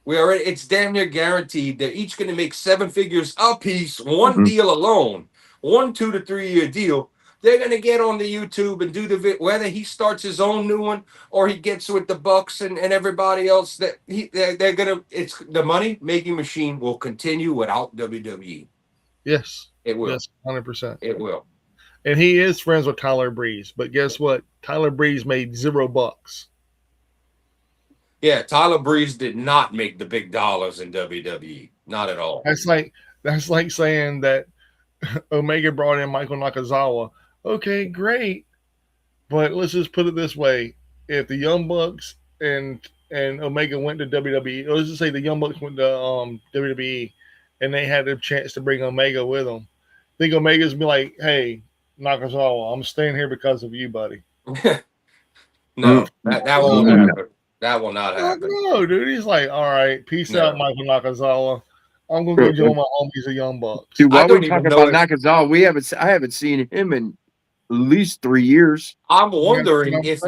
It's damn near guaranteed they're each going to make 7 figures a piece, one deal alone, 1 2 to 3 year deal. They're going to get on the YouTube and do whether he starts his own new one or he gets with the Bucks and everybody else. They're going to. It's the money making machine will continue without WWE. Yes. It will. Yes, 100%. It will. And he is friends with Tyler Breeze. But guess what? Tyler Breeze made $0. Yeah, Tyler Breeze did not make the big dollars in WWE. Not at all. That's like saying that Omega brought in Michael Nakazawa. Okay, great. But let's just put it this way. If the Young Bucks and Omega went to WWE, or let's just say the Young Bucks went to WWE and they had a chance to bring Omega with them, I think Omega's be like, hey, Nakazawa, I'm staying here because of you, buddy. No, that won't happen. That will not happen. No, dude. He's like, all right, peace out, Michael Nakazawa. I'm gonna go join my homies, the Young Bucks. Dude, while we're talking about Nakazawa, I haven't seen him in at least 3 years. I'm wondering if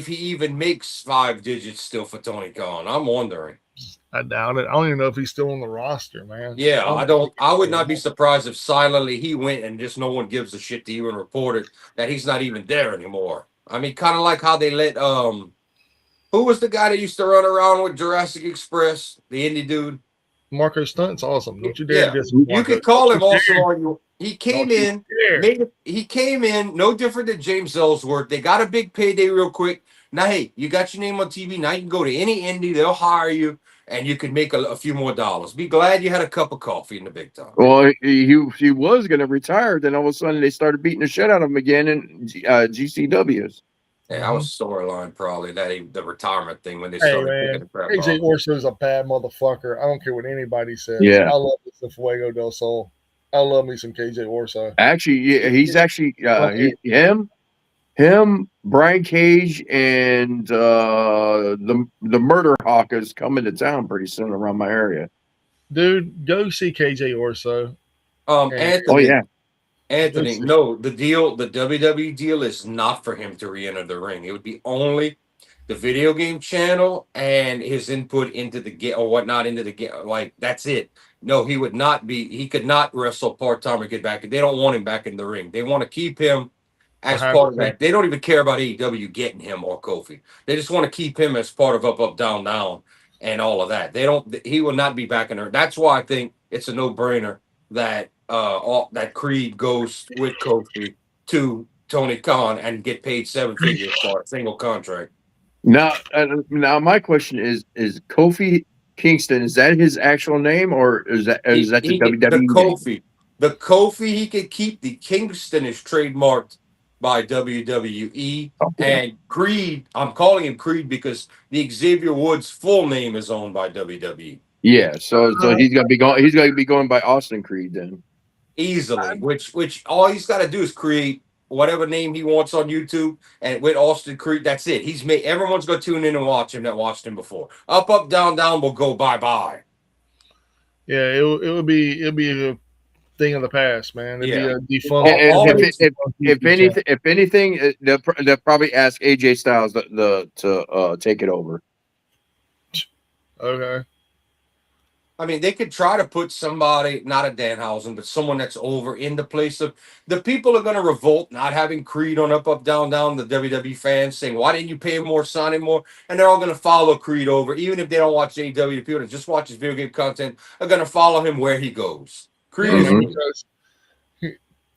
he even makes 5 digits still for Tony Khan. I'm wondering. I doubt it. I don't even know if he's still on the roster, man. Yeah, I would not be surprised if silently he went and just no one gives a shit to even report it that he's not even there anymore. I mean, kind of like how they let who was the guy that used to run around with Jurassic Express, the indie dude? Marco Stunt's awesome. Don't you dare diss Marco. You could call him also on you. He came in, no different than James Ellsworth. They got a big payday real quick. Now, hey, you got your name on TV. Now you can go to any indie. They'll hire you, and you can make a few more dollars. Be glad you had a cup of coffee in the big time. Well, he was going to retire. Then all of a sudden, they started beating the shit out of him again in GCWs. Yeah, that was storyline probably the retirement thing when they started picking the crap off. AJ Orso's a bad motherfucker. I don't care what anybody says. Yeah. I love the Fuego del Sol. I love me some KJ Orso. Actually, he's actually him Him, Brian Cage, and the Murder Hawk is coming to town pretty soon around my area. Dude, go see KJ Orso. And Oh Anthony, yeah, Anthony, let's see. no, the WWE deal is not for him to re-enter the ring. It would be only the video game channel and his input into the game or whatnot into the game. Like that's it. No, he would not be. He could not wrestle part time or get back. They don't want him back in the ring. They want to keep him as Behind the part of scenes. that. They don't even care about AEW getting him or Kofi. They just want to keep him as part of Up, Up, Down, Down, and all of that. They don't. He will not be back in there. That's why I think it's a no brainer that that Creed goes with Kofi to Tony Khan and get paid seven figures for a single contract. now my question is Kofi Kingston, is that his actual name or is that the The WWE name? Kofi he could keep. The Kingston is trademarked by WWE. Okay. And Creed, I'm calling him Creed because the Xavier Woods full name is owned by WWE Yeah, so he's gonna be going. He's gonna be going by Austin Creed then. easily. Which all he's got to do is create whatever name he wants on YouTube, and with Austin Creed, that's it. He's made everyone's gonna tune in and watch him that watched him before. Up, Up, Down, Down will go bye bye. Yeah, it would be a thing of the past, man. It'd Yeah. be a defunct. All And his- if anything, they'll probably ask AJ Styles to take it over. Okay. I mean, they could try to put somebody, not a Danhausen, but someone that's over in the place of the people are going to revolt, not having Creed on Up, Up, Down, Down. The WWE fans saying, "Why didn't you pay him more, sign him more?" And they're all going to follow Creed over, even if they don't watch AEW. The people that just watch his video game content are going to follow him where he goes. Creed Yeah, is man, Mhm. because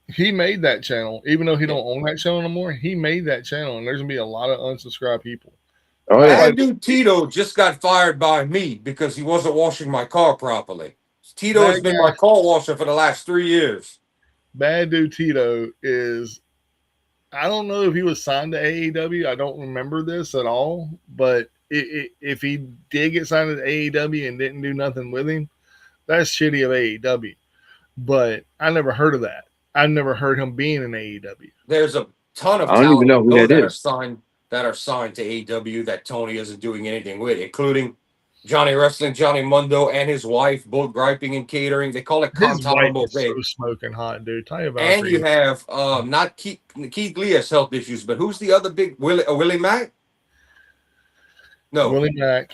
he made that channel, even though he don't own that channel no more. He made that channel, and there's gonna be a lot of unsubscribed people. Oh yeah, Bad dude Tito just got fired by me because he wasn't washing my car properly. Tito has Bad been guy, my car washer for the last 3 years. bad dude Tito is. I don't know if he was signed to AEW. I don't remember this at all. But if he did get signed to AEW and didn't do nothing with him, that's shitty of AEW. But I never heard of that. I've never heard him being in AEW. There's a ton of I don't even talent know who that that are is. signed to AEW that Tony isn't doing anything with, including Johnny Wrestling, Johnny Mundo, and his wife, both griping and catering. They call it His wife contolerable is so thing. smoking hot, dude. Tell you about And you have not Keith Lee has health issues, but who's the other big Willie Mack? No, Willie Mack.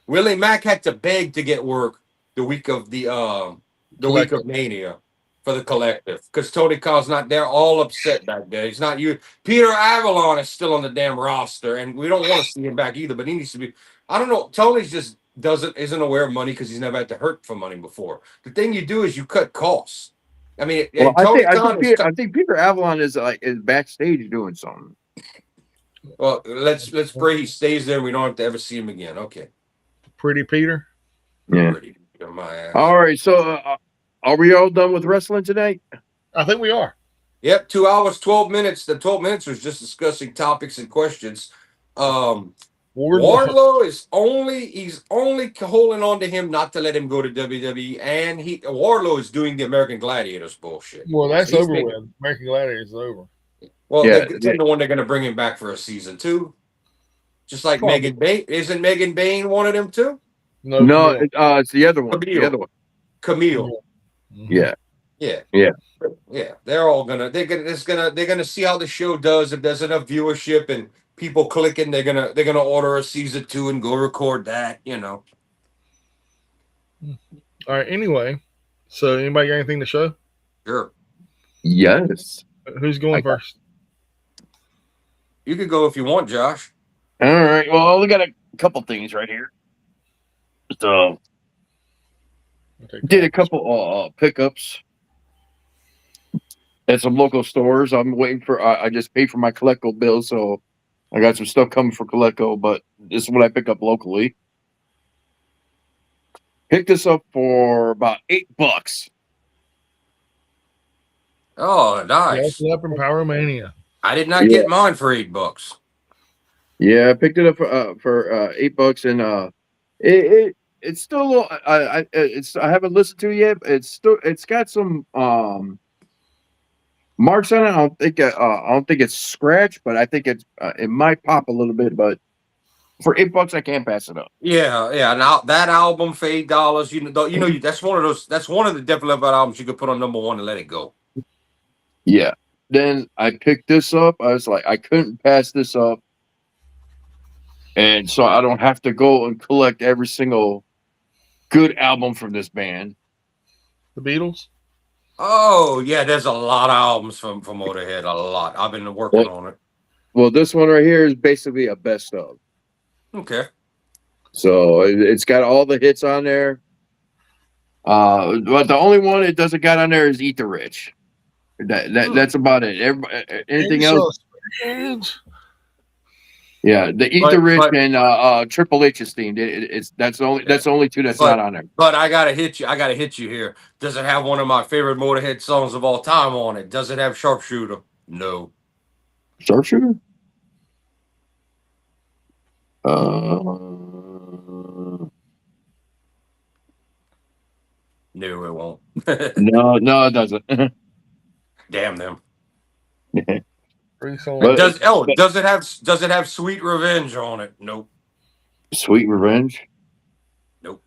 Willie Mack had to beg to get work the week of the week of Mania for the collective because Tony Khan's not there. All upset back there. He's not you. Peter Avalon is still on the damn roster, and we don't want to see him back either. But he needs to be. I don't know. Tony's just isn't aware of money because he's never had to hurt for money before. The thing you do is you cut costs. I mean, Well, Tony Khan is. I think Peter Avalon is backstage doing something. Well, let's pray he stays there. And we don't have to ever see him again. Okay. Pretty Peter. Yeah. Pretty, my ass. All right. So, are we all done with wrestling tonight? I think we are. Yep, 2 hours, 12 minutes. The 12 minutes was just discussing topics and questions. Wardlow is he's only holding on to him not to let him go to WWE, and Wardlow is doing the American Gladiators bullshit. Well, that's So he's over making- with. American Gladiators is over. Well, Yeah, they're the one they're going to bring him back for a season 2. Just like Probably. Megan Bain. Isn't Megan Bain one of them too? No, Camille. it's the other one. Camille. The other one. Camille. Mhm. Yeah. Yeah. They're gonna see how the show does. If there's enough viewership and people clicking, they're gonna order a season 2 and go record that. All right. Anyway, so anybody got anything to show? Sure. Yes. Who's going first? You could go if you want, Josh. All right. Well, I only got a couple things right here. So, did a couple pickups at some local stores. I'm waiting for. I just paid for my Coleco bill, so I got some stuff coming for Coleco. But this is what I pick up locally. Picked this up for about $8. Oh, nice. Wrestle Up in Power Mania. I did not get mine for $8. Yeah, I picked it up for $8, and it's still a little. I haven't listened to it yet. But it's got some Marks on it. I don't think it's scratch, but I think it might pop a little bit. But for $8, I can't pass it up. Yeah, yeah. Now that album for $8, that's one of those. That's one of the Def Leppard albums you could put on number one and let it go. Yeah. Then I picked this up. I was like, I couldn't pass this up, and so I don't have to go and collect every single good album from this band. The Beatles. Oh yeah, there's a lot of albums from Motorhead. A lot. I've been working on it. Well, this one right here is basically a best of. Okay. So it's got all the hits on there. But the only one it doesn't got on there is Eat the Rich. That's about it. Anything else? Yeah, the Eat the Rich and Triple H's theme. That's the only two that's not on there. But I gotta hit you. I gotta hit you here. Does it have one of my favorite Motorhead songs of all time on it? Does it have Sharpshooter? No. Sharpshooter? No, it won't. No, it doesn't. Damn them. But, does it have Sweet Revenge on it? Nope. Sweet Revenge? Nope.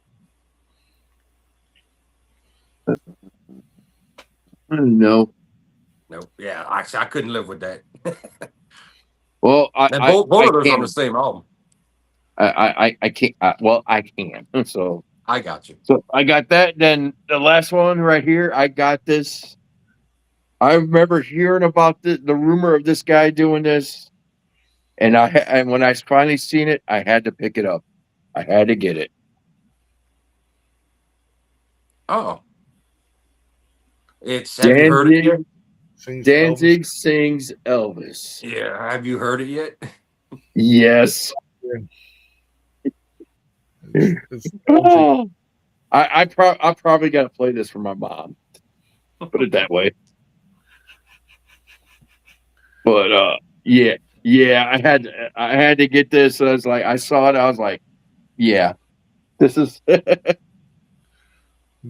No. Nope. Yeah, I couldn't live with that. Well, both of those on the same album. I can't. I can. So I got you. So I got that. Then the last one right here, I got this. I remember hearing about the rumor of this guy doing this, and when I finally seen it, I had to pick it up. I had to get it. Oh, have you heard it yet? Danzig sings Elvis. Yeah, have you heard it yet? Yes. I probably got to play this for my mom. Put it that way. But yeah, I had to get this. I was like, I saw it. I was like, yeah, this is.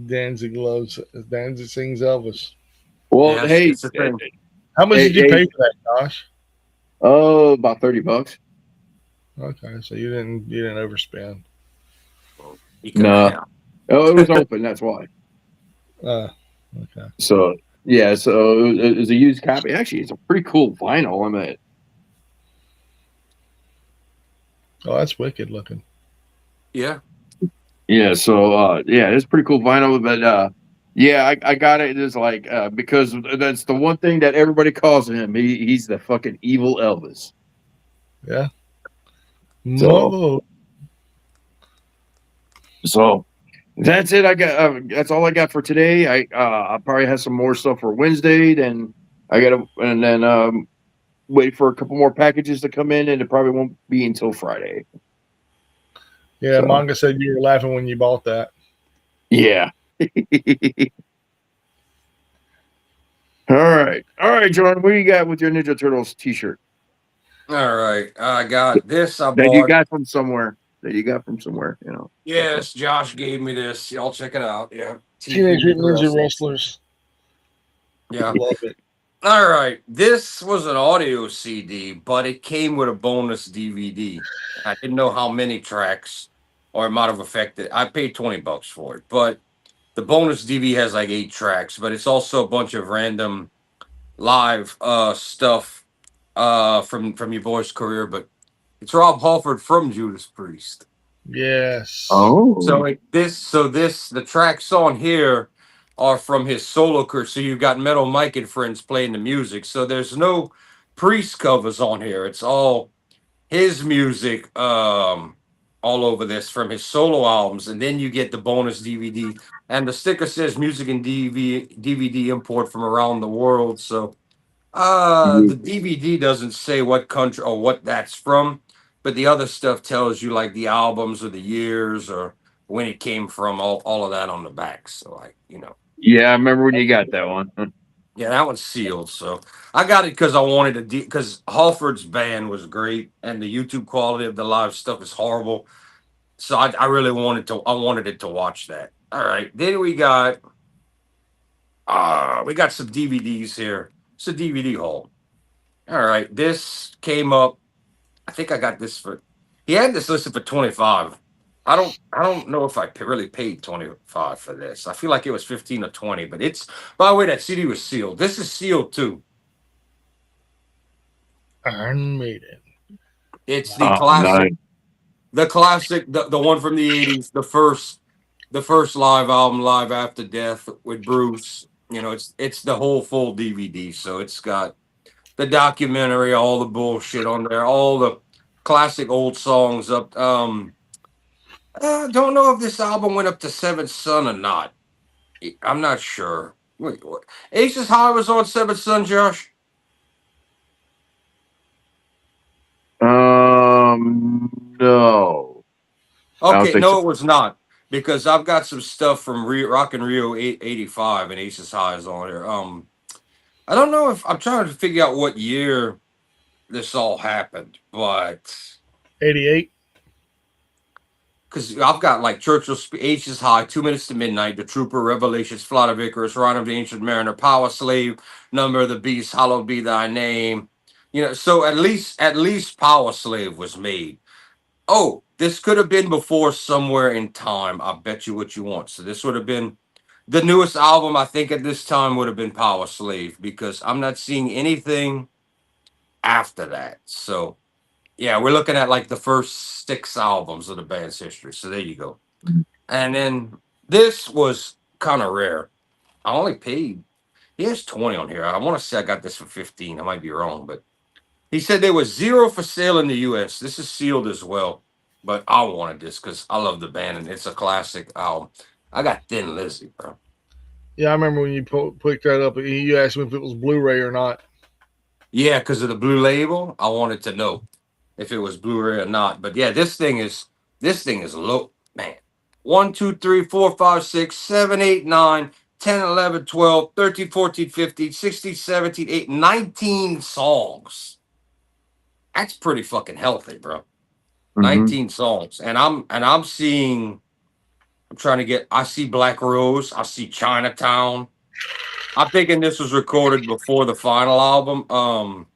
Danzig sings Elvis. Well, yes, hey, how much did you pay for that, Josh? Oh, about $30. Okay, so you didn't overspend. No, oh, it was open. That's why. Okay. So yeah, so it was a used copy. Actually, it's a pretty cool vinyl. I mean, oh, that's wicked looking. Yeah. Yeah. So yeah, it's pretty cool vinyl. But yeah, I got it. It's like because that's the one thing that everybody calls him. He's the fucking evil Elvis. Yeah. So that's it. I got that's all I got for today. I'll probably have some more stuff for Wednesday. Then wait for a couple more packages to come in, and it probably won't be until Friday. Yeah, so. Manga said you were laughing when you bought that. Yeah. All right, John. What do you got with your Ninja Turtles T-shirt? All right, I got this. You got from somewhere. You know. Yes, Josh gave me this. Y'all check it out. Yeah. Teenage Ninja Wrestlers. Yeah. Love it. All right. This was an audio CD, but it came with a bonus DVD. I didn't know how many tracks, or it might have affected. I paid $20 for it, but the bonus DVD has like 8 tracks, but it's also a bunch of random live stuff from your boy's career, but it's Rob Halford from Judas Priest. Yes. Oh. The tracks on here are from his solo career. So you've got Metal Mike and friends playing the music. So there's no Priest covers on here. It's all his music all over this from his solo albums. And then you get the bonus DVD. And the sticker says music and DVD import from around the world. So the DVD doesn't say what country or what that's from, but the other stuff tells you like the albums or the years or when it came from, all of that on the back. So Yeah, I remember when you got that one. Yeah, that one's sealed. So I got it because I wanted to because Halford's band was great and the YouTube quality of the live stuff is horrible. So I really wanted it to watch that. All right. Then we got some DVDs here. It's a DVD haul. All right, this came up. I think I got this for. He had this listed for 25. I don't know if I really paid 25 for this. I feel like it was 15 or 20, but it's. By the way, that CD was sealed. This is sealed too. Iron Maiden. It's the classic. Nice. The classic, the one from the 80s, the first live album, Live After Death with Bruce. It's the whole full DVD. So it's got the documentary, all the bullshit on there, all the classic old songs up. I don't know if this album went up to Seventh Son or not. I'm not sure. Wait, what? Aces High was on Seventh Son, Josh. No. I don't Okay, think no, so. it was not because I've got some stuff from Rock and Rio 85 and Aces High is on here. I don't know if I'm trying to figure out what year this all happened, but 88. because I've got like Churchill Aces High, 2 Minutes to Midnight, The Trooper, Revelations, Flight of Icarus, Ride of the Ancient Mariner, Power Slave, Number of the Beast, Hallowed Be Thy Name. So at least Power Slave was made. Oh, this could have been before Somewhere in Time. I bet you what you want. So this would have been the newest album. I think at this time would have been Power Slave because I'm not seeing anything after that. So yeah, we're looking at like the first 6 albums of the band's history. So there you go. And then this was kind of rare. I only paid. He has 20 on here. I want to say I got this for 15. I might be wrong, but he said there was 0 for sale in the U.S. This is sealed as well, but I wanted this because I love the band and it's a classic album. I got Thin Lizzy, bro. Yeah, I remember when you picked that up. You asked me if it was Blu-ray or not. Yeah, because of the blue label, I wanted to know if it was Blu-ray or not. But yeah, this thing is low, man. 1, 2, 3, 4, 5, 6, 7, 8, 9, 10, 11, 12, 13, 14, 15, 16, 17, 18, 19 songs. That's pretty fucking healthy, bro. Mhm. 19 songs. And I'm seeing I'm trying to get I see Black Rose, I see Chinatown. I'm thinking this was recorded before the final album.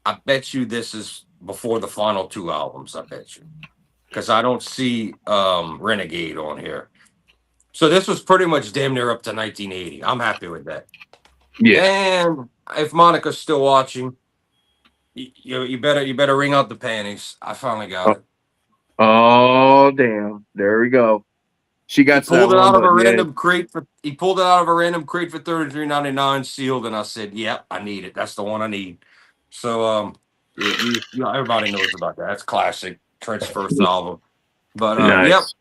I bet you this is before the final 2 albums, I bet you. Because I don't see Renegade on here. So this was pretty much damn near up to 1980. I'm happy with that. Yeah. And if Monica's still watching, you better wring out the panties. I finally got it. Oh, damn. There we go. She He got that pulled it one, out of a but yeah. random crate for $33.99 sealed, and I said, "Yep, I need it. That's the one I need." So everybody knows about that. That's classic. Trent's first album. But yep, Nice.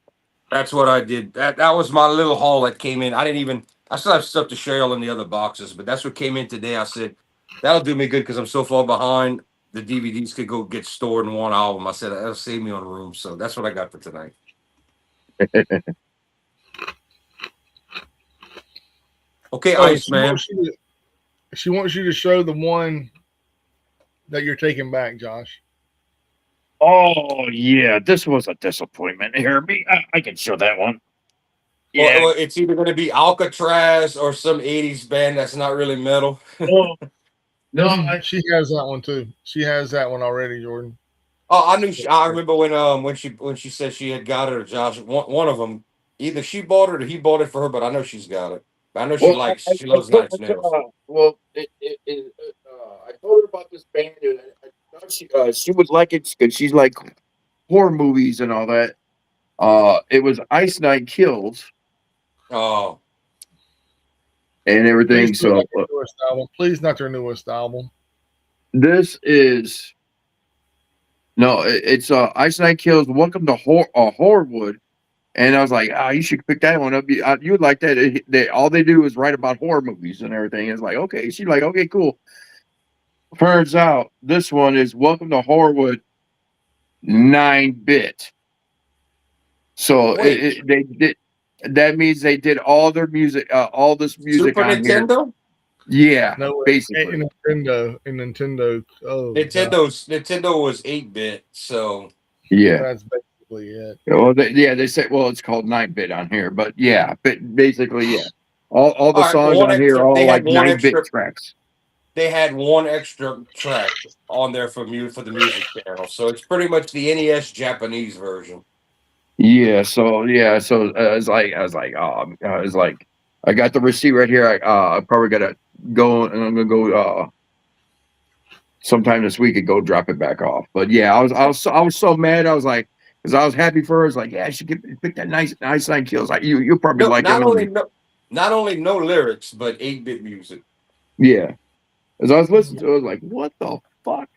that's what I did. That was my little haul that came in. I still have stuff to share in the other boxes, but that's what came in today. I said that'll do me good because I'm so far behind. The DVDs could go get stored in one album. I said that'll save me on room. So that's what I got for tonight. Okay, Oh, Ice Man. She wants you to show the one that you're taking back, Josh. Oh, yeah. This was a disappointment. Here, I can show that one. Yeah. Well, it's either going to be Alcatraz or some '80s band that's not really metal. Oh, no. She has that one too. She has that one already, Jordan. Oh, I knew. I remember when she said she had got it, or Josh. One of them, either she bought it or he bought it for her. But I know she's got it. But I know she Well, she loves Nine Inch Nails. I told her about this band, and I thought she would like it because she's like horror movies and all that. It was Ice Nine Kills Oh, and everything. Please, So not their newest album. Please, not their newest album. this is it's Ice Nine Kills. Welcome to Horrorwood. And I was like, you should pick that one up. You would like that. All they do is write about horror movies and everything. It's like, okay. She's like, okay, cool. Turns out this one is Welcome to Horrorwood 9-bit. So they did. That means they did all their music, all this music Super on Nintendo. Here. Yeah, No, basically. Nintendo. Oh, Nintendo was 8-bit. So Yeah. that's basically it. Well, they said, well, it's called 9-bit on here, but yeah, but basically, yeah. All the songs on here are all like 9-bit tracks. they had one extra track on there for the music channel. So it's pretty much the NES Japanese version. So I was like, I got the receipt right here. I probably gotta go, and I'm gonna go sometime this week and go drop it back off. But yeah, I was so mad. I was like, because I was happy for her. I was like, yeah, she pick that nice nine kills. Like you'll probably No, like him. not only no lyrics, but 8-bit music. Yeah, as I was listening to it, I was like, what the fuck?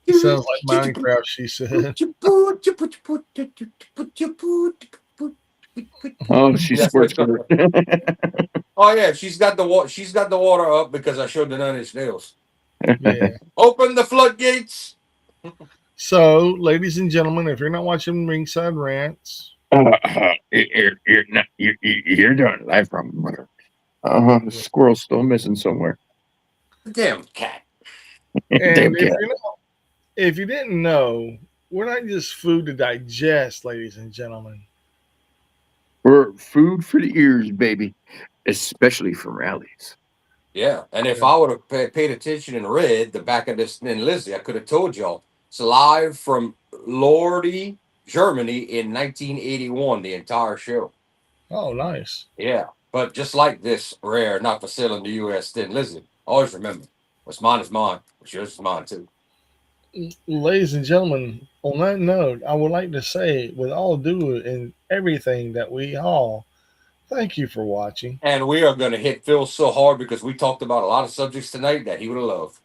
It sounds like Minecraft, she said. Oh, she squirts. Oh yeah, she's got the water up because I showed the 9 Inch Nails. Yeah. Open the floodgates. So, ladies and gentlemen, if you're not watching Ringside Rants, You're doing live from mother. Squirrel's still missing somewhere. Damn cat. Damn and cat. if you didn't know, we're not just food to digest, ladies and gentlemen. We're food for the ears, baby, especially for rallies. Yeah, and if I would have paid attention and read the back of this Thin Lizzy, I could have told y'all it's live from Lordy, Germany in 1981. The entire show. Oh, nice. Yeah, but just like this rare, not for sale in the U.S. Thin Lizzy, always remember, what's mine is mine. What's yours is mine too. Ladies and gentlemen, on that note, I would like to say, with all due and everything that we all, thank you for watching. And we are going to hit Phil so hard because we talked about a lot of subjects tonight that he would have loved.